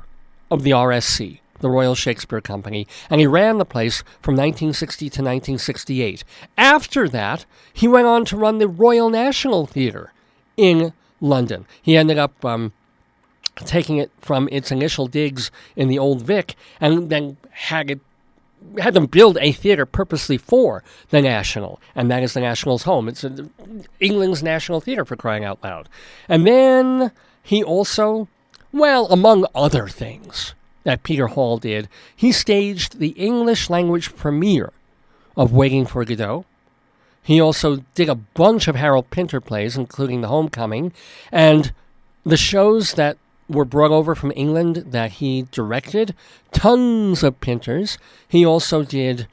of the RSC, the Royal Shakespeare Company, and he ran the place from 1960 to 1968. After that, he went on to run the Royal National Theatre in London. He ended up taking it from its initial digs in the Old Vic, and then had them build a theatre purposely for the National, and that is the National's home. It's England's National Theatre, for crying out loud. And then he also, well, among other things, that Peter Hall did. He staged the English language premiere of Waiting for Godot. He also did a bunch of Harold Pinter plays, including The Homecoming, and the shows that were brought over from England that he directed, tons of Pinters. He also did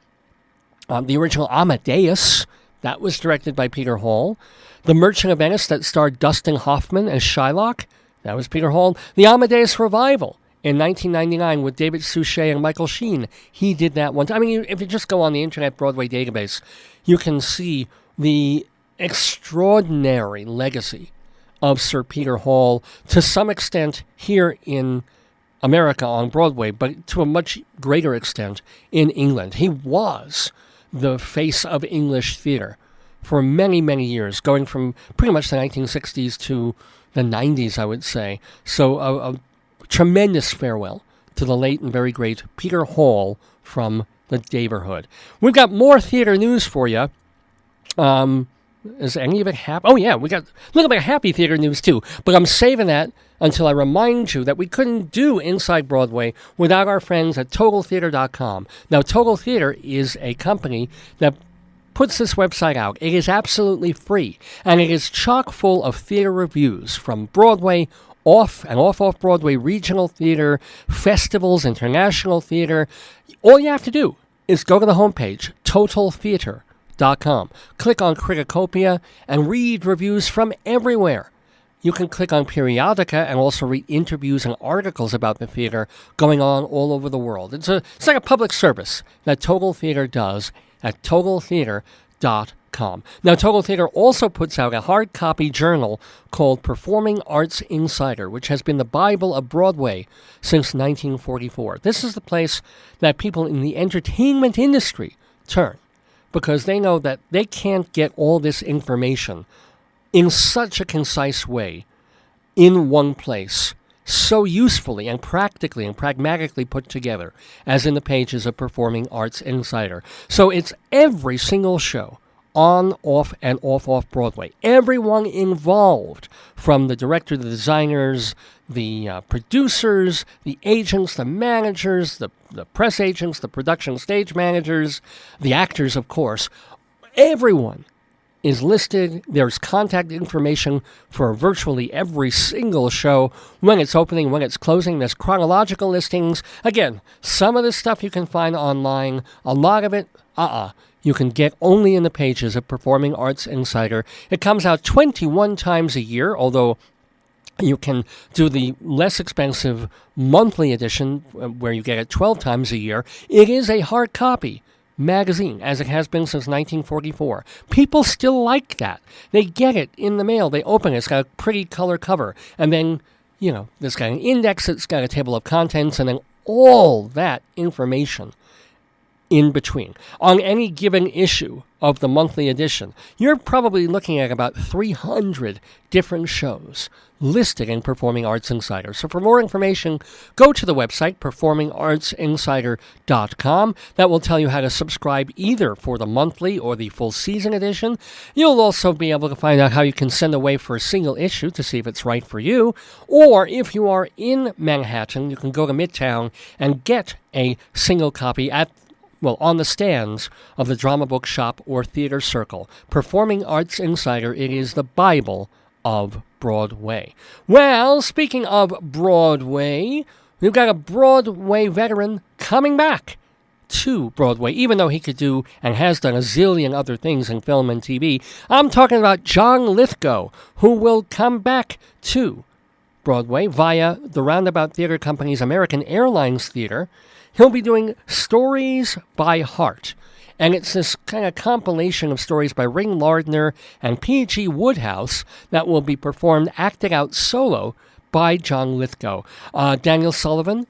the original Amadeus, that was directed by Peter Hall. The Merchant of Venice that starred Dustin Hoffman as Shylock, that was Peter Hall. The Amadeus Revival in 1999 with David Suchet and Michael Sheen, he did that one. I mean, if you just go on the Internet Broadway database, you can see the extraordinary legacy of Sir Peter Hall, to some extent here in America on Broadway, but to a much greater extent in England. He was the face of English theater for many, many years, going from pretty much the 1960s to the 90s, I would say. So a tremendous farewell to the late and very great Peter Hall from the neighborhood. We've got more theater news for you. Is any of it happy? Oh, yeah, we got a little bit of happy theater news, too. But I'm saving that until I remind you that we couldn't do Inside Broadway without our friends at TotalTheater.com. Now, Total Theater is a company that puts this website out. It is absolutely free, and it is chock full of theater reviews from Broadway, off and off-Broadway regional theater, festivals, international theater. All you have to do is go to the homepage, TotalTheater.com. Click on Criticopia and read reviews from everywhere. You can click on Periodica and also read interviews and articles about the theater going on all over the world. It's like a public service that Total Theater does at TotalTheater.com. Now, Total Theater also puts out a hard copy journal called Performing Arts Insider, which has been the Bible of Broadway since 1944. This is the place that people in the entertainment industry turn, because they know that they can't get all this information in such a concise way in one place, so usefully and practically and pragmatically put together as in the pages of Performing Arts Insider. So it's every single show on, off, and off Broadway. Everyone involved, from the director, the designers, the producers, the agents, the managers, the press agents, the production stage managers, the actors, of course. Everyone is listed. There's contact information for virtually every single show, when it's opening, when it's closing. There's chronological listings. Again, some of this stuff you can find online. A lot of it, you can get only in the pages of Performing Arts Insider. It comes out 21 times a year, although you can do the less expensive monthly edition where you get it 12 times a year. It is a hard copy magazine, as it has been since 1944. People still like that. They get it in the mail. They open it. It's got a pretty color cover. And then, there's got an index. It's got a table of contents. And then all that information in between. On any given issue of the monthly edition, you're probably looking at about 300 different shows listed in Performing Arts Insider. So for more information, go to the website, performingartsinsider.com. That will tell you how to subscribe either for the monthly or the full season edition. You'll also be able to find out how you can send away for a single issue to see if it's right for you. Or if you are in Manhattan, you can go to Midtown and get a single copy on the stands of the Drama Book Shop or Theater Circle. Performing Arts Insider, it is the Bible of Broadway. Well, speaking of Broadway, we've got a Broadway veteran coming back to Broadway, even though he could do and has done a zillion other things in film and TV. I'm talking about John Lithgow, who will come back to Broadway via the Roundabout Theater Company's American Airlines Theater. He'll be doing Stories by Heart, and it's this kind of compilation of stories by Ring Lardner and P.G. Woodhouse that will be performed, acted out solo by John Lithgow. Daniel Sullivan,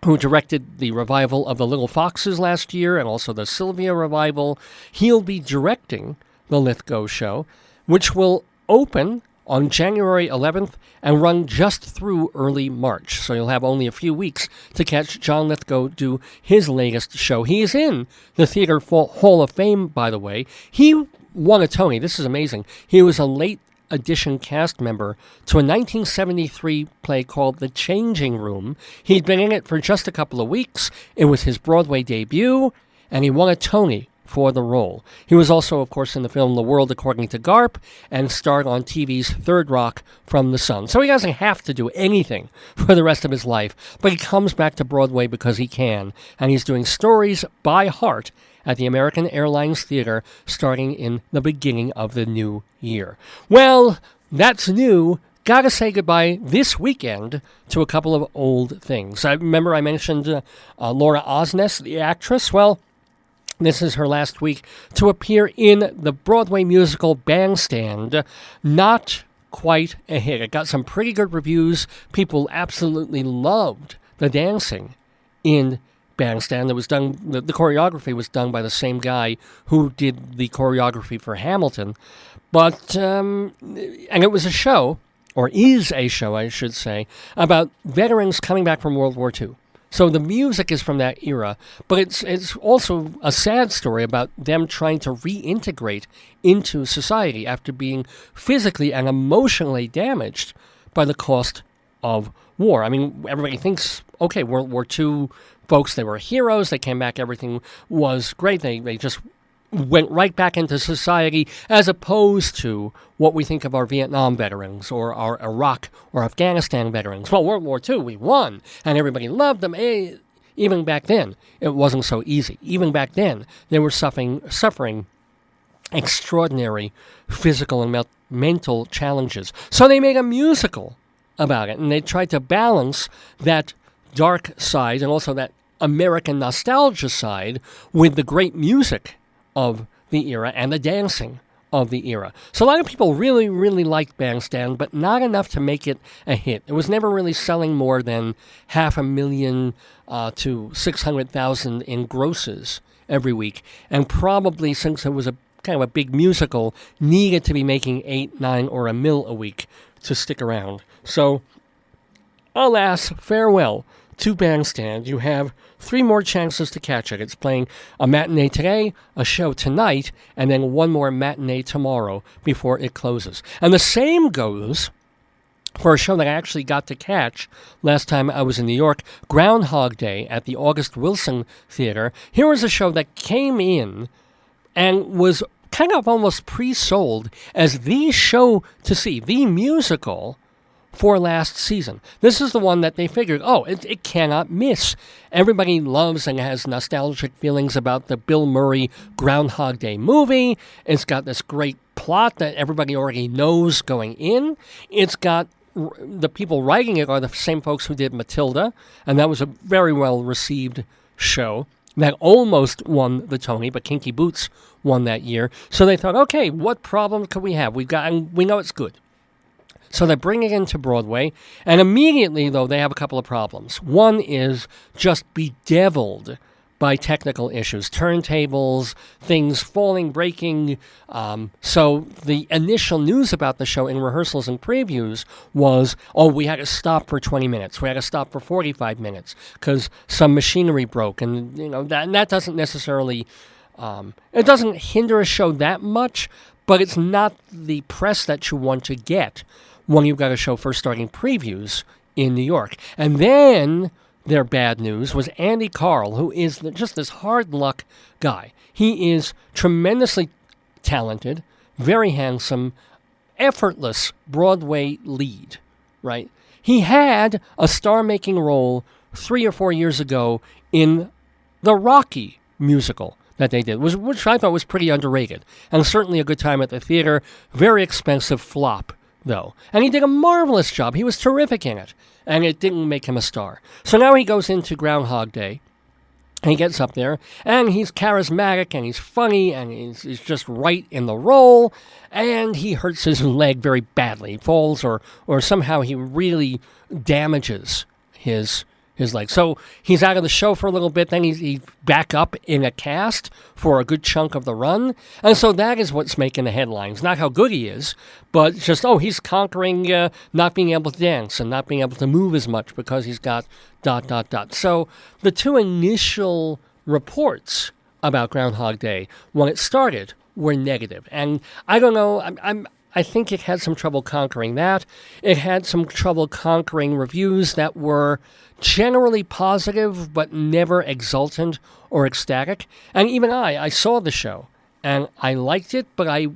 who directed the revival of The Little Foxes last year and also the Sylvia revival, he'll be directing the Lithgow show, which will open on January 11th and run just through early March. So you'll have only a few weeks to catch John Lithgow do his latest show. He is in the Theater Hall of Fame, by the way. He won a Tony. This is amazing. He was a late addition cast member to a 1973 play called The Changing Room. He'd been in it for just a couple of weeks. It was his Broadway debut, and he won a Tony for the role. He was also, of course, in the film The World According to Garp and starred on TV's Third Rock from the Sun. So he doesn't have to do anything for the rest of his life, but he comes back to Broadway because he can, and he's doing Stories by Heart at the American Airlines Theater starting in the beginning of the new year. Well, that's new. Gotta say goodbye this weekend to a couple of old things. I remember I mentioned Laura Osnes, the actress. Well, this is her last week to appear in the Broadway musical Bandstand. Not quite a hit. It got some pretty good reviews. People absolutely loved the dancing in Bandstand. It was done. The choreography was done by the same guy who did the choreography for Hamilton. But and it was a show, or is a show, I should say, about veterans coming back from World War II. So the music is from that era, but it's also a sad story about them trying to reintegrate into society after being physically and emotionally damaged by the cost of war. I mean, everybody thinks, okay, World War II folks, they were heroes, they came back, everything was great, they just went right back into society, as opposed to what we think of our Vietnam veterans or our Iraq or Afghanistan veterans. Well, World War II, we won, and everybody loved them. Even back then, it wasn't so easy. Even back then, they were suffering extraordinary physical and mental challenges. So they made a musical about it, and they tried to balance that dark side and also that American nostalgia side with the great music of the era and the dancing of the era. So a lot of people really, really liked Bandstand, but not enough to make it a hit. It was never really selling more than 500,000 to 600,000 in grosses every week. And probably, since it was a kind of a big musical, needed to be making 8, 9, or $1 million a week to stick around. So, alas, farewell to Bandstand. You have 3 more chances to catch it. It's playing a matinee today, a show tonight, and then one more matinee tomorrow before it closes. And the same goes for a show that I actually got to catch last time I was in New York, Groundhog Day at the August Wilson Theater. Here was a show that came in and was kind of almost pre-sold as the show to see, the musical for last season. This is the one that they figured, it cannot miss. Everybody loves and has nostalgic feelings about the Bill Murray Groundhog Day movie. It's got this great plot that everybody already knows going in. It's got the people writing it are the same folks who did Matilda, and that was a very well-received show that almost won the Tony, but Kinky Boots won that year. So they thought, okay, what problem could we have? We know it's good. So they bring it into Broadway, and immediately, though, they have a couple of problems. One is just bedeviled by technical issues, turntables, things falling, breaking. So the initial news about the show in rehearsals and previews was, we had to stop for 20 minutes. We had to stop for 45 minutes because some machinery broke. And, that doesn't necessarily, it doesn't hinder a show that much, but it's not the press that you want to get when you've got a show first starting previews in New York. And then their bad news was Andy Carl, who is just this hard luck guy. He is tremendously talented, very handsome, effortless Broadway lead, right? He had a star-making role 3 or 4 years ago in the Rocky musical that they did, which I thought was pretty underrated, and certainly a good time at the theater. Very expensive flop, though. And he did a marvelous job. He was terrific in it, and it didn't make him a star. So now he goes into Groundhog Day, and he gets up there, and he's charismatic, and he's funny, and he's just right in the role, and he hurts his leg very badly. He falls, or somehow he really damages his leg. So he's out of the show for a little bit, then he's back up in a cast for a good chunk of the run. And so that is what's making the headlines. Not how good he is, but just, he's conquering not being able to dance and not being able to move as much because he's got ... So the 2 initial reports about Groundhog Day when it started were negative. And I don't know, I think it had some trouble conquering that. It had some trouble conquering reviews that were generally positive, but never exultant or ecstatic. And even I saw the show, and I liked it, but I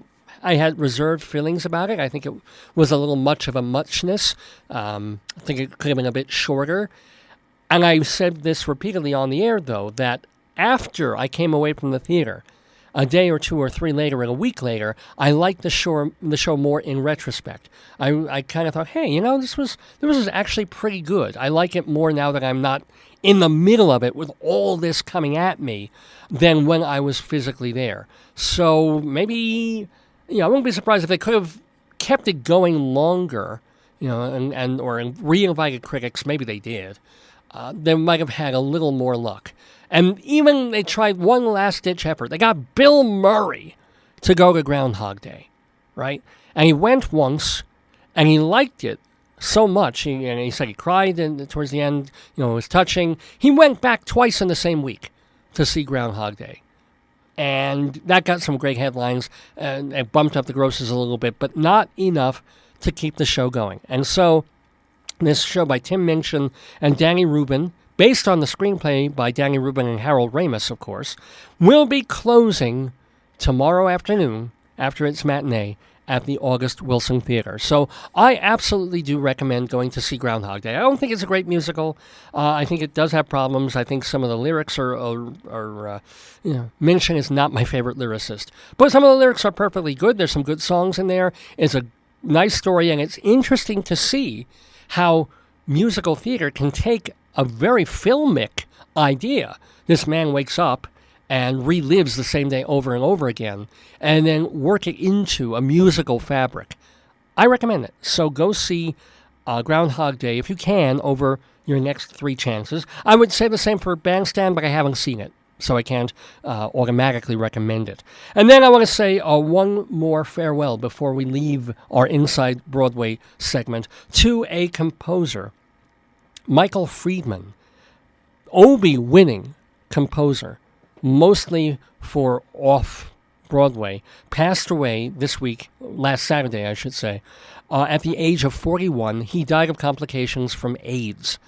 had reserved feelings about it. I think it was a little much of a muchness. I think it could have been a bit shorter. And I said this repeatedly on the air, though, that after I came away from the theater, a day or two or three later and a week later, I liked the show more in retrospect. I kind of thought, hey, this was actually pretty good. I like it more now that I'm not in the middle of it with all this coming at me than when I was physically there. So maybe, I wouldn't be surprised if they could have kept it going longer, or re-invited critics. Maybe they did. They might have had a little more luck. And even they tried one last-ditch effort. They got Bill Murray to go to Groundhog Day, right? And he went once, and he liked it so much. He said he cried towards the end. It was touching. He went back twice in the same week to see Groundhog Day. And that got some great headlines, and it bumped up the grosses a little bit, but not enough to keep the show going. And so this show by Tim Minchin and Danny Rubin, based on the screenplay by Danny Rubin and Harold Ramis, of course, will be closing tomorrow afternoon after its matinee at the August Wilson Theater. So I absolutely do recommend going to see Groundhog Day. I don't think it's a great musical. I think it does have problems. I think some of the lyrics are Minchin is not my favorite lyricist. But some of the lyrics are perfectly good. There's some good songs in there. It's a nice story, and it's interesting to see how musical theater can take a very filmic idea. This man wakes up and relives the same day over and over again, and then work it into a musical fabric. I recommend it. So go see Groundhog Day, if you can, over your next three chances. I would say the same for Bandstand, but I haven't seen it, so I can't automatically recommend it. And then I want to say one more farewell before we leave our Inside Broadway segment to a composer, Michael Friedman, Obie-winning composer, mostly for off-Broadway, passed away this week, last Saturday, I should say, at the age of 41. He died of complications from AIDS.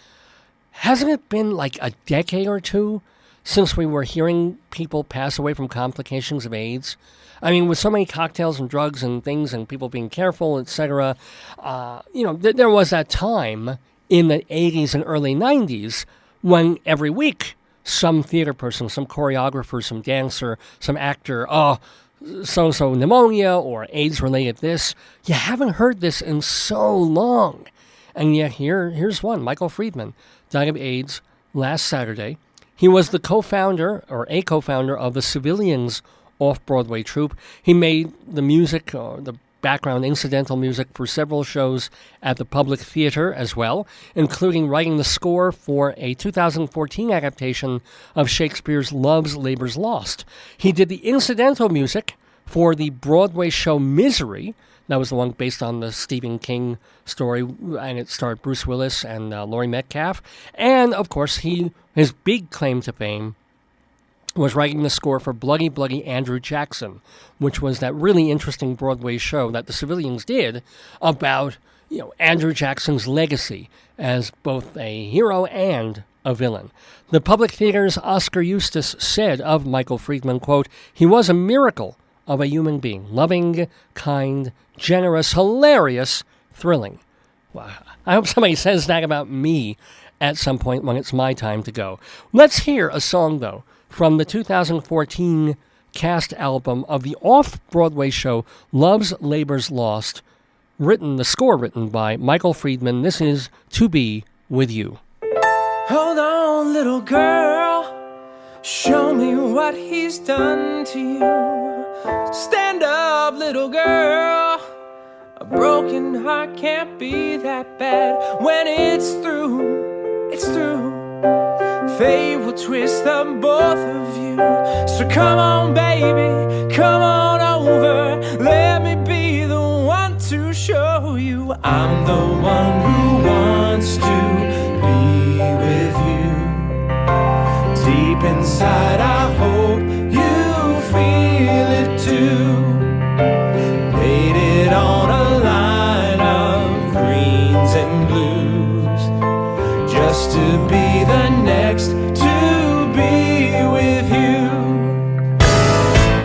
Hasn't it been like a decade or two since we were hearing people pass away from complications of AIDS? I mean, with so many cocktails and drugs and things and people being careful, etc., there was that time in the 80s and early 90s when every week some theater person, some choreographer, some dancer, some actor, so-and-so pneumonia or AIDS-related this. You haven't heard this in so long. And yet here's one. Michael Friedman died of AIDS last Saturday. He was the co-founder, or a co-founder, of the Civilians off-Broadway troupe. He made the music, the background incidental music for several shows at the Public Theater as well, including writing the score for a 2014 adaptation of Shakespeare's Love's Labour's Lost. He did the incidental music for the Broadway show Misery. That was the one based on the Stephen King story, and it starred Bruce Willis and Laurie Metcalf. And, of course, his big claim to fame was writing the score for Bloody Bloody Andrew Jackson, which was that really interesting Broadway show that the Civilians did about, Andrew Jackson's legacy as both a hero and a villain. The Public Theater's Oscar Eustis said of Michael Friedman, quote, "He was a miracle of a human being, loving, kind, generous, hilarious, thrilling." Well, I hope somebody says that about me at some point when it's my time to go. Let's hear a song, though, from the 2014 cast album of the off-Broadway show Love's Labour's Lost, the score written by Michael Friedman. This is To Be With You. Hold on, little girl, show me what he's done to you. Stand up, little girl, a broken heart can't be that bad. When it's through, it's through. Fate will twist them both of you. So come on, baby, come on over. Let me be the one to show you I'm the one who wants to be with you. Deep inside, I hope you feel it too. Waited on next to be with you.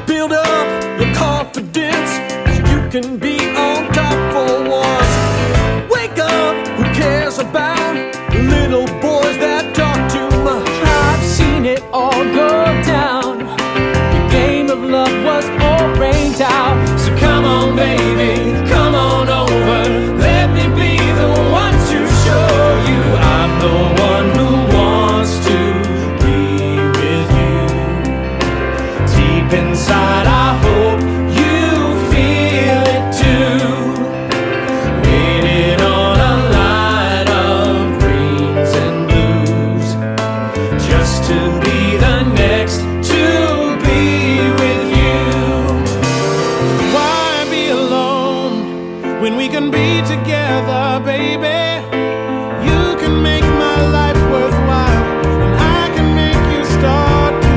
Build up your confidence, you can be on top for once. Wake up, who cares about little boys that talk too much? I've seen it all go down. The game of love was all rained out. So come on, baby, come on over. Let me be the one to show you I'm the one who wants to be with you. Deep inside, I hope you feel it too. Waiting on a line of greens and blues, just to be the next to be with you. Why be alone when we can be together, baby? You can make my life worthwhile, and I can make you start to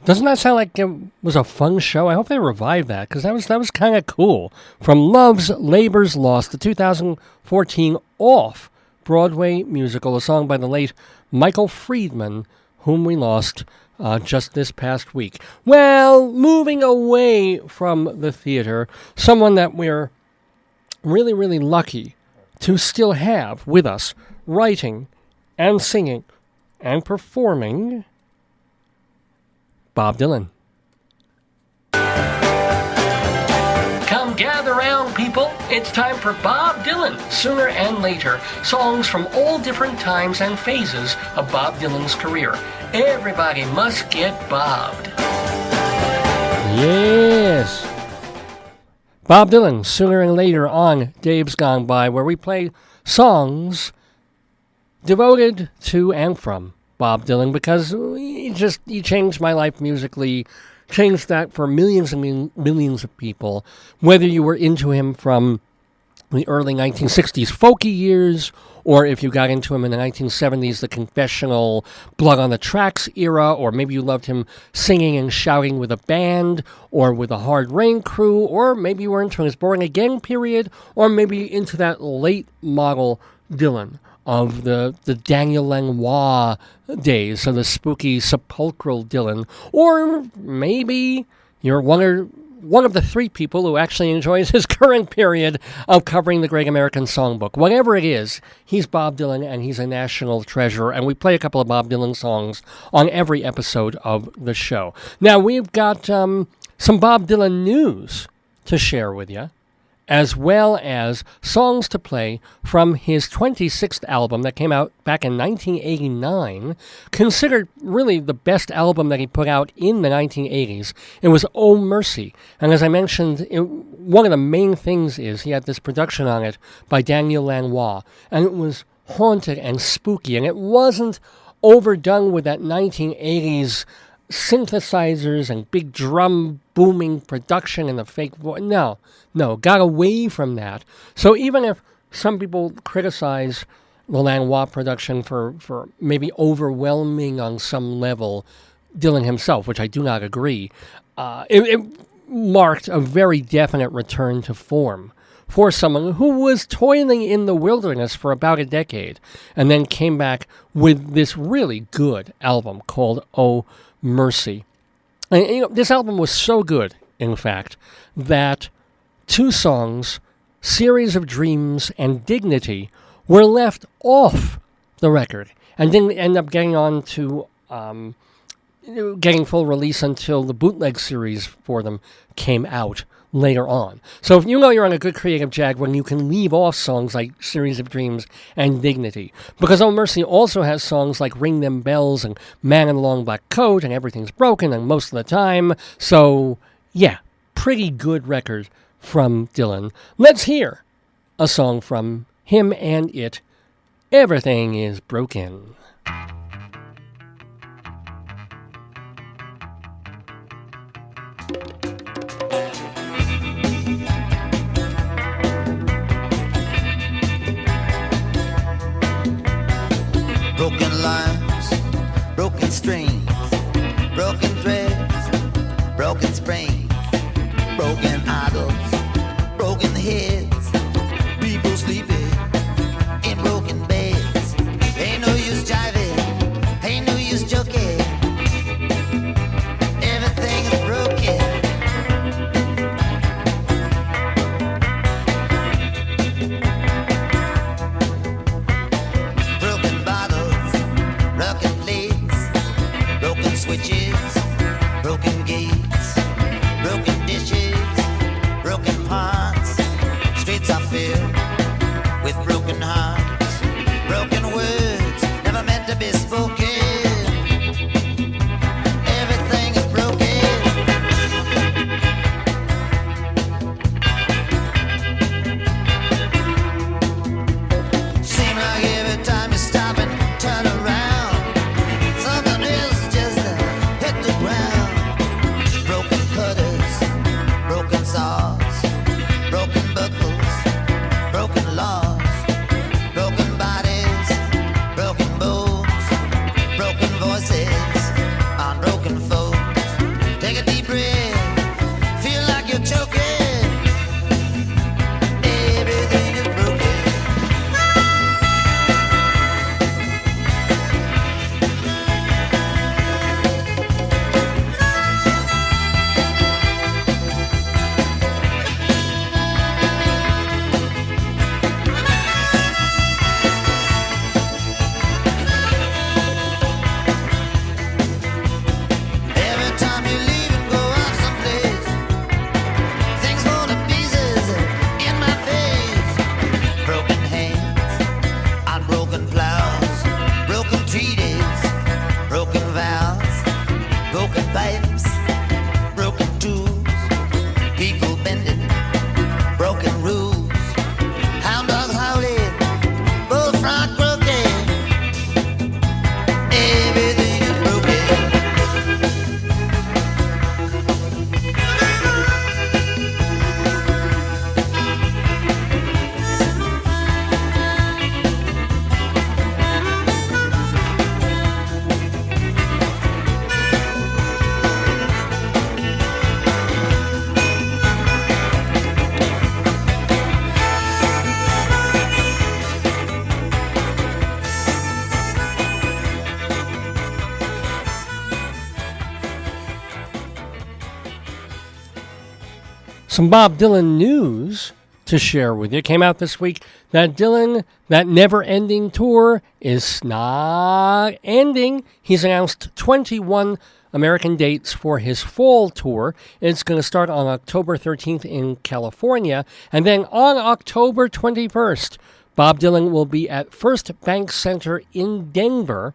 Doesn't that sound like it was a fun show? I hope they revived that, because that was kind of cool. From Love's Labor's Lost, the 2014 off-Broadway musical, a song by the late Michael Friedman, whom we lost just this past week. Well, moving away from the theater, someone that we're really, really lucky to still have with us, writing and singing and performing, Bob Dylan. Come gather round, people. It's time for Bob Dylan, Sooner and Later. Songs from all different times and phases of Bob Dylan's career. Everybody must get bobbed. Yes. Bob Dylan, Sooner and Later on Dave's Gone By, where we play songs devoted to and from Bob Dylan, because he changed my life musically, changed that for millions and millions of people, whether you were into him from the early 1960s folky years, or if you got into him in the 1970s, the confessional Blood on the Tracks era, or maybe you loved him singing and shouting with a band, or with a Hard Rain crew, or maybe you were into his Born Again period, or maybe into that late model Dylan of the Daniel Lanois days, so the spooky sepulchral Dylan, or maybe you're one of the three people who actually enjoys his current period of covering the Great American Songbook. Whatever it is, he's Bob Dylan, and he's a national treasure, and we play a couple of Bob Dylan songs on every episode of the show. Now, we've got some Bob Dylan news to share with you, as well as songs to play from his 26th album that came out back in 1989, considered really the best album that he put out in the 1980s. It was Oh Mercy. And as I mentioned, one of the main things is he had this production on it by Daniel Lanois, and it was haunted and spooky, and it wasn't overdone with that 1980s synthesizers and big drum booming production and the fake voice. No, got away from that. So even if some people criticize the Lanois production for maybe overwhelming on some level Dylan himself, which I do not agree, it marked a very definite return to form for someone who was toiling in the wilderness for about a decade and then came back with this really good album called Oh Mercy. And, this album was so good, in fact, that 2 songs, Series of Dreams and Dignity, were left off the record and didn't end up getting on to getting full release until the bootleg series for them came out later on. So if you know you're on a good creative jag when you can leave off songs like Series of Dreams and Dignity. Because Oh Mercy also has songs like Ring Them Bells and Man in the Long Black Coat and Everything's Broken and Most of the Time. So, yeah, pretty good record from Dylan. Let's hear a song from him and it, Everything is Broken. Broken lines, broken strings, broken threads, broken springs, broken idols, broken heads, people sleeping in broken beds. Ain't no use jiving, ain't no use joking. Everything is broken. Switches, broken gates, broken dishes, broken pots. Streets are filled with broken hearts, broken words never meant to be spoken. Everything is broken. Seems like every time you stop and turn around, something else just hit the ground. Broken cutters, broken saws, broken buckles, broken laws, broken bodies, broken bones, broken voices on broken folks. Take a deep breath, feel like you're choking. Everything is broken. Every time you leave and go off someplace, things fall to pieces in my face. Broken hands on broken plows, broken treaties, broken vows, broken pipes, broken tools, people bending, broken rules, hound dogs howling, bullfrog croaking. Everything is broken. Some Bob Dylan news to share with you. Came out this week that Dylan, that never-ending tour is not ending. He's announced 21 American dates for his fall tour. It's going to start on October 13th in California. And then on October 21st, Bob Dylan will be at First Bank Center in Denver.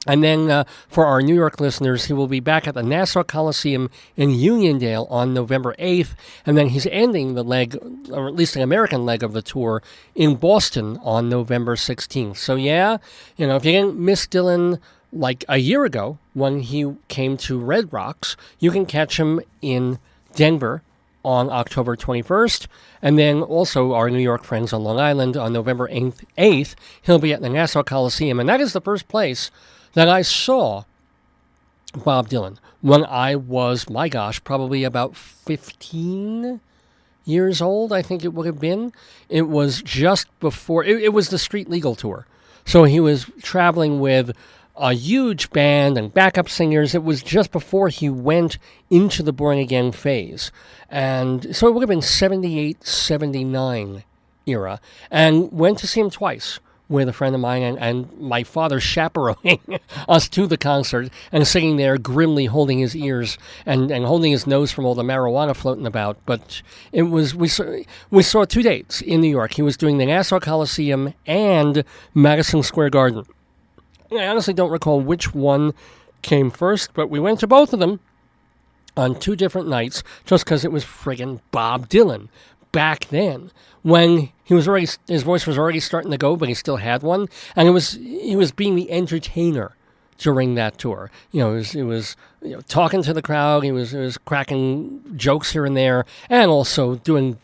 And then for our New York listeners, he will be back at the Nassau Coliseum in Uniondale on November 8th. And then he's ending the leg, or at least the American leg of the tour, in Boston on November 16th. So yeah, if you didn't miss Dylan like a year ago when he came to Red Rocks, you can catch him in Denver on October 21st. And then also our New York friends on Long Island on November 8th. He'll be at the Nassau Coliseum. And that is the first place that I saw Bob Dylan when I was, my gosh, probably about 15 years old, I think it would have been. It was just before, it was the Street Legal Tour. So he was traveling with a huge band and backup singers. It was just before he went into the Born Again phase. And so it would have been 78, 79 era. And went to see him twice with a friend of mine and my father chaperoning us to the concert and sitting there grimly holding his ears and holding his nose from all the marijuana floating about. But it was we saw 2 dates in New York. He was doing the Nassau Coliseum and Madison Square Garden. I honestly don't recall which one came first, but we went to both of them on 2 different nights just because it was friggin' Bob Dylan back then, when his voice was already starting to go, but he still had one, and he was being the entertainer during that tour. It was talking to the crowd. He was cracking jokes here and there, and also doing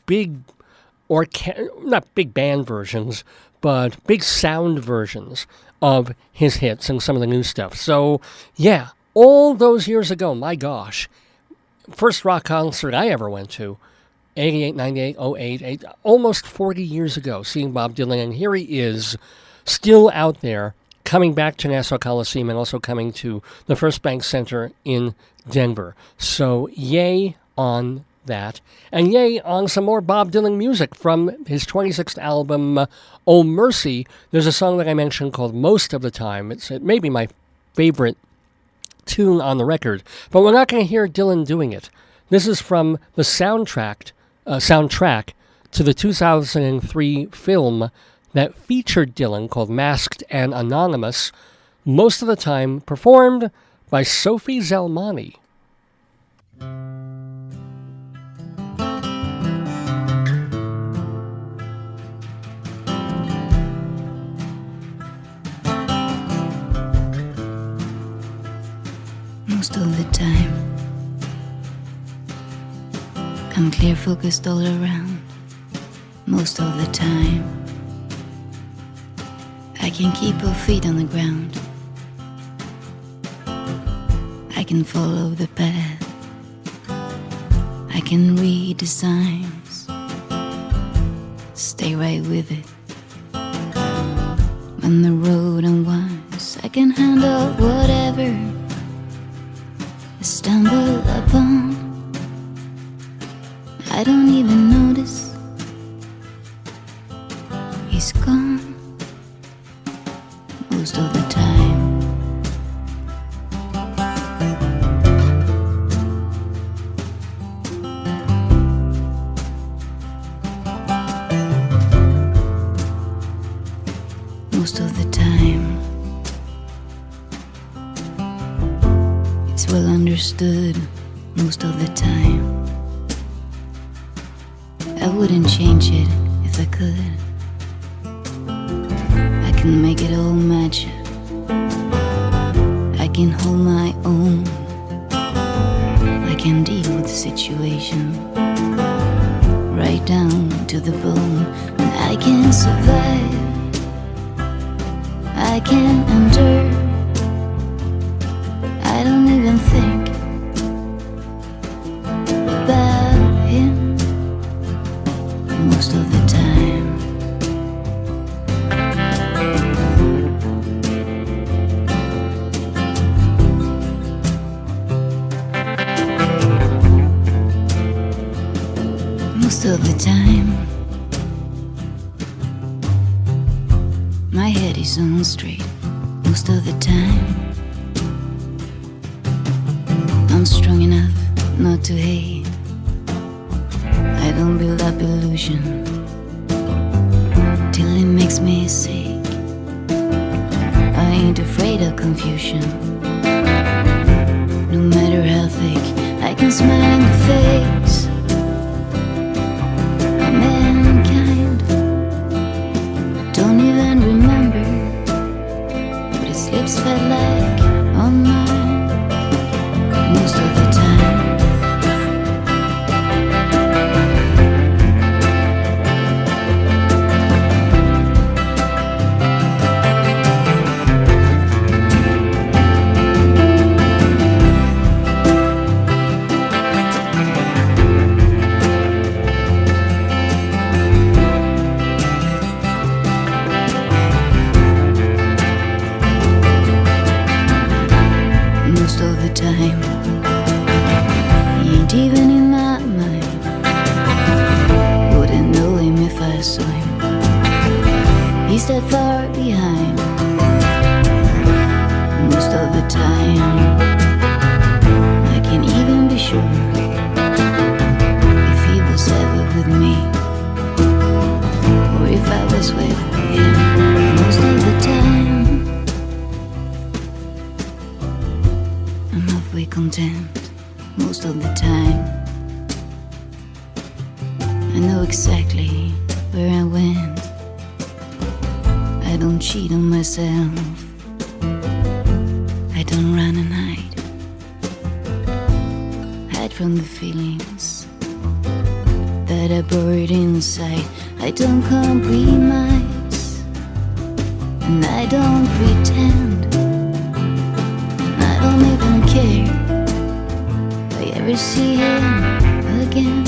not big band versions, but big sound versions of his hits and some of the new stuff. So yeah, all those years ago, my gosh, first rock concert I ever went to. 88, 98, 08, almost 40 years ago, seeing Bob Dylan, and here he is, still out there, coming back to Nassau Coliseum and also coming to the First Bank Center in Denver. So yay on that, and yay on some more Bob Dylan music from his 26th album, Oh Mercy. There's a song that I mentioned called Most of the Time. It may be my favorite tune on the record, but we're not going to hear Dylan doing it. This is from the soundtrack to the 2003 film that featured Dylan called Masked and Anonymous, Most of the Time performed by Sophie Zelmani. Most of the time I'm clear focused all around. Most of the time I can keep both feet on the ground. I can follow the path. I can read the signs. Stay right with it. When the road unwinds, I can handle whatever I stumble upon. I don't even notice he's gone most of the time. Most of the time it's well understood. Most of the time I wouldn't change it if I could. I can make it all match up. I can hold my own. I can deal with the situation right down to the bone. And I can survive. I can endure. I don't even think about him most of the time. Most of the time my head is on straight. Most of the time I'm strong enough not to hate. I don't build up illusion till it makes me sick. I ain't afraid of confusion. No matter how thick, I can smile in the face of mankind. Don't even remember what his lips felt like on mine most of the time. content most of the time. I know exactly where I went. I don't cheat on myself. I don't run and hide. Hide from the feelings that I buried inside. I don't compromise, and I don't pretend. I don't even care if I ever see him again.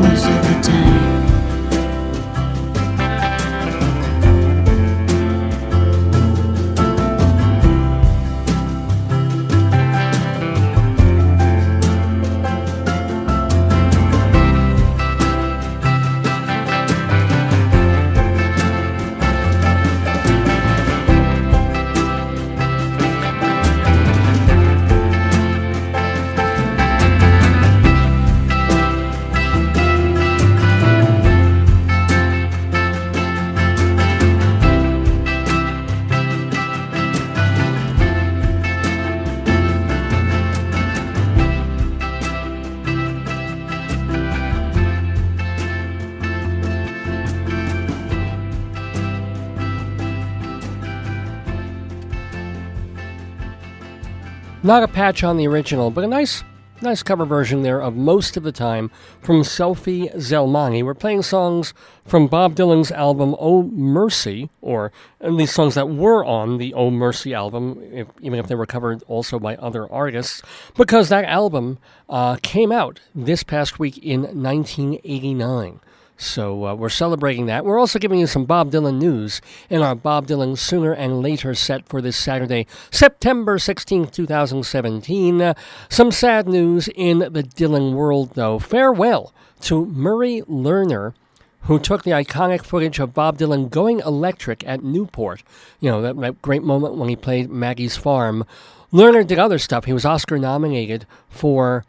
Most of the time. Not a patch on the original, but a nice cover version there of Most of the Time from Sophie Zelmani. We're playing songs from Bob Dylan's album Oh Mercy, or at least songs that were on the Oh Mercy album, even if they were covered also by other artists, because that album came out this past week in 1989. So we're celebrating that. We're also giving you some Bob Dylan news in our Bob Dylan Sooner and Later set for this Saturday, September 16th, 2017. Some sad news in the Dylan world, though. Farewell to Murray Lerner, who took the iconic footage of Bob Dylan going electric at Newport. You know, that great moment when he played Maggie's Farm. Lerner did other stuff. He was Oscar nominated for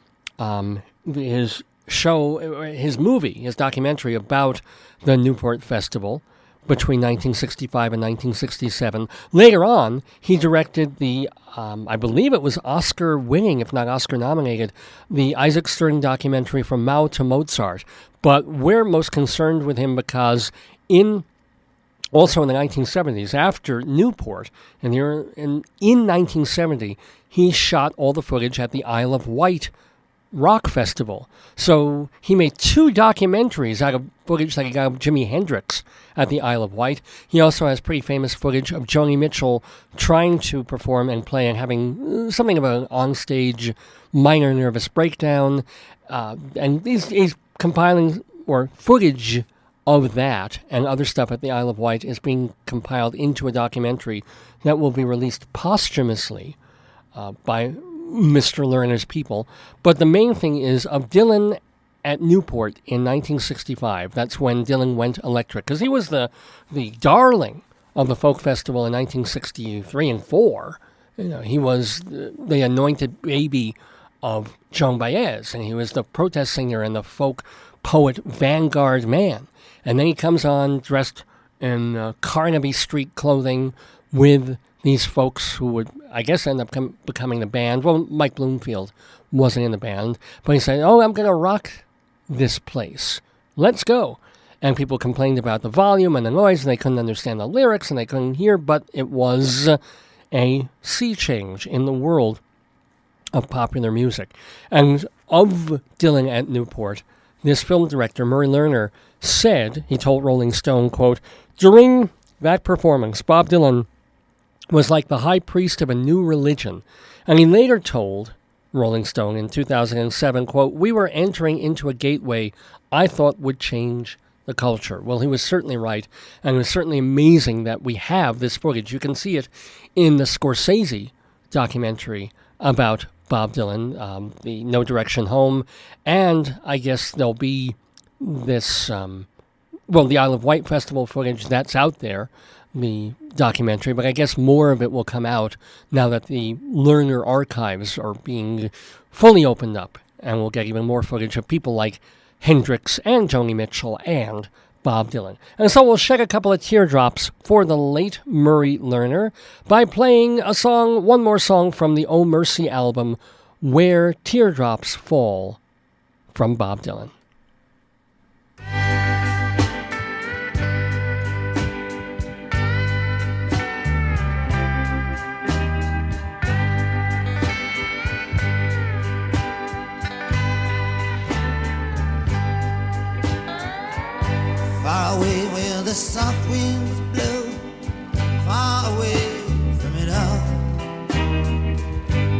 his show, his movie, his documentary about the Newport Festival between 1965 and 1967. Later on, he directed the, I believe it was Oscar-winning, if not Oscar-nominated, the Isaac Stern documentary From Mao to Mozart. But we're most concerned with him because also in the 1970s, after Newport, in 1970, he shot all the footage at the Isle of Wight Rock Festival. So he made 2 documentaries out of footage that he got of Jimi Hendrix at the Isle of Wight. He also has pretty famous footage of Joni Mitchell trying to perform and play and having something of an onstage minor nervous breakdown. And he's compiling, or footage of that and other stuff at the Isle of Wight is being compiled into a documentary that will be released posthumously by Mr. Lerner's people. But the main thing is of Dylan at Newport in 1965. That's when Dylan went electric, because he was the darling of the folk festival in 1963 and 4. You know, he was the anointed baby of Joan Baez, and he was the protest singer and the folk poet vanguard man. And then he comes on dressed in Carnaby Street clothing with these folks who would, I guess, end up becoming the band. Well, Mike Bloomfield wasn't in the band, but he said, "Oh, I'm going to rock this place. Let's go." And people complained about the volume and the noise, and they couldn't understand the lyrics, and they couldn't hear, but it was a sea change in the world of popular music. And of Dylan at Newport, this film director, Murray Lerner, said, he told Rolling Stone, quote, "During that performance, Bob Dylan was like the high priest of a new religion." And he later told Rolling Stone in 2007, quote, "We were entering into a gateway I thought would change the culture." Well, he was certainly right, and it was certainly amazing that we have this footage. You can see it in the Scorsese documentary about Bob Dylan, the No Direction Home, and I guess there'll be this, the Isle of Wight Festival footage that's out there, the documentary, but I guess more of it will come out now that the Lerner archives are being fully opened up, and we'll get even more footage of people like Hendrix and Joni Mitchell and Bob Dylan. And so we'll shed a couple of teardrops for the late Murray Lerner by playing one more song from the Oh Mercy album, Where Teardrops Fall, from Bob Dylan. Far away where the soft winds blow, far away from it all.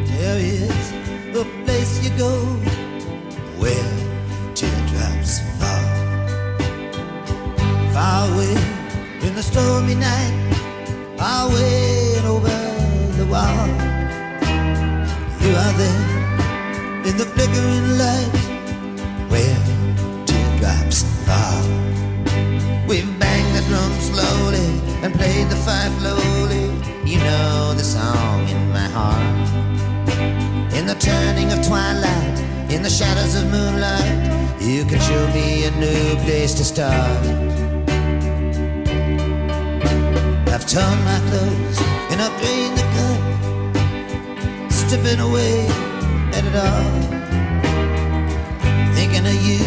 There is a place you go where teardrops fall. Far away in the stormy night, far away and over the wall. You are there in the flickering light where teardrops fall. We've banged the drum slowly and played the fife lowly. You know the song in my heart. In the turning of twilight, in the shadows of moonlight, you can show me a new place to start. I've torn my clothes and I've drained the cup, stripping away at it all. Thinking of you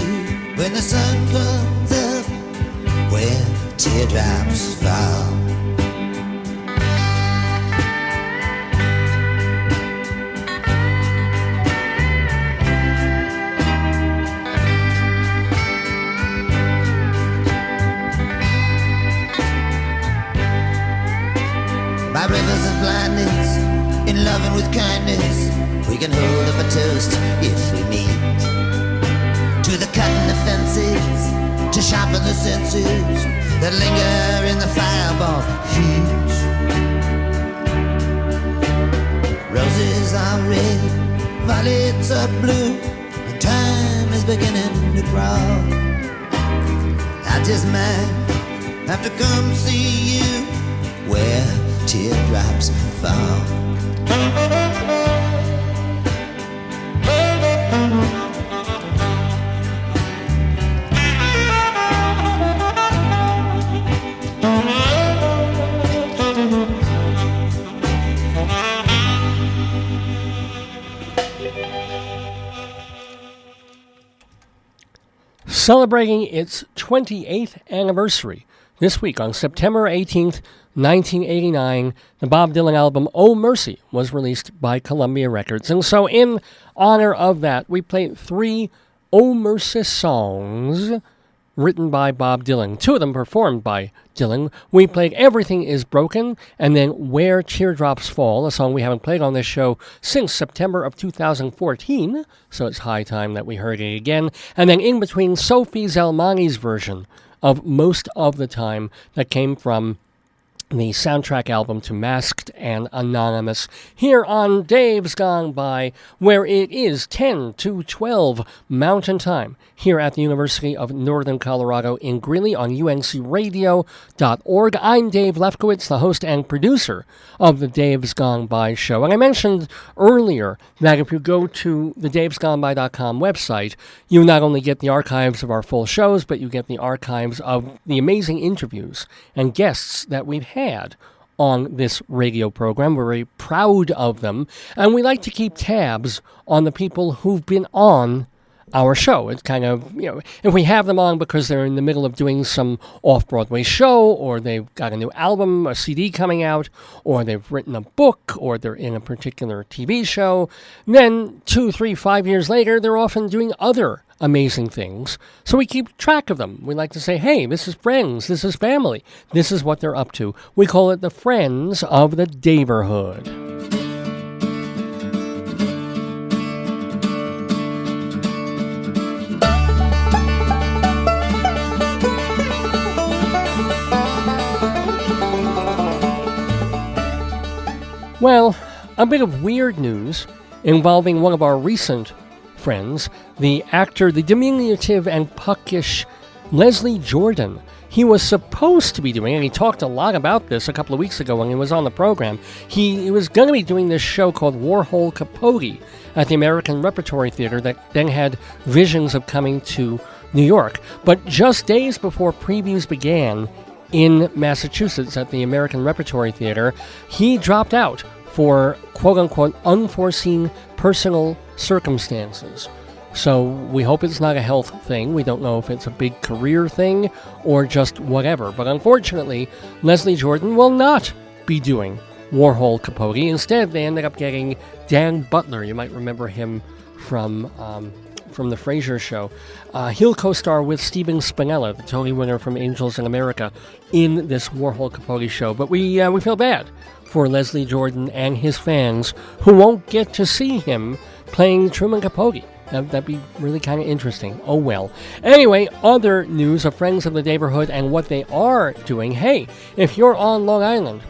when the sun comes up, where teardrops fall. By rivers of blindness, in loving with kindness, we can hold up a toast if we meet. To the cutting of fences, to sharpen the senses that linger in the fireball heat. Roses are red, violets are blue, and time is beginning to crawl. I just might have to come see you where teardrops fall. Celebrating its 28th anniversary this week on September 18th, 1989, the Bob Dylan album Oh Mercy was released by Columbia Records. And so in honor of that, we played 3 Oh Mercy songs written by Bob Dylan. 2 of them performed by Dylan. We played Everything Is Broken and then Where Teardrops Fall, a song we haven't played on this show since September of 2014, so it's high time that we heard it again. And then in between, Sophie Zelmani's version of Most of the Time that came from the soundtrack album to Masked and Anonymous, here on Dave's Gone By, where it is 10 to 12 Mountain Time, here at the University of Northern Colorado in Greeley on uncradio.org. I'm Dave Lefkowitz, the host and producer of the Dave's Gone By show. And I mentioned earlier that if you go to the davesgoneby.com website, you not only get the archives of our full shows, but you get the archives of the amazing interviews and guests that we've had on this radio program. We're very proud of them, and we like to keep tabs on the people who've been on our show. It's kind of, if we have them on because they're in the middle of doing some off-Broadway show, or they've got a new album, a CD coming out, or they've written a book, or they're in a particular TV show, then 2, 3, 5 years later, they're often doing other amazing things. So we keep track of them. We like to say, hey, this is friends, this is family, this is what they're up to. We call it the Friends of the Daverhood. Well, a bit of weird news involving one of our recent friends, the actor, the diminutive and puckish Leslie Jordan. He was supposed to be doing, and he talked a lot about this a couple of weeks ago when he was on the program, he was going to be doing this show called Warhol Capote at the American Repertory Theater that then had visions of coming to New York. But just days before previews began in Massachusetts at the American Repertory Theater, he dropped out for quote-unquote unforeseen personal circumstances. So we hope it's not a health thing. We don't know if it's a big career thing or just whatever. But unfortunately, Leslie Jordan will not be doing Warhol Capote. Instead, they ended up getting Dan Butler. You might remember him from the Frasier show. He'll co-star with Steven Spinella, the Tony winner from Angels in America, in this Warhol Capote show. But we feel bad for Leslie Jordan and his fans who won't get to see him playing Truman Capote. That'd be really kind of interesting. Oh well. Anyway, other news of Friends of the Neighborhood and what they are doing. Hey, if you're on Long Island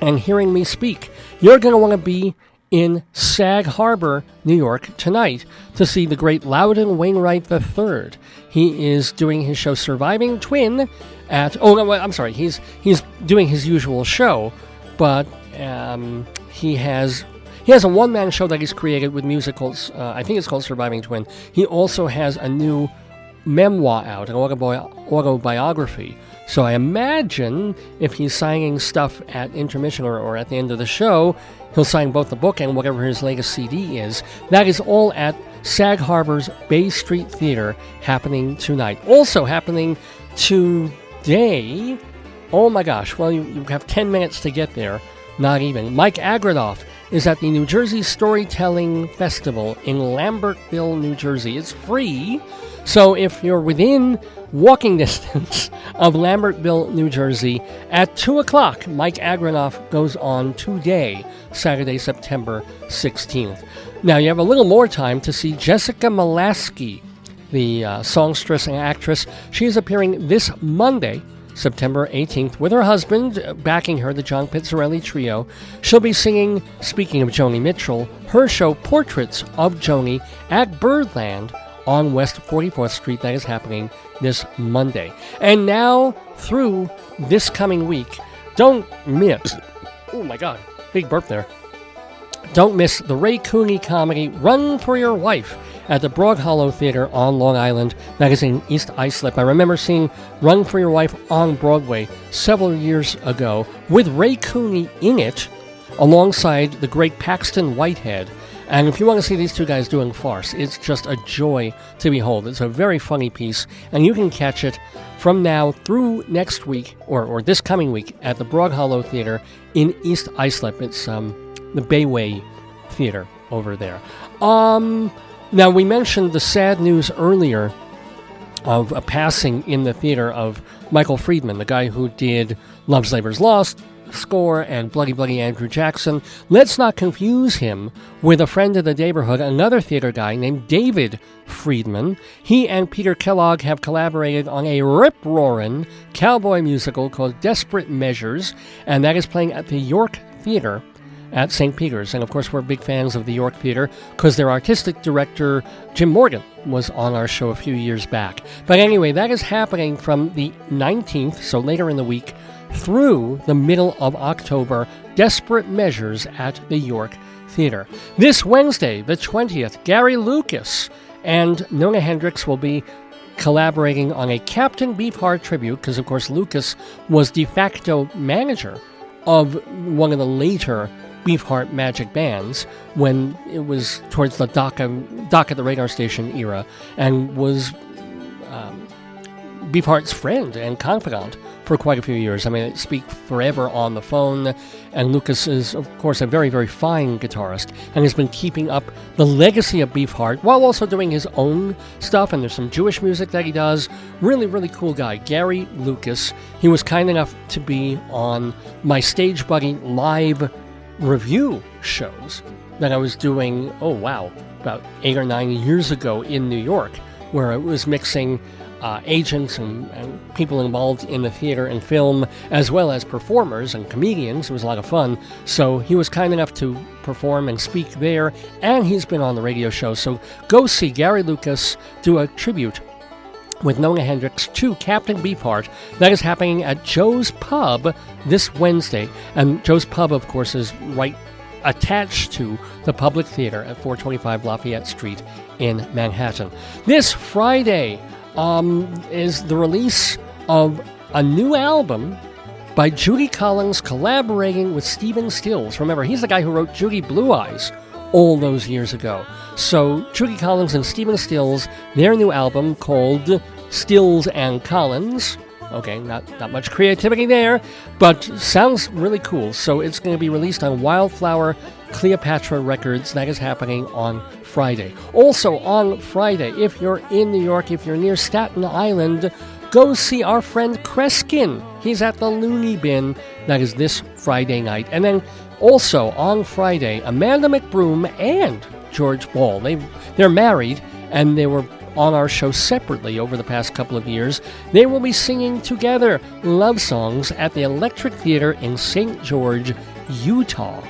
and hearing me speak, you're going to want to be in Sag Harbor, New York tonight to see the great Loudon Wainwright III. He is doing his show Surviving Twin at... Oh, no, I'm sorry. He's doing his usual show, but he has a one-man show that he's created with musicals. I think it's called Surviving Twin. He also has a new memoir out, an autobiography. So I imagine if he's signing stuff at intermission or at the end of the show, he'll sign both the book and whatever his latest CD is. That is all at Sag Harbor's Bay Street Theater happening tonight. Also happening today, oh my gosh, well, you have 10 minutes to get there, not even. Mike Agradoff is at the New Jersey Storytelling Festival in Lambertville, New Jersey. It's free, so if you're within walking distance of Lambertville, New Jersey, at 2 o'clock, Mike Agradoff goes on today, Saturday, September 16th. Now, you have a little more time to see Jessica Malasky, the songstress and actress. She is appearing this Monday, September 18th, with her husband backing her, the John Pizzarelli Trio. She'll be singing, speaking of Joni Mitchell, her show Portraits of Joni at Birdland on West 44th Street. That is happening this Monday. And now, through this coming week, don't miss... Oh my God, big burp there. Don't miss the Ray Cooney comedy Run for Your Wife at the Broad Hollow Theater on Long Island. That is in East Islip. I remember seeing Run for Your Wife on Broadway several years ago with Ray Cooney in it alongside the great Paxton Whitehead. And if you want to see these two guys doing farce, it's just a joy to behold. It's a very funny piece, and you can catch it from now through next week, or this coming week, at the Broad Hollow Theater in East Islip. It's the Bayway Theater over there. Now, we mentioned the sad news earlier of a passing in the theater of Michael Friedman, the guy who did Love's Labor's Lost score and Bloody Bloody Andrew Jackson. Let's not confuse him with a friend of the neighborhood, another theater guy named David Friedman. He and Peter Kellogg have collaborated on a rip-roaring cowboy musical called Desperate Measures, and that is playing at the York Theater at St. Peter's. And of course, we're big fans of the York Theater because their artistic director, Jim Morgan, was on our show a few years back. But anyway, that is happening from the 19th, so later in the week, through the middle of October. Desperate Measures at the York Theater. This Wednesday, the 20th, Gary Lucas and Nona Hendrix will be collaborating on a Captain Beefheart tribute, because of course Lucas was de facto manager of one of the later Beefheart Magic bands when it was towards the Doc at the radar station era, and was Beefheart's friend and confidant for quite a few years. I mean, they speak forever on the phone, and Lucas is, of course, a very, very fine guitarist and has been keeping up the legacy of Beefheart while also doing his own stuff, and there's some Jewish music that he does. Really, really cool guy, Gary Lucas. He was kind enough to be on my Stage Buddy live review shows that I was doing, about 8 or 9 years ago in New York, where I was mixing agents and people involved in the theater and film, as well as performers and comedians. It was a lot of fun. So he was kind enough to perform and speak there, and he's been on the radio show. So go see Gary Lucas do a tribute with Nona Hendrix to Captain Beefheart. That is happening at Joe's Pub this Wednesday. And Joe's Pub, of course, is right attached to the Public Theater at 425 Lafayette Street in Manhattan. This Friday, is the release of a new album by Judy Collins collaborating with Stephen Stills. Remember, he's the guy who wrote Judy Blue Eyes all those years ago. So Judy Collins and Stephen Stills, their new album called Stills and Collins. Okay, not much creativity there, but sounds really cool. So it's going to be released on Wildflower Cleopatra Records. That is happening on Friday. Also on Friday, if you're in New York, if you're near Staten Island, go see our friend Kreskin. He's at the Looney Bin. That is this Friday night. And then also on Friday, Amanda McBroom and George Ball. They're married, and they were on our show separately over the past couple of years. They will be singing together love songs at the Electric Theater in St. George, Utah.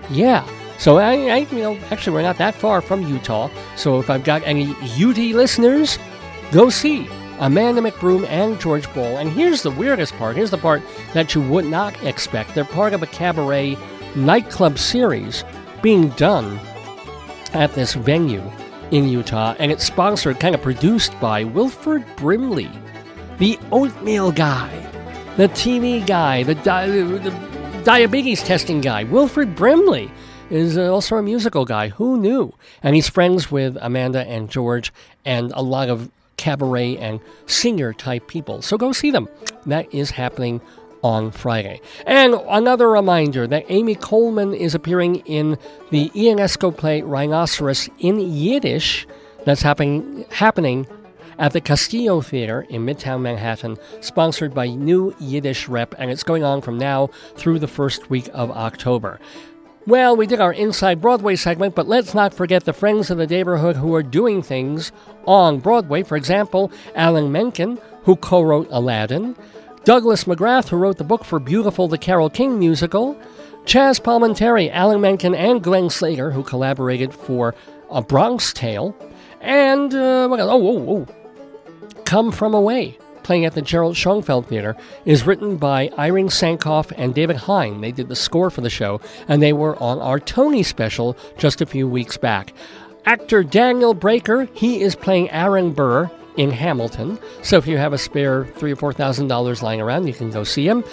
Yeah. So, actually, we're not that far from Utah. So if I've got any UT listeners, go see Amanda McBroom and George Ball. And here's the weirdest part. Here's the part that you would not expect. They're part of a cabaret nightclub series being done at this venue in Utah. And it's sponsored, kind of produced by Wilford Brimley, the oatmeal guy, the TV guy, the diabetes testing guy. Wilford Brimley is also a musical guy. Who knew? And he's friends with Amanda and George and a lot of cabaret and singer-type people. So go see them. That is happening on Friday. And another reminder that Amy Coleman is appearing in the Ionesco play Rhinoceros in Yiddish. That's happening at the Castillo Theater in Midtown Manhattan, sponsored by New Yiddish Rep, and it's going on from now through the first week of October. Well, we did our Inside Broadway segment, but let's not forget the friends of the neighborhood who are doing things on Broadway. For example, Alan Menken, who co-wrote Aladdin, Douglas McGrath, who wrote the book for Beautiful, the Carole King musical, Chaz Palminteri, Alan Menken, and Glenn Slater, who collaborated for A Bronx Tale, and what else? Come From Away, playing at the Gerald Schoenfeld Theater, is written by Irene Sankoff and David Hine. They did the score for the show, and they were on our Tony special just a few weeks back. Actor Daniel Breaker, he is playing Aaron Burr in Hamilton. So if you have a spare $3,000 or $4,000 lying around, you can go see him.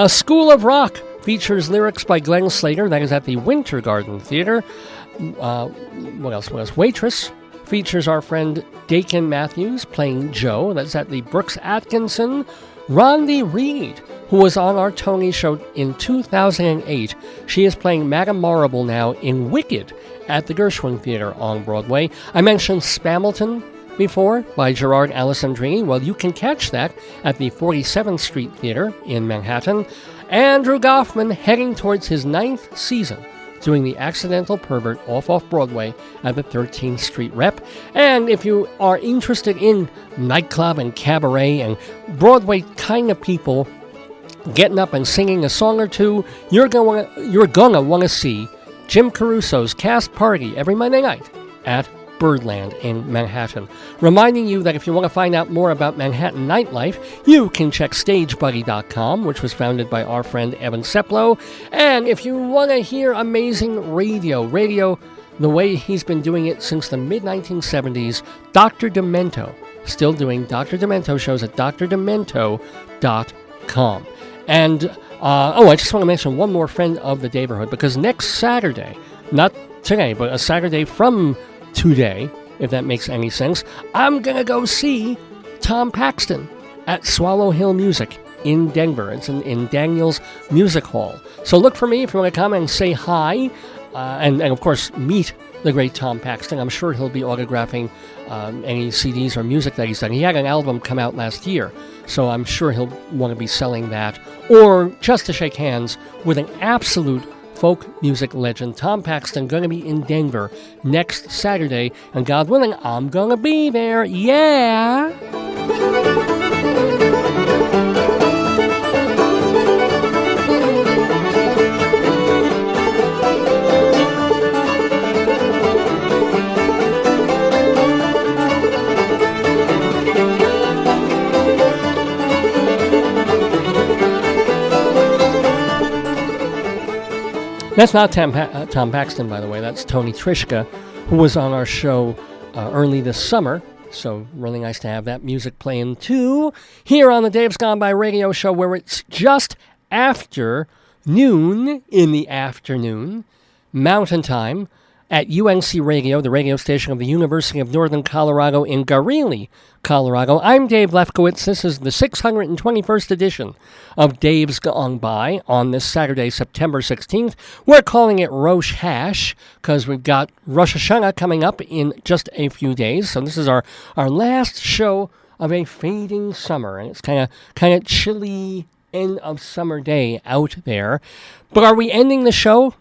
School of Rock features lyrics by Glenn Slater. That is at the Winter Garden Theater. What else? Waitress features our friend Dakin Matthews playing Joe. That's at the Brooks Atkinson. Rondi Reed, who was on our Tony show in 2008. She is playing Madame Marable now in Wicked at the Gershwin Theater on Broadway. I mentioned Spamilton before by Gerard Alessandrini. Well, you can catch that at the 47th Street Theater in Manhattan. Andrew Goffman heading towards his 9th season doing The Accidental Pervert off Broadway at the 13th Street Rep. And if you are interested in nightclub and cabaret and Broadway kind of people getting up and singing a song or two, you're gonna want to see Jim Caruso's Cast Party every Monday night at Birdland in Manhattan. Reminding you that if you want to find out more about Manhattan nightlife, you can check StageBuddy.com, which was founded by our friend Evan Seplow. And if you want to hear amazing radio the way he's been doing it since the mid-1970s, Dr. Demento, still doing Dr. Demento shows at drdemento.com. And, I just want to mention one more friend of the neighborhood, because next Saturday, not today, but a Saturday from today, if that makes any sense, I'm going to go see Tom Paxton at Swallow Hill Music in Denver. It's in Daniel's Music Hall. So look for me if you want to come and say hi, and of course meet the great Tom Paxton. I'm sure he'll be autographing any CDs or music that he's done. He had an album come out last year, so I'm sure he'll want to be selling that, or just to shake hands with an absolute folk music legend. Tom Paxton going to be in Denver next Saturday, and God willing, I'm going to be there. Yeah! That's not Tom Paxton, by the way. That's Tony Trischka, who was on our show early this summer, So really nice to have that music playing too here on the Dave's Gone By radio show, where it's just after noon in the afternoon, Mountain Time, at UNC Radio, the radio station of the University of Northern Colorado in Greeley, Colorado. I'm Dave Lefkowitz. This is the 621st edition of Dave's Gone By on this Saturday, September 16th. We're calling it Rosh Hash because we've got Rosh Hashanah coming up in just a few days. So this is our last show of a fading summer, and it's kind of chilly end of summer day out there. But are we ending the show?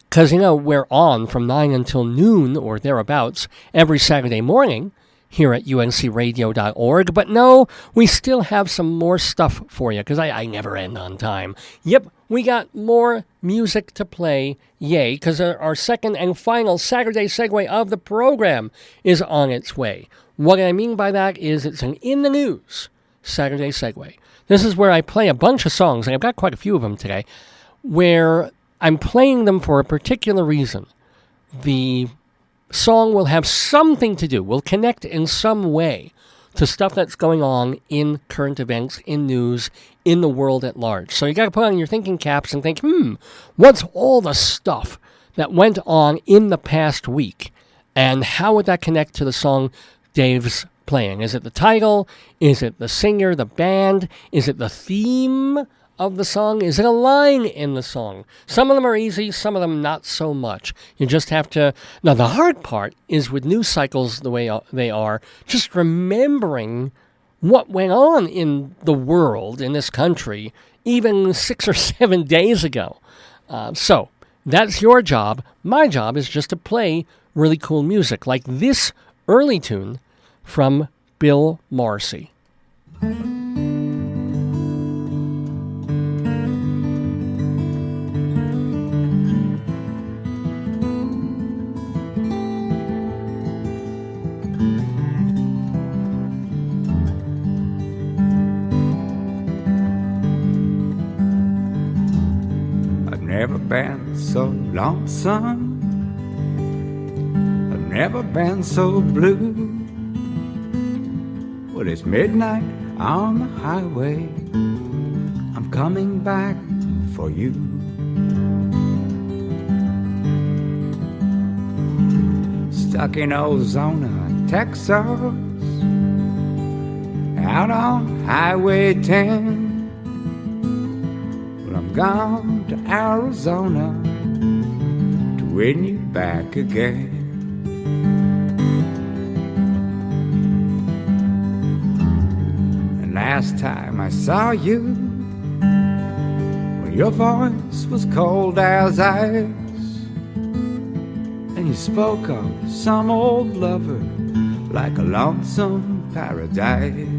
Because, we're on from 9 until noon or thereabouts every Saturday morning here at uncradio.org. But no, we still have some more stuff for you because I never end on time. Yep, we got more music to play. Yay, because our second and final Saturday segue of the program is on its way. What I mean by that is it's an In the News Saturday segue. This is where I play a bunch of songs, and I've got quite a few of them today, where I'm playing them for a particular reason. The song will have something to do, will connect in some way to stuff that's going on in current events, in news, in the world at large. So you got to put on your thinking caps and think, what's all the stuff that went on in the past week? And how would that connect to the song Dave's playing? Is it the title? Is it the singer, the band? Is it the theme of the song? Is it a line in the song? Some of them are easy, some of them not so much. You just have to... Now, the hard part is with news cycles the way they are, just remembering what went on in the world, in this country, even 6 or 7 days ago. So, that's your job. My job is just to play really cool music, like this early tune from Bill Marcy. Never been so lonesome, I've never been so blue. Well, it's midnight on the highway, I'm coming back for you. Stuck in Ozona, Texas, out on Highway 10. Well, I'm gone to Arizona to win you back again. And last time I saw you, well, your voice was cold as ice, and you spoke of some old lover like a lonesome paradise.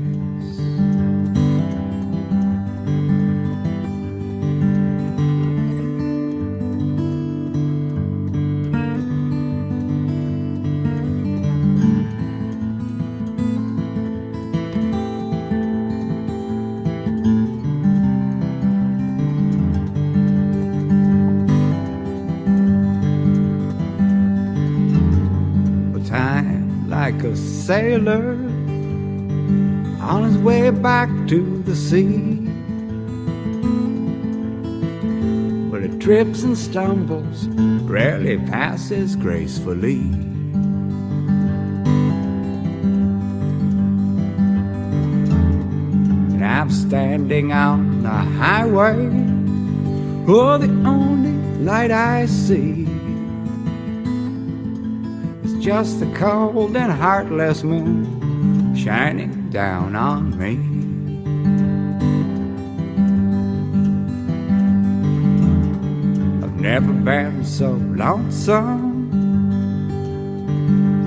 Sailor on his way back to the sea. But it trips and stumbles, rarely passes gracefully. And I'm standing on the highway, oh, the only light I see, just the cold and heartless moon shining down on me. I've never been so lonesome,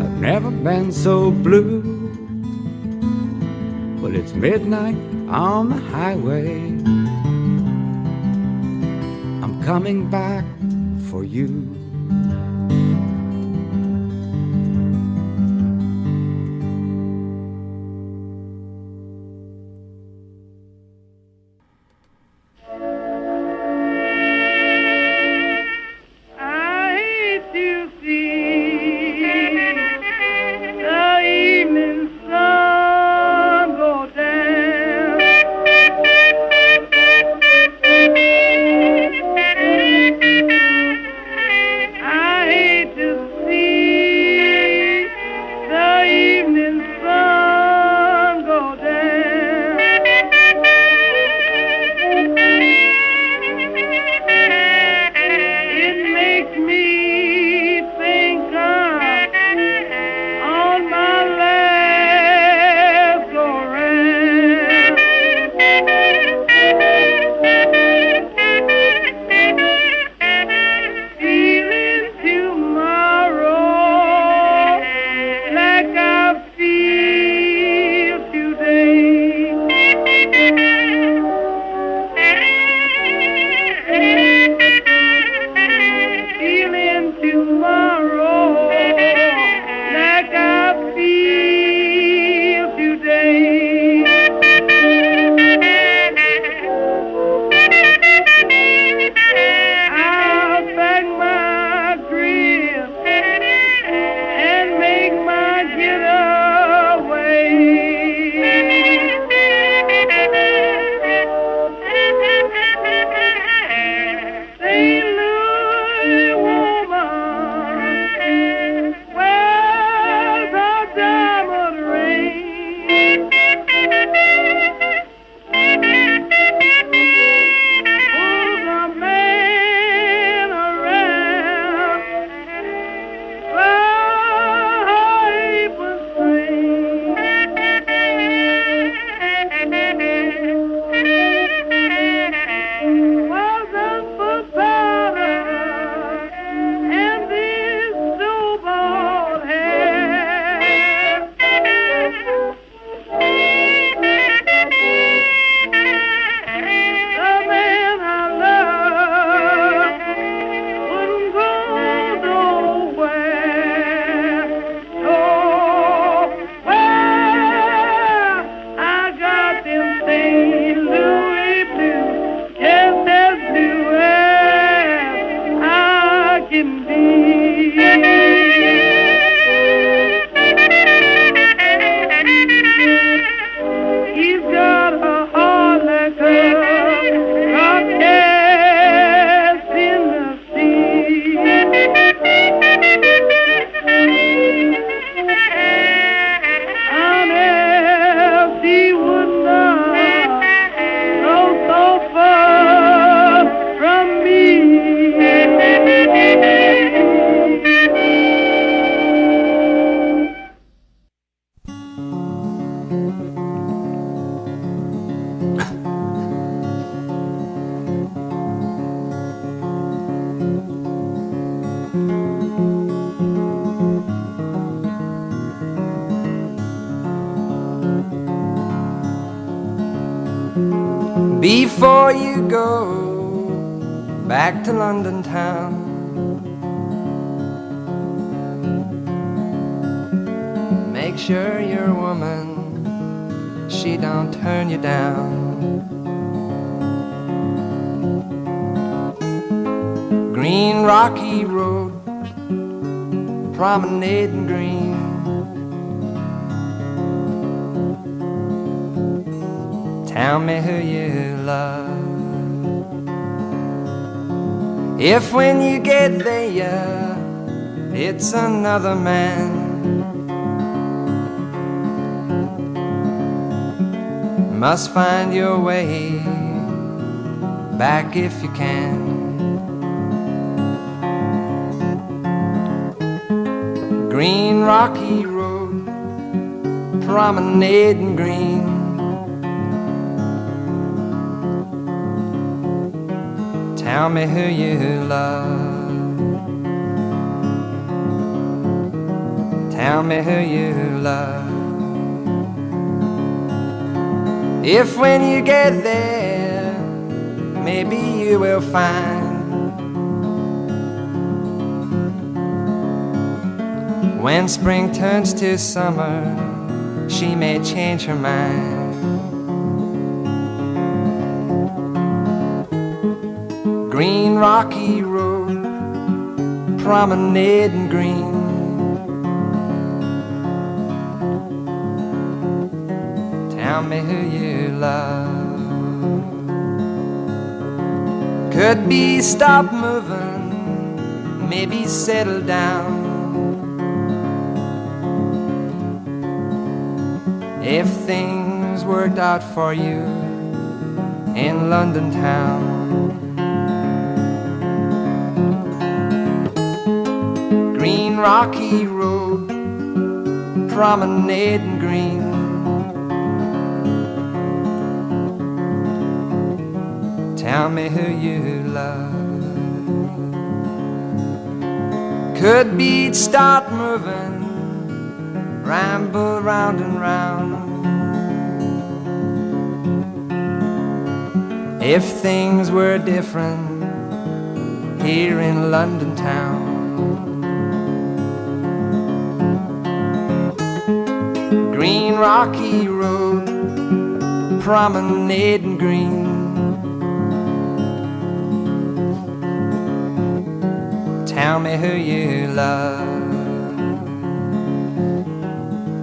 I've never been so blue. Well, it's midnight on the highway, I'm coming back for you. Evening before you go back to London town. Make sure your woman, she don't turn you down. Green rocky road, promenading green. Tell me who you love. If when you get there, it's another man, must find your way back if you can. Green rocky road, promenading green. Tell me who you love. Tell me who you love. If when you get there, maybe you will find when spring turns to summer, she may change her mind. Green rocky road, promenading green. Tell me who you love. Could be stop moving, maybe settle down. If things worked out for you in London town. Green rocky road, promenading green. Tell me who you love. Could beat start moving, ramble round and round. If things were different here in London town. Green rocky road, promenading green. Tell me who you love.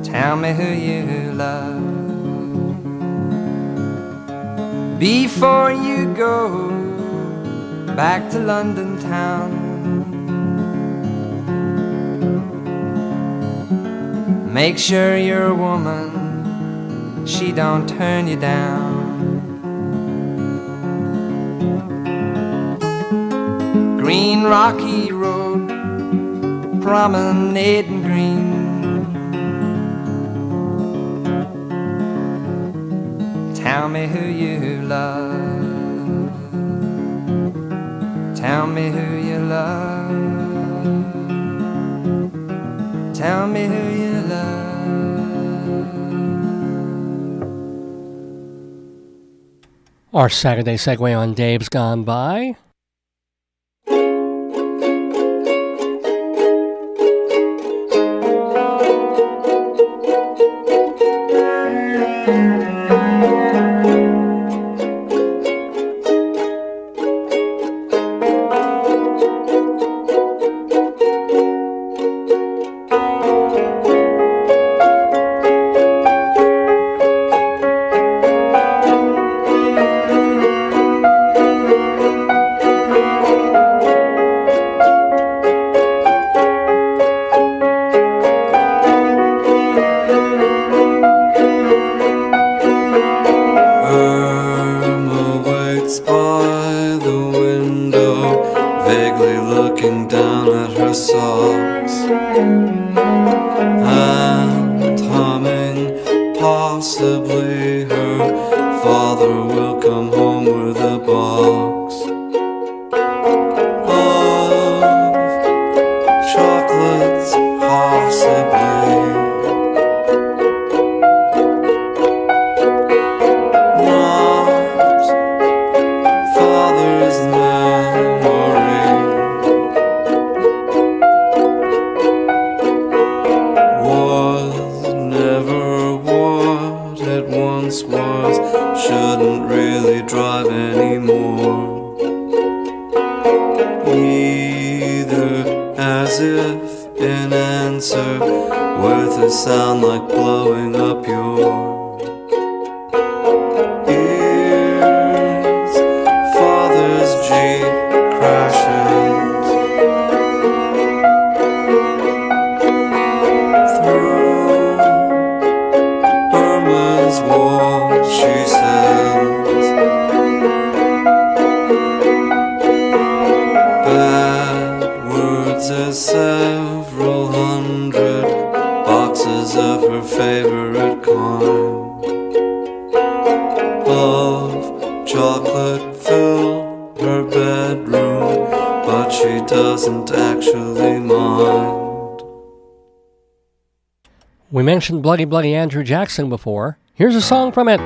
Tell me who you love. Before you go back to London town. Make sure your woman, she don't turn you down. Green rocky road, promenading green. Tell me who you love. Tell me who you love. Tell me who you love. Our Saturday segue on Dave's Gone By. father, words that sound like blowing up your ears. Father's Jeep crashes through Irma's wall, she says. Bad words as several hundred boxes of her favorite kind of chocolate fill her bedroom, but she doesn't actually mind. We mentioned Bloody Bloody Andrew Jackson before. Here's a song from it.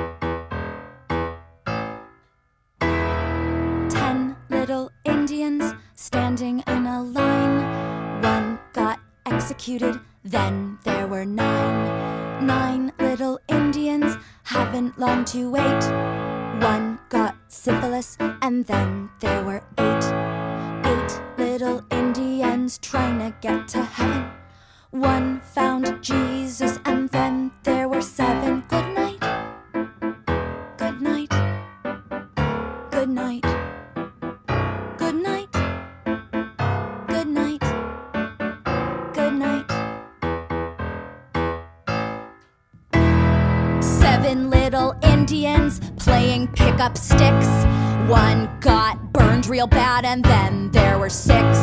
10 little Indians standing in a line. One got executed, then there were 9. 9 little Indians haven't long to wait. One got syphilis, and then there were 8. 8 little Indians trying to get to heaven. One found Jesus, and then there were 7. Good night. Good night. Good night. Good night. Good night. Good night. 7 little Indians playing pick-up sticks. One got burned real bad, and then there were 6.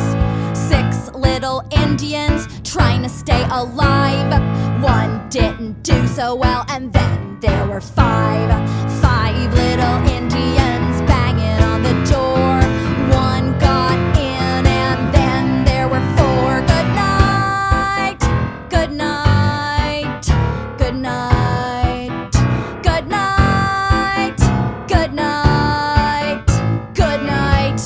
6 little Indians trying to stay alive. One didn't do so well, and then there were 5. 5 little Indians banging on the door. One got in, and then there were 4. Good night. Good night. Good night. Good night. Good night. Good night.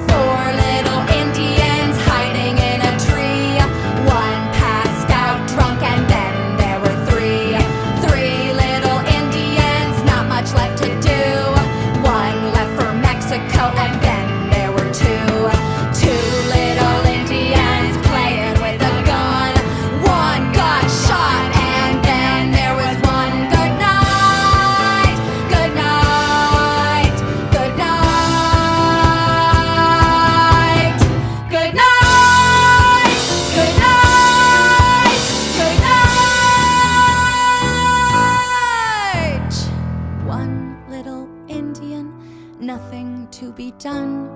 4 little Indians hiding in a tree. One passed out drunk, and then there were 3. 3 little Indians, not much left to do. One left for Mexico, and then there were 2. 2 little Indians playing with a gun. One got shot, and then there was 1. Good night. Good night. Good night. Good night. Good night. Good night. 1 little Indian, nothing to be done.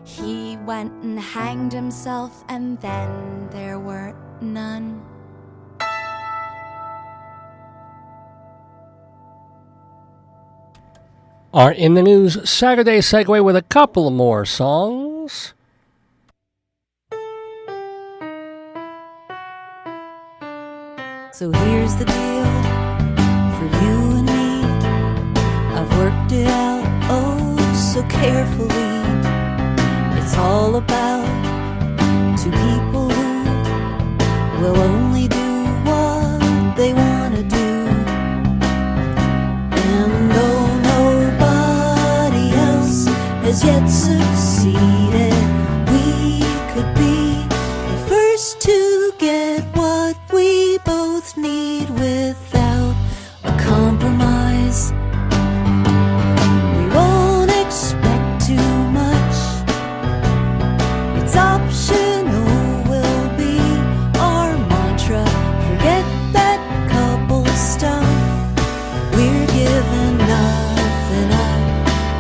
He went and hanged himself, and then there were none. Our In the News Saturday segue with a couple more songs. So here's the deal for you and me. I've worked it out oh so carefully. It's all about 2 people who will only do what they want to do. And though nobody else has yet succeeded, we could be the first to get what we both need without a compromise. We won't expect too much. It's optional, will be our mantra. Forget that couple stuff. We're giving nothing up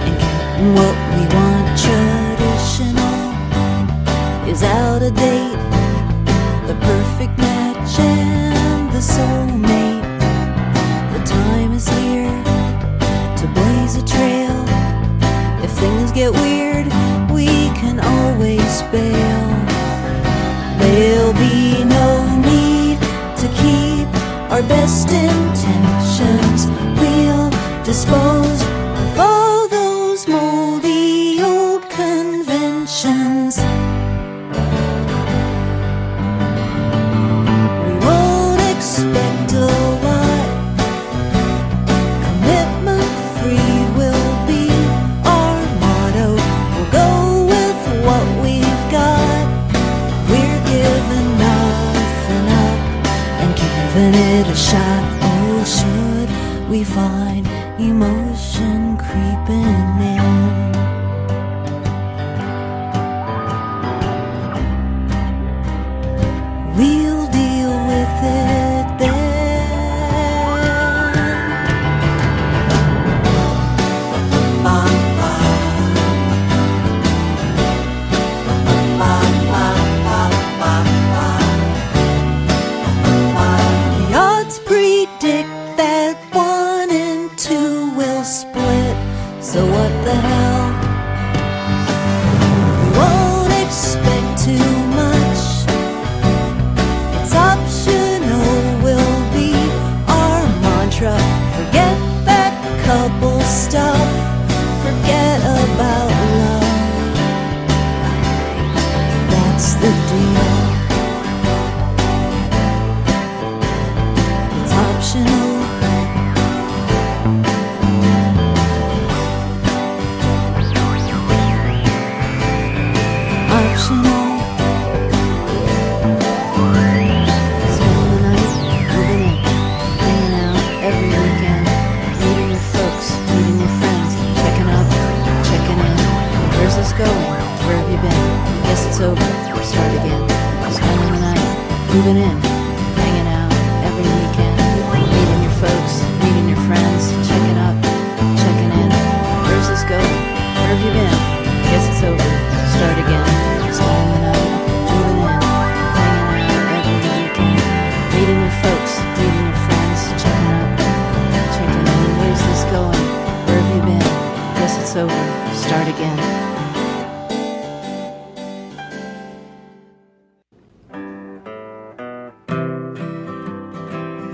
and getting what we want. Traditional is out of date. The perfect match and the soulmate. The time is here to blaze a trail. If things get weird, we can always bail. There'll be no need to keep our best intentions. We'll dispose of all those moldy old conventions. We won't expect a lot. Commitment free will be our motto. We'll go with what we've got. we'll deal with it then. The odds predict that 1 and 2 will split, so what the hell? We won't expect too much. It's optional, will be our mantra. Forget that couple stuff, forget about love. That's the deal. It's optional. Optional. Spending the night, moving in, hanging out every weekend, meeting your folks, meeting your friends, checking up, checking in. Where's this going? Where have you been? Guess it's over. Start again. Spending the night, moving in, hanging out every weekend, meeting your folks, meeting your friends, checking up, checking in. Where's this going? Where have you been? Guess it's over. Start again. Spending the night, moving in, hanging out every weekend, meeting your folks, meeting your friends, checking up, checking in. Where's this going? Where have you been? Guess it's over. Start again.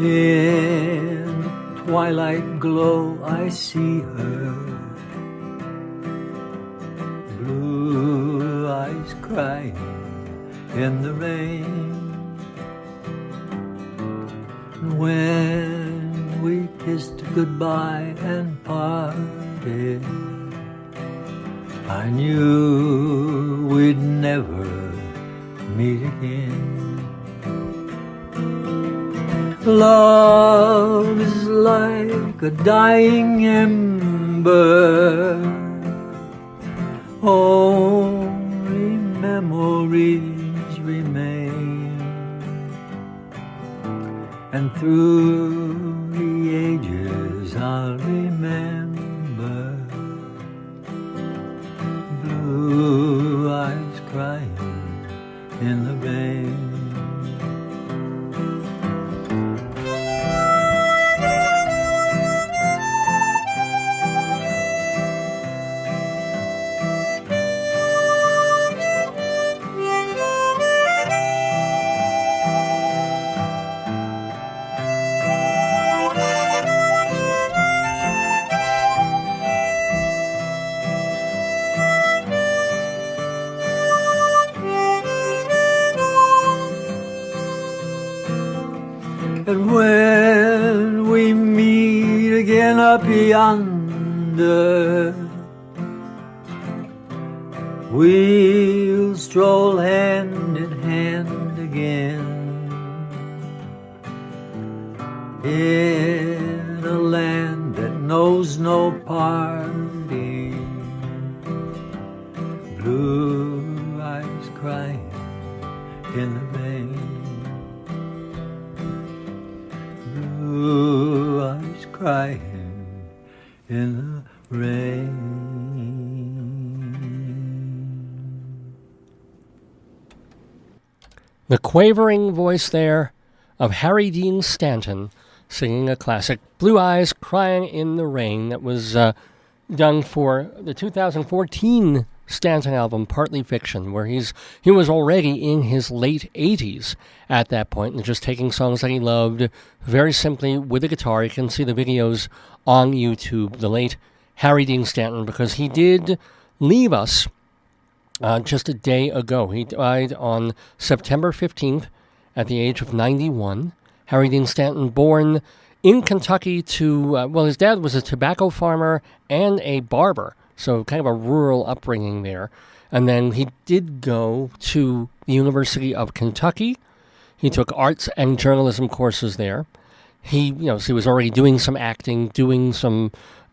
In twilight glow I see her, blue eyes crying in the rain. When we kissed goodbye and parted, I knew we'd never meet again. Love is like a dying ember, only memories remain, and through the ages I'll remember blue eyes crying in the rain. And when we meet again up yonder, we'll stroll hand in hand again in a land that knows no parting. Blue eyes crying in the rain. Blue eyes crying in the rain. The quavering voice there of Harry Dean Stanton singing a classic, Blue Eyes Crying in the Rain, that was done for the 2014 Stanton album, Partly Fiction, where he was already in his late 80s at that point and just taking songs that he loved very simply with a guitar. You can see the videos on YouTube, the late Harry Dean Stanton, because he did leave us just a day ago. He died on September 15th at the age of 91. Harry Dean Stanton, born in Kentucky to, his dad was a tobacco farmer and a barber, so kind of a rural upbringing there. And then he did go to the University of Kentucky. He took arts and journalism courses there. He was already doing some acting, doing some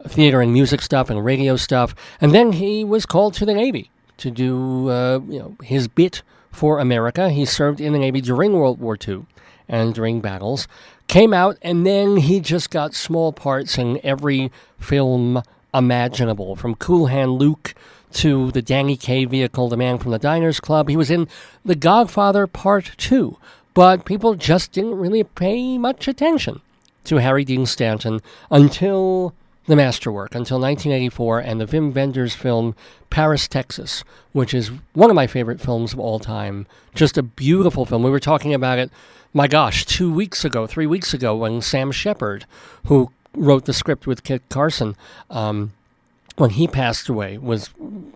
theater and music stuff and radio stuff. And then he was called to the Navy to do, his bit for America. He served in the Navy during World War II and during battles. Came out, and then he just got small parts in every film imaginable, from Cool Hand Luke to the Danny Kaye vehicle, The Man from the Diners Club. He was in The Godfather Part 2, but people just didn't really pay much attention to Harry Dean Stanton until the masterwork, until 1984 and the Wim Wenders film Paris, Texas, which is one of my favorite films of all time. Just a beautiful film. We were talking about it, my gosh, 3 weeks ago, when Sam Shepard, who wrote the script with Kit Carson, when he passed away, was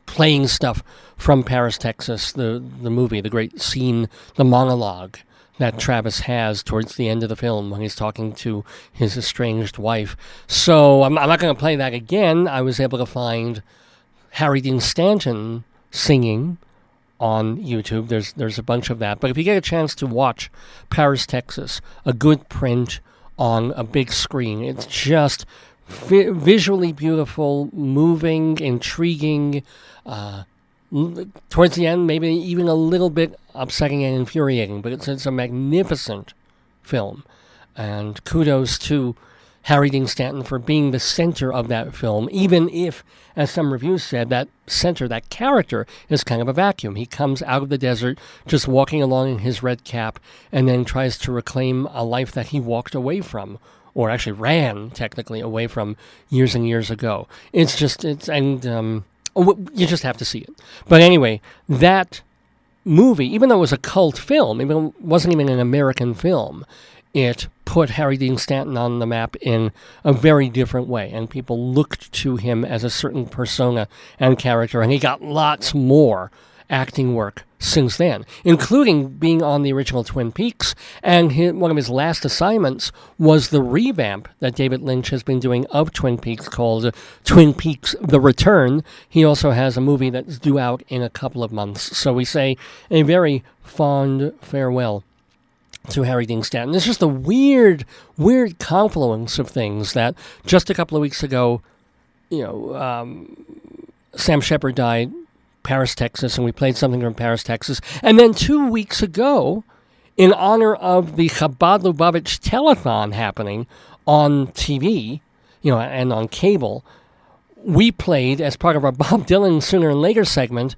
playing stuff from Paris, Texas, the movie, the great scene, the monologue that Travis has towards the end of the film when he's talking to his estranged wife. So I'm not going to play that again. I was able to find Harry Dean Stanton singing on YouTube. There's a bunch of that. But if you get a chance to watch Paris, Texas, a good print on a big screen, it's just visually beautiful, moving, intriguing, towards the end, maybe even a little bit upsetting and infuriating, but it's a magnificent film. And kudos to Harry Dean Stanton for being the center of that film, even if, as some reviews said, that center, that character, is kind of a vacuum. He comes out of the desert, just walking along in his red cap, and then tries to reclaim a life that he walked away from, or actually ran, technically, away from years and years ago. You just have to see it. But anyway, that movie, even though it was a cult film, even though it wasn't even an American film, it put Harry Dean Stanton on the map in a very different way, and people looked to him as a certain persona and character, and he got lots more acting work since then, including being on the original Twin Peaks, and one of his last assignments was the revamp that David Lynch has been doing of Twin Peaks called Twin Peaks The Return. He also has a movie that's due out in a couple of months, so we say a very fond farewell to Harry Dean Stanton. It's just a weird confluence of things that just a couple of weeks ago, Sam Shepard died, Paris, Texas, and we played something from Paris, Texas. And then 2 weeks ago, in honor of the Chabad Lubavitch telethon happening on TV, and on cable, we played, as part of our Bob Dylan Sooner and Later segment,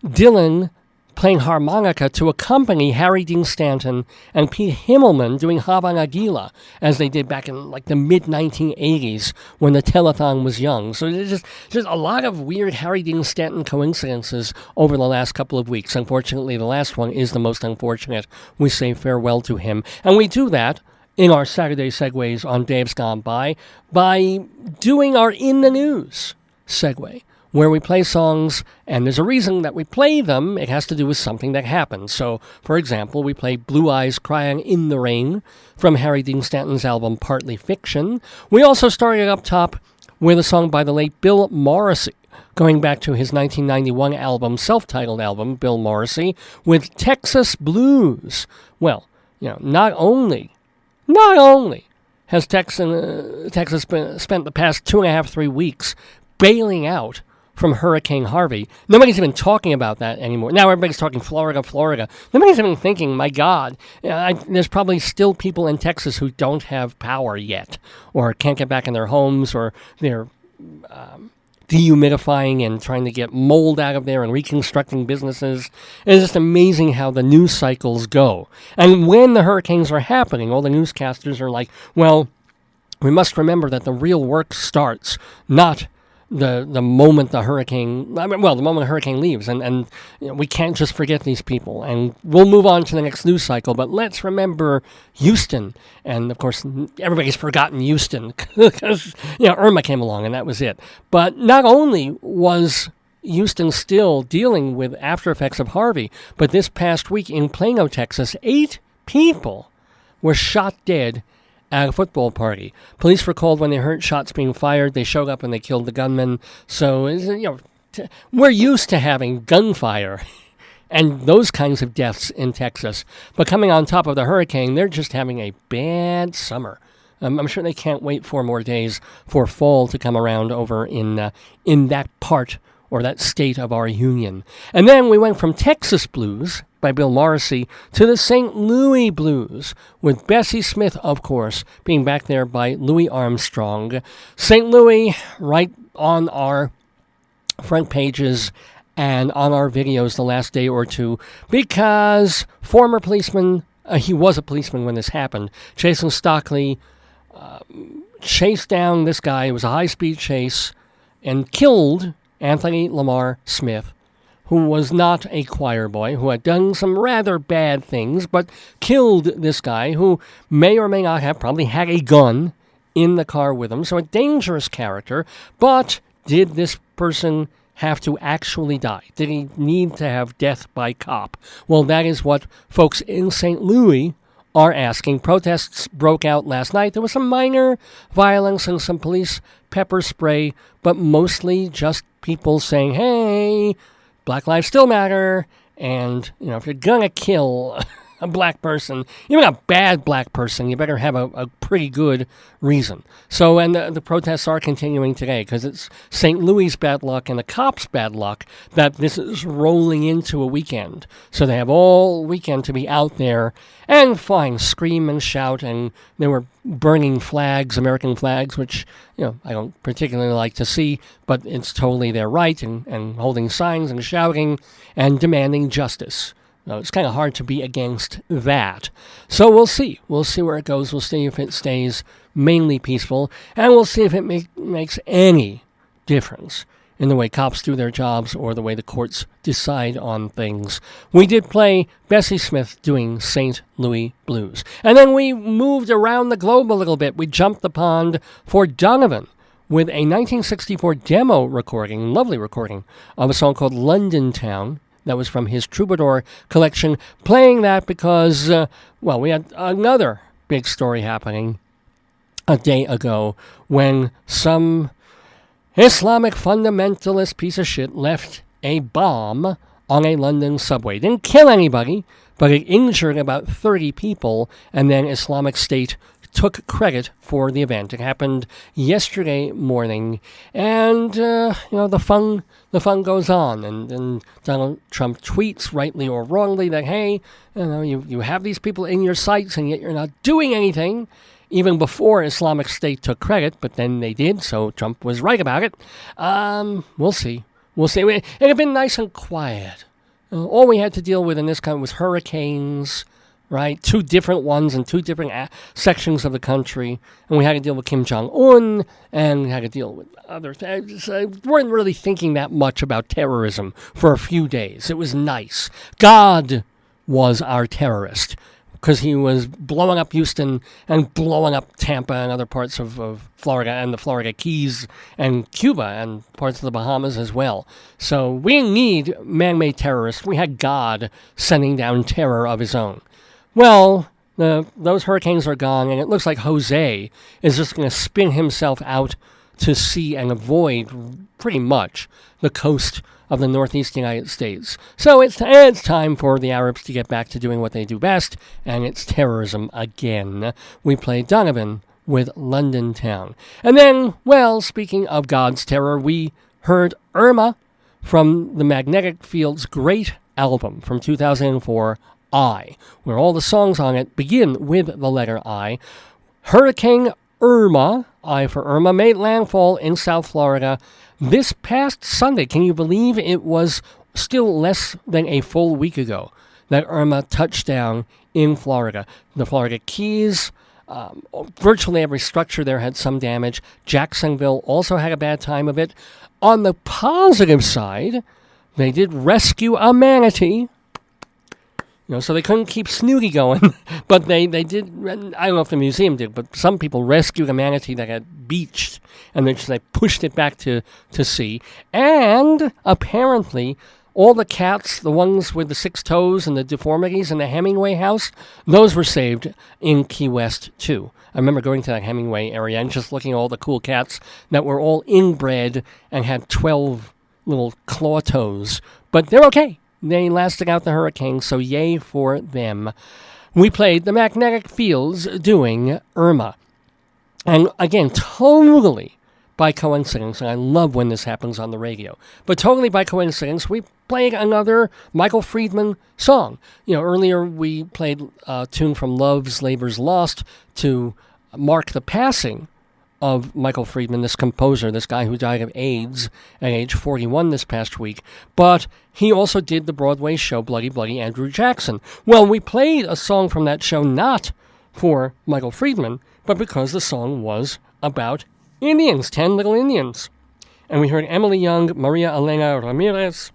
Dylan playing harmonica to accompany Harry Dean Stanton and Pete Himmelman doing Hava Nagila, as they did back in the mid-1980s when the telethon was young. So there's just a lot of weird Harry Dean Stanton coincidences over the last couple of weeks. Unfortunately, the last one is the most unfortunate. We say farewell to him. And we do that in our Saturday Segues on Dave's Gone By doing our In the News segue, where we play songs, and there's a reason that we play them. It has to do with something that happened. So, for example, we play Blue Eyes Crying in the Rain from Harry Dean Stanton's album Partly Fiction. We also started up top with a song by the late Bill Morrissey, going back to his 1991 album, self-titled album, Bill Morrissey, with Texas Blues. Well, not only has Texas spent the past 2.5-3 weeks bailing out from Hurricane Harvey. Nobody's even talking about that anymore. Now everybody's talking Florida. Nobody's even thinking, my God, there's probably still people in Texas who don't have power yet, or can't get back in their homes, or they're dehumidifying and trying to get mold out of there and reconstructing businesses. It's just amazing how the news cycles go. And when the hurricanes are happening, all the newscasters are like, well, we must remember that the real work starts not the moment the hurricane leaves, and we can't just forget these people, and we'll move on to the next news cycle, but let's remember Houston. And of course everybody's forgotten Houston because Irma came along and that was it. But not only was Houston still dealing with after effects of Harvey, but this past week in Plano, Texas, 8 people were shot dead at a football party. Police were called when they heard shots being fired. They showed up and they killed the gunman. So, we're used to having gunfire and those kinds of deaths in Texas. But coming on top of the hurricane, they're just having a bad summer. I'm sure they can't wait 4 more days for fall to come around over in that part or that state of our union. And then we went from Texas blues by Bill Morrissey, to the St. Louis Blues, with Bessie Smith, of course, being back there by Louis Armstrong. St. Louis, right on our front pages and on our videos the last day or two, because former policeman, he was a policeman when this happened, Jason Stockley chased down this guy. It was a high-speed chase, and killed Anthony Lamar Smith, who was not a choir boy, who had done some rather bad things, but killed this guy who may or may not have probably had a gun in the car with him. So a dangerous character, but did this person have to actually die? Did he need to have death by cop? Well, that is what folks in St. Louis are asking. Protests broke out last night. There was some minor violence and some police pepper spray, but mostly just people saying, hey, Black lives still matter, and, if you're gonna kill a black person, even a bad black person, you better have a pretty good reason. So, and the protests are continuing today, because it's St. Louis' bad luck and the cops' bad luck that this is rolling into a weekend. So they have all weekend to be out there and fine, scream and shout, and they were burning flags, American flags, which, I don't particularly like to see, but it's totally their right, and holding signs and shouting and demanding justice. It's kind of hard to be against that. So we'll see. We'll see where it goes. We'll see if it stays mainly peaceful, and we'll see if it makes any difference in the way cops do their jobs or the way the courts decide on things. We did play Bessie Smith doing St. Louis Blues. And then we moved around the globe a little bit. We jumped the pond for Donovan with a 1964 demo recording, lovely recording, of a song called London Town. That was from his Troubadour collection. Playing that because, we had another big story happening a day ago when some Islamic fundamentalist piece of shit left a bomb on a London subway. Didn't kill anybody, but it injured about 30 people, and then Islamic State took credit for the event. It happened yesterday morning, and the fun goes on. And Donald Trump tweets, rightly or wrongly, that hey, you have these people in your sights, and yet you're not doing anything. Even before Islamic State took credit, but then they did, so Trump was right about it. We'll see. It had been nice and quiet. All we had to deal with in this kind was hurricanes, right? 2 different ones in 2 different sections of the country. And we had to deal with Kim Jong-un, and we had to deal with other things. We weren't really thinking that much about terrorism for a few days. It was nice. God was our terrorist, because he was blowing up Houston and blowing up Tampa and other parts of Florida and the Florida Keys and Cuba and parts of the Bahamas as well. So we didn't need man-made terrorists. We had God sending down terror of his own. Well, those hurricanes are gone, and it looks like Jose is just going to spin himself out to sea and avoid pretty much the coast of the northeast United States. So it's time for the Arabs to get back to doing what they do best, and it's terrorism again. We played Donovan with London Town. And then, speaking of God's terror, we heard Irma from the Magnetic Field's great album from 2004, I, where all the songs on it begin with the letter I. Hurricane Irma, I for Irma, made landfall in South Florida this past Sunday. Can you believe it was still less than a full week ago that Irma touched down in Florida? The Florida Keys, virtually every structure there had some damage. Jacksonville also had a bad time of it. On the positive side, they did rescue a manatee. So they couldn't keep Snooty going, but they did. I don't know if the museum did, but some people rescued a manatee that had beached, and they pushed it back to sea. And apparently, all the cats, the ones with the 6 toes and the deformities in the Hemingway house, those were saved in Key West too. I remember going to that Hemingway area and just looking at all the cool cats that were all inbred and had 12 little claw toes, but they're okay. They lasted out the hurricane, so yay for them. We played the Magnetic Fields doing Irma. And again, totally by coincidence, and I love when this happens on the radio, but totally by coincidence, we played another Michael Friedman song. Earlier we played a tune from Love's Labor's Lost to mark the passing of Michael Friedman, this composer, this guy who died of AIDS at age 41 this past week. But he also did the Broadway show Bloody Bloody Andrew Jackson. Well, we played a song from that show not for Michael Friedman, but because the song was about Indians, 10 Little Indians. And we heard Emily Young, Maria Elena Ramirez,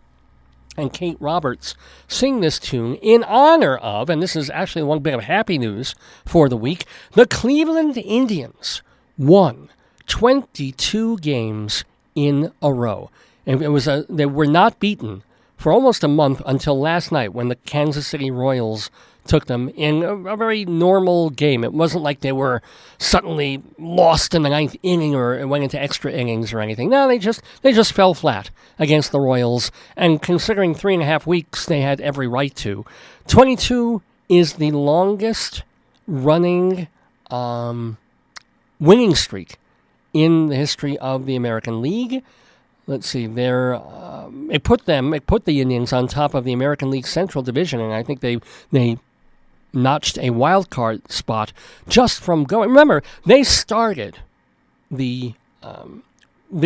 and Kate Roberts sing this tune in honor of, and this is actually one bit of happy news for the week, the Cleveland Indians won 22 games in a row. And they were not beaten for almost a month until last night when the Kansas City Royals took them in a very normal game. It wasn't like they were suddenly lost in the ninth inning or went into extra innings or anything. No, they just fell flat against the Royals. And considering 3.5 weeks, they had every right to. 22 is the longest running winning streak in the history of the American League. Let's see, it put the Indians on top of the American League Central Division, and I think they notched a wild card spot just from going. Remember, they started this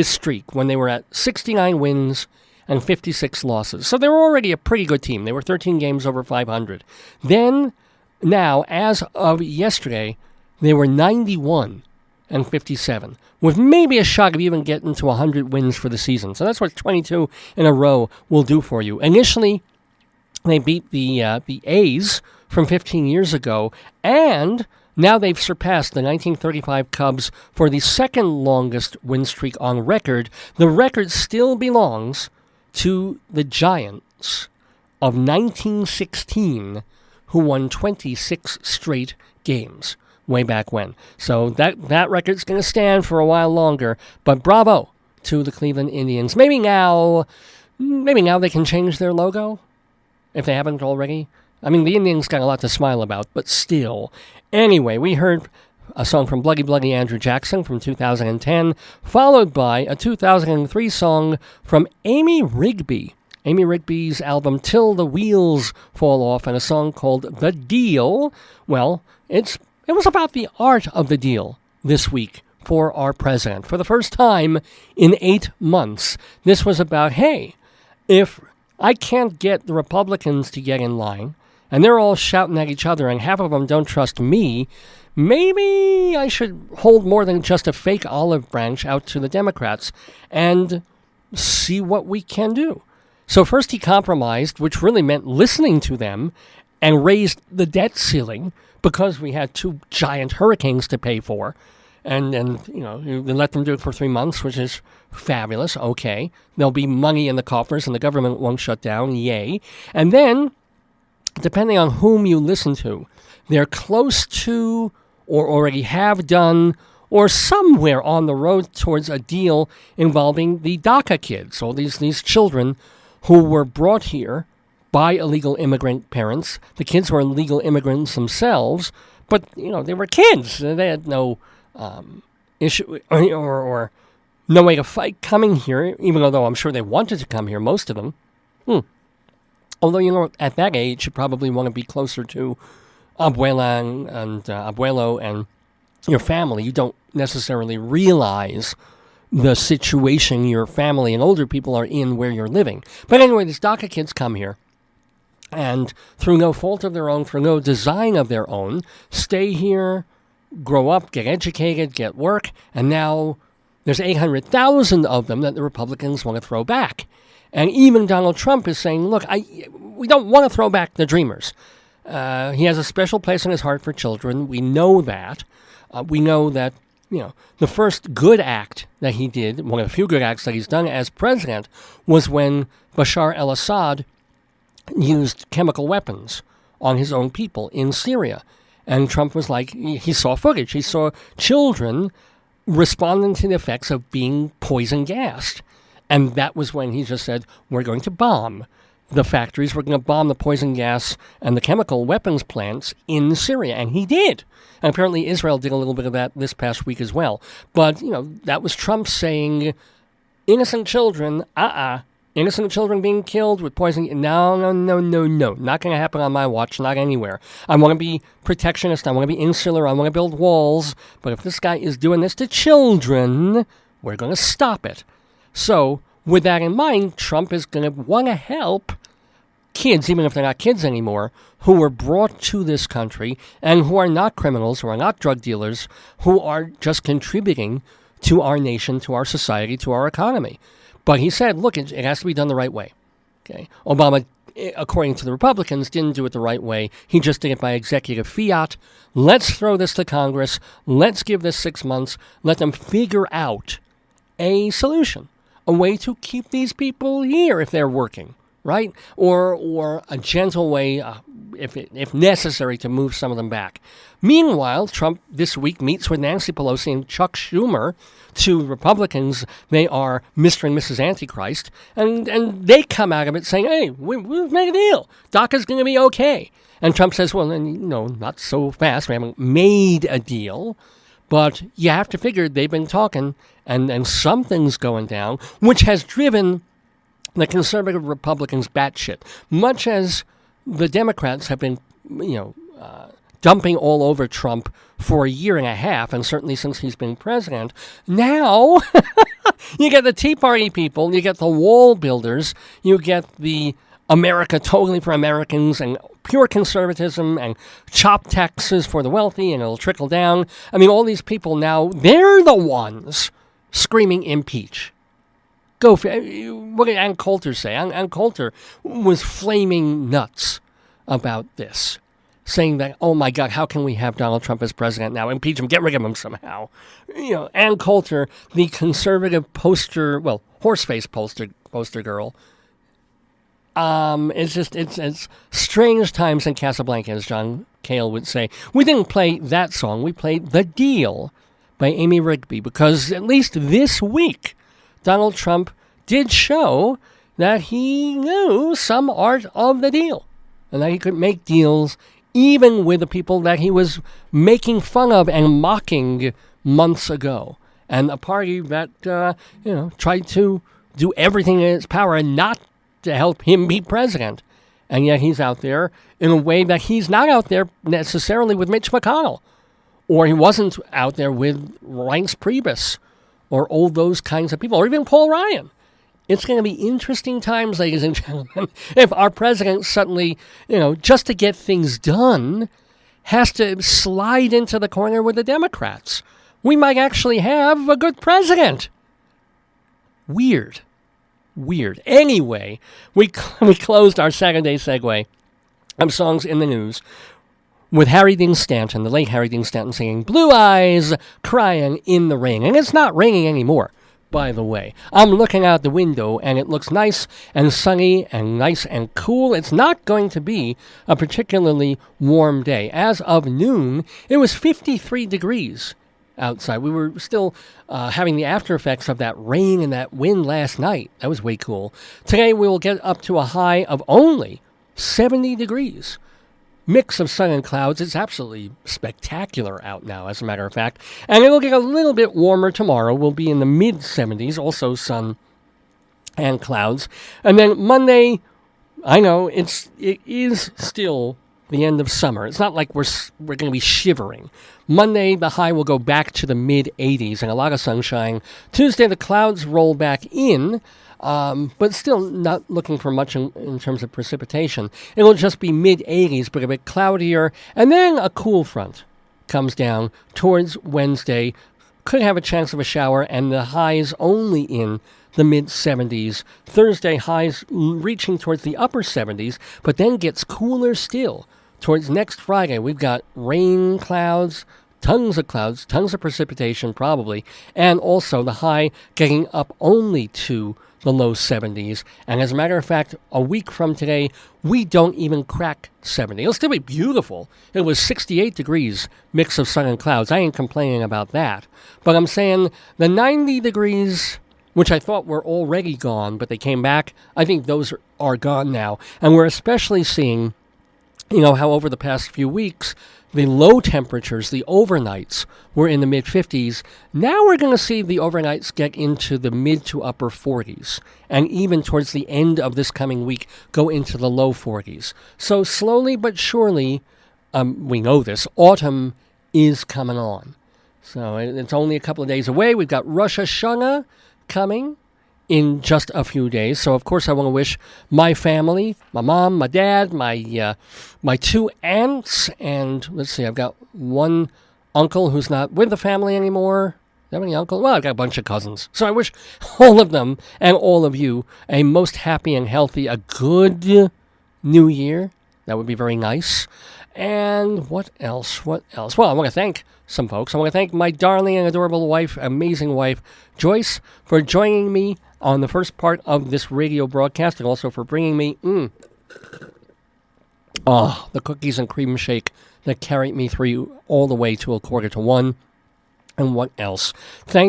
streak when they were at 69 wins and 56 losses. So they were already a pretty good team. They were 13 games over 500. Then, now, as of yesterday, they were 91 and 57, with maybe a shot of even getting to 100 wins for the season. So that's what 22 in a row will do for you. Initially, they beat the A's from 15 years ago, and now they've surpassed the 1935 Cubs for the second longest win streak on record. The record still belongs to the Giants of 1916, who won 26 straight games way back when. So that record's going to stand for a while longer, but bravo to the Cleveland Indians. Maybe now they can change their logo, if they haven't already. I mean, the Indians got a lot to smile about, but still. Anyway, we heard a song from Bloody Bloody Andrew Jackson from 2010, followed by a 2003 song from Amy Rigby. Amy Rigby's album Till the Wheels Fall Off, and a song called The Deal. Well, it was about the art of the deal this week for our president. For the first time in 8 months, this was about, hey, if I can't get the Republicans to get in line, and they're all shouting at each other, and half of them don't trust me, maybe I should hold more than just a fake olive branch out to the Democrats and see what we can do. So first he compromised, which really meant listening to them, and raised the debt ceiling because we had 2 giant hurricanes to pay for. And you let them do it for 3 months, which is fabulous. Okay. There'll be money in the coffers and the government won't shut down. Yay. And then, depending on whom you listen to, they're close to or already have done or somewhere on the road towards a deal involving the DACA kids, all these children who were brought here by illegal immigrant parents. The kids were illegal immigrants themselves, but, they were kids. They had no issue or no way to fight coming here, even though I'm sure they wanted to come here, most of them. Although, at that age, you probably want to be closer to abuela and abuelo and your family. You don't necessarily realize the situation your family and older people are in where you're living. But anyway, these DACA kids come here, and through no fault of their own, for no design of their own, stay here, grow up, get educated, get work, and now there's 800,000 of them that the Republicans want to throw back. And even Donald Trump is saying, look, we don't want to throw back the Dreamers. He has a special place in his heart for children. We know that. We know that, the first good act that he did, one of the few good acts that he's done as president, was when Bashar al-Assad used chemical weapons on his own people in Syria. And Trump was like, he saw footage. He saw children responding to the effects of being poison gassed. And that was when he just said, we're going to bomb the factories. We're going to bomb the poison gas and the chemical weapons plants in Syria. And he did. And apparently Israel did a little bit of that this past week as well. But, that was Trump saying, innocent children, innocent children being killed with poison. No. Not going to happen on my watch, not anywhere. I want to be protectionist. I want to be insular. I want to build walls. But if this guy is doing this to children, we're going to stop it. So, with that in mind, Trump is going to want to help kids, even if they're not kids anymore, who were brought to this country and who are not criminals, who are not drug dealers, who are just contributing to our nation, to our society, to our economy. But he said, look, it has to be done the right way. Okay, Obama, according to the Republicans, didn't do it the right way. He just did it by executive fiat. Let's throw this to Congress. Let's give this 6 months. Let them figure out a solution, a way to keep these people here if they're working, right? Or a gentle way, if necessary, to move some of them back. Meanwhile, Trump this week meets with Nancy Pelosi and Chuck Schumer. To Republicans, they are Mr. and Mrs. Antichrist, and they come out of it saying, hey, we've made a deal. DACA's going to be okay. And Trump says, well, not so fast. We haven't made a deal. But you have to figure they've been talking, and something's going down, which has driven the conservative Republicans batshit, much as the Democrats have been, dumping all over Trump for a year and a half, and certainly since he's been president. Now, you get the Tea Party people, you get the wall builders, you get the America totally for Americans and pure conservatism and chop taxes for the wealthy and it'll trickle down. I mean, all these people now, they're the ones screaming impeach. What did Ann Coulter say? Ann Coulter was flaming nuts about this, saying that, oh my God, how can we have Donald Trump as president now? Impeach him, get rid of him somehow. Ann Coulter, the conservative horseface poster girl. It's strange times in Casablanca, as John Cale would say. We didn't play that song. We played The Deal by Amy Rigby, because at least this week, Donald Trump did show that he knew some art of the deal, and that he could make deals even with the people that he was making fun of and mocking months ago. And a party that, tried to do everything in its power and not to help him be president. And yet he's out there in a way that he's not out there necessarily with Mitch McConnell. Or he wasn't out there with Reince Priebus or all those kinds of people, or even Paul Ryan. It's going to be interesting times, ladies and gentlemen, if our president suddenly, just to get things done, has to slide into the corner with the Democrats. We might actually have a good president. Weird. Anyway, we closed our Saturday segue of songs in the news with Harry Dean Stanton, the late Harry Dean Stanton, singing Blue Eyes Crying in the Rain. And it's not raining anymore, by the way. I'm looking out the window, and it looks nice and sunny and nice and cool. It's not going to be a particularly warm day. As of noon, it was 53 degrees outside. We were still having the after effects of that rain and that wind last night. That was way cool. Today, we will get up to a high of only 70 degrees. Mix of sun and clouds. It's absolutely spectacular out now, as a matter of fact. And it'll get a little bit warmer tomorrow. We'll be in the mid-70s, also sun and clouds. And then Monday, I know, it is still the end of summer. It's not like we're going to be shivering. Monday, the high will go back to the mid-80s and a lot of sunshine. Tuesday, the clouds roll back in. But still not looking for much in terms of precipitation. It'll just be mid-80s, but a bit cloudier. And then a cool front comes down towards Wednesday. Could have a chance of a shower, and the highs only in the mid-70s. Thursday, highs reaching towards the upper 70s, but then gets cooler still. Towards next Friday, we've got rain clouds, tons of precipitation probably, and also the high getting up only to the low 70s. And as a matter of fact, a week from today, we don't even crack 70. It'll still be beautiful. It was 68 degrees, mix of sun and clouds. I ain't complaining about that. But I'm saying the 90 degrees which I thought were already gone, but they came back. I think those are gone now. And we're especially seeing, how over the past few weeks, the low temperatures, the overnights, were in the mid-50s. Now we're going to see the overnights get into the mid to upper 40s, and even towards the end of this coming week, go into the low 40s. So slowly but surely, we know this, autumn is coming on. So it's only a couple of days away. We've got Rosh Hashanah coming in just a few days. So, of course, I want to wish my family, my mom, my dad, my two aunts, and let's see, I've got one uncle who's not with the family anymore. Do I have any uncle? Well, I've got a bunch of cousins. So I wish all of them and all of you a most happy and healthy, a good new year. That would be very nice. And what else? Well, I want to thank some folks. I want to thank my darling and adorable wife, amazing wife, Joyce, for joining me on the first part of this radio broadcast, and also for bringing me the cookies and cream shake that carried me through all the way to 1:45. And what else? I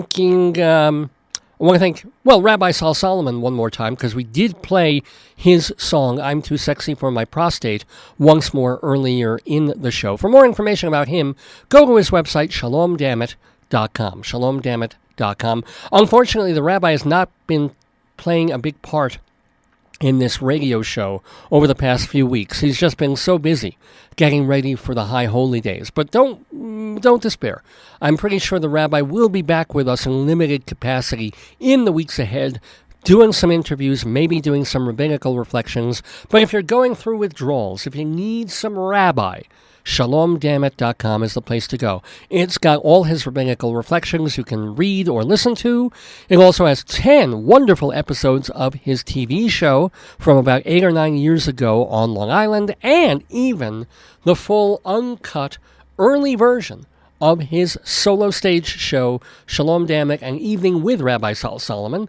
want to thank, Rabbi Sal Solomon one more time, because we did play his song, I'm Too Sexy for My Prostate, once more earlier in the show. For more information about him, go to his website, shalomdammit.com, shalomdammit.com. Unfortunately, the rabbi has not been playing a big part in this radio show over the past few weeks. He's just been so busy getting ready for the High Holy Days. But don't despair. I'm pretty sure the rabbi will be back with us in limited capacity in the weeks ahead, doing some interviews, maybe doing some rabbinical reflections. But if you're going through withdrawals, if you need some rabbi, shalomdammit.com is the place to go. It's got all his rabbinical reflections you can read or listen to. It also has 10 wonderful episodes of his TV show from about 8 or 9 years ago on Long Island, and even the full uncut early version of his solo stage show, Shalom Dammit, An Evening with Rabbi Sal Solomon,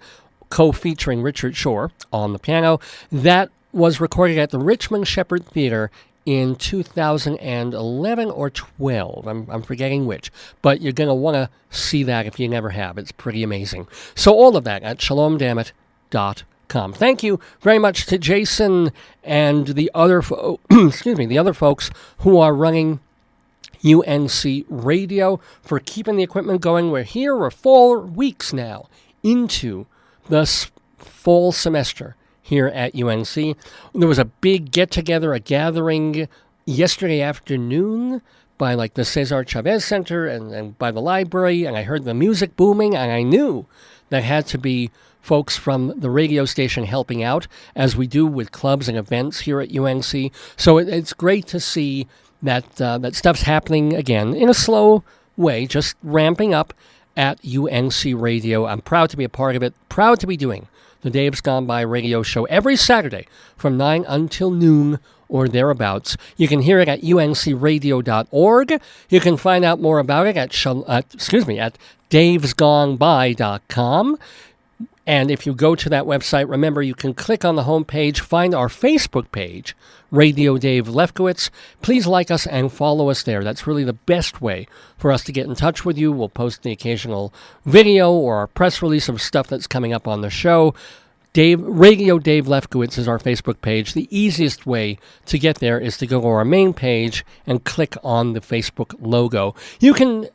co-featuring Richard Shore on the piano. That was recorded at the Richmond Shepherd Theater in 2011 or 12. I'm forgetting which. But you're going to want to see that if you never have. It's pretty amazing. So all of that at shalomdammit.com. Thank you very much to Jason and the other the other folks who are running UNC Radio for keeping the equipment going. We're 4 weeks now into the fall semester here at UNC. There was a big get-together, a gathering yesterday afternoon by the Cesar Chavez Center and by the library, and I heard the music booming, and I knew there had to be folks from the radio station helping out, as we do with clubs and events here at UNC. So it's great to see that stuff's happening again in a slow way, just ramping up at UNC Radio. I'm proud to be a part of it, proud to be doing the Dave's Gone By radio show every Saturday from 9 until noon or thereabouts. You can hear it at uncradio.org. You can find out more about it at davesgoneby.com. And if you go to that website, remember you can click on the home page, find our Facebook page, Radio Dave Lefkowitz. Please like us and follow us there. That's really the best way for us to get in touch with you. We'll post the occasional video or a press release of stuff that's coming up on the show. Radio Dave Lefkowitz is our Facebook page. The easiest way to get there is to go to our main page and click on the Facebook logo. You can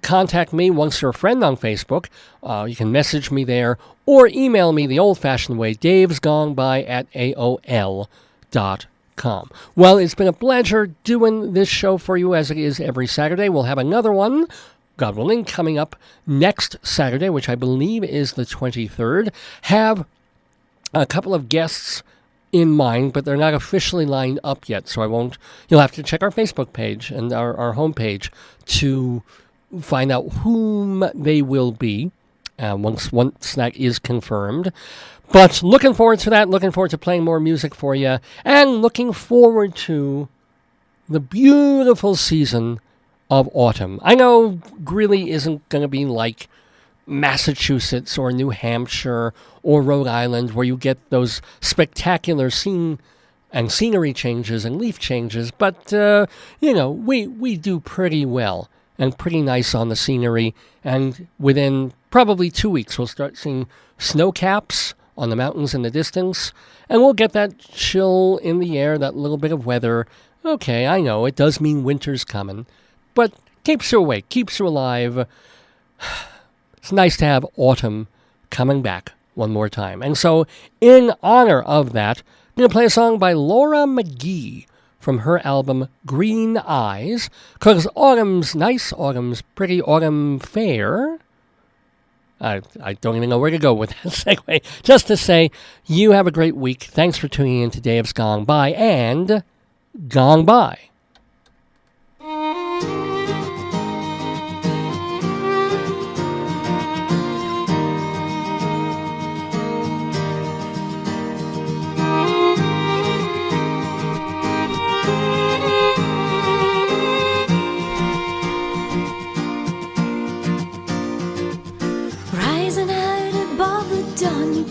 contact me once you're a friend on Facebook. You can message me there or email me the old-fashioned way, davesgoneby@aol.com. Well, it's been a pleasure doing this show for you as it is every Saturday. We'll have another one, God willing, coming up next Saturday, which I believe is the 23rd. Have a couple of guests in mind, but they're not officially lined up yet, so you'll have to check our Facebook page and our homepage to find out whom they will be once that is confirmed. But looking forward to that, looking forward to playing more music for you, and looking forward to the beautiful season of autumn. I know Greeley isn't going to be like Massachusetts or New Hampshire or Rhode Island, where you get those spectacular scenery changes and leaf changes, but we do pretty well and pretty nice on the scenery, and within probably 2 weeks, we'll start seeing snow caps on the mountains in the distance, and we'll get that chill in the air, that little bit of weather. Okay, I know, it does mean winter's coming, but keeps you awake, keeps you alive. It's nice to have autumn coming back one more time. And so, in honor of that, I'm going to play a song by Laura McGee from her album Green Eyes, because autumn's nice, autumn's pretty, autumn fair. I don't even know where to go with that segue. Just to say, you have a great week. Thanks for tuning in to Dave's Gone By and Gone By.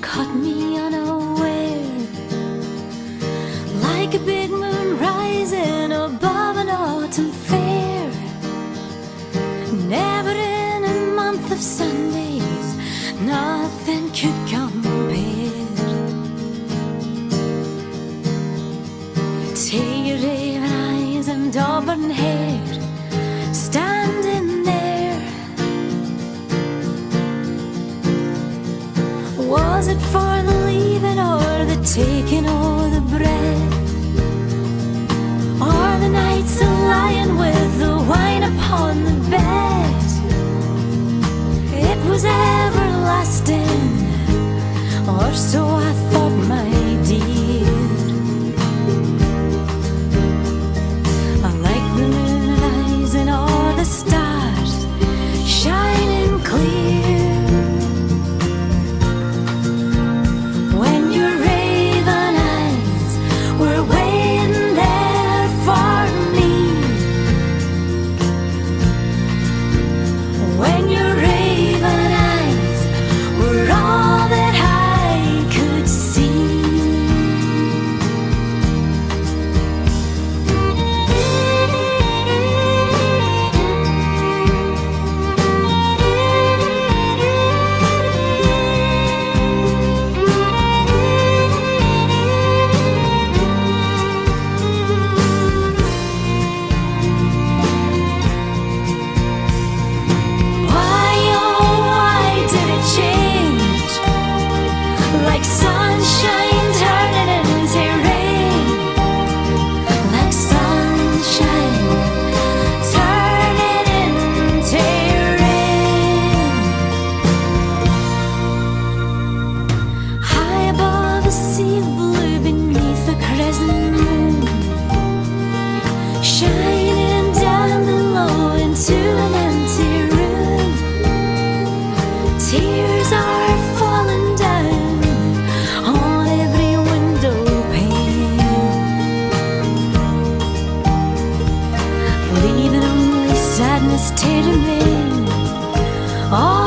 Caught me unaware, like a big moon rising above an autumn fair. Never in a month of Sundays, nothing could compare. Take your raven eyes and auburn hair, standing there. Was it for the leaving or the taking or the bread? Or the nights of lying with the wine upon the bed? It was everlasting, or so I thought, my dear. I like the moon rising or the stars shining clear. Sadness tearing me. Oh,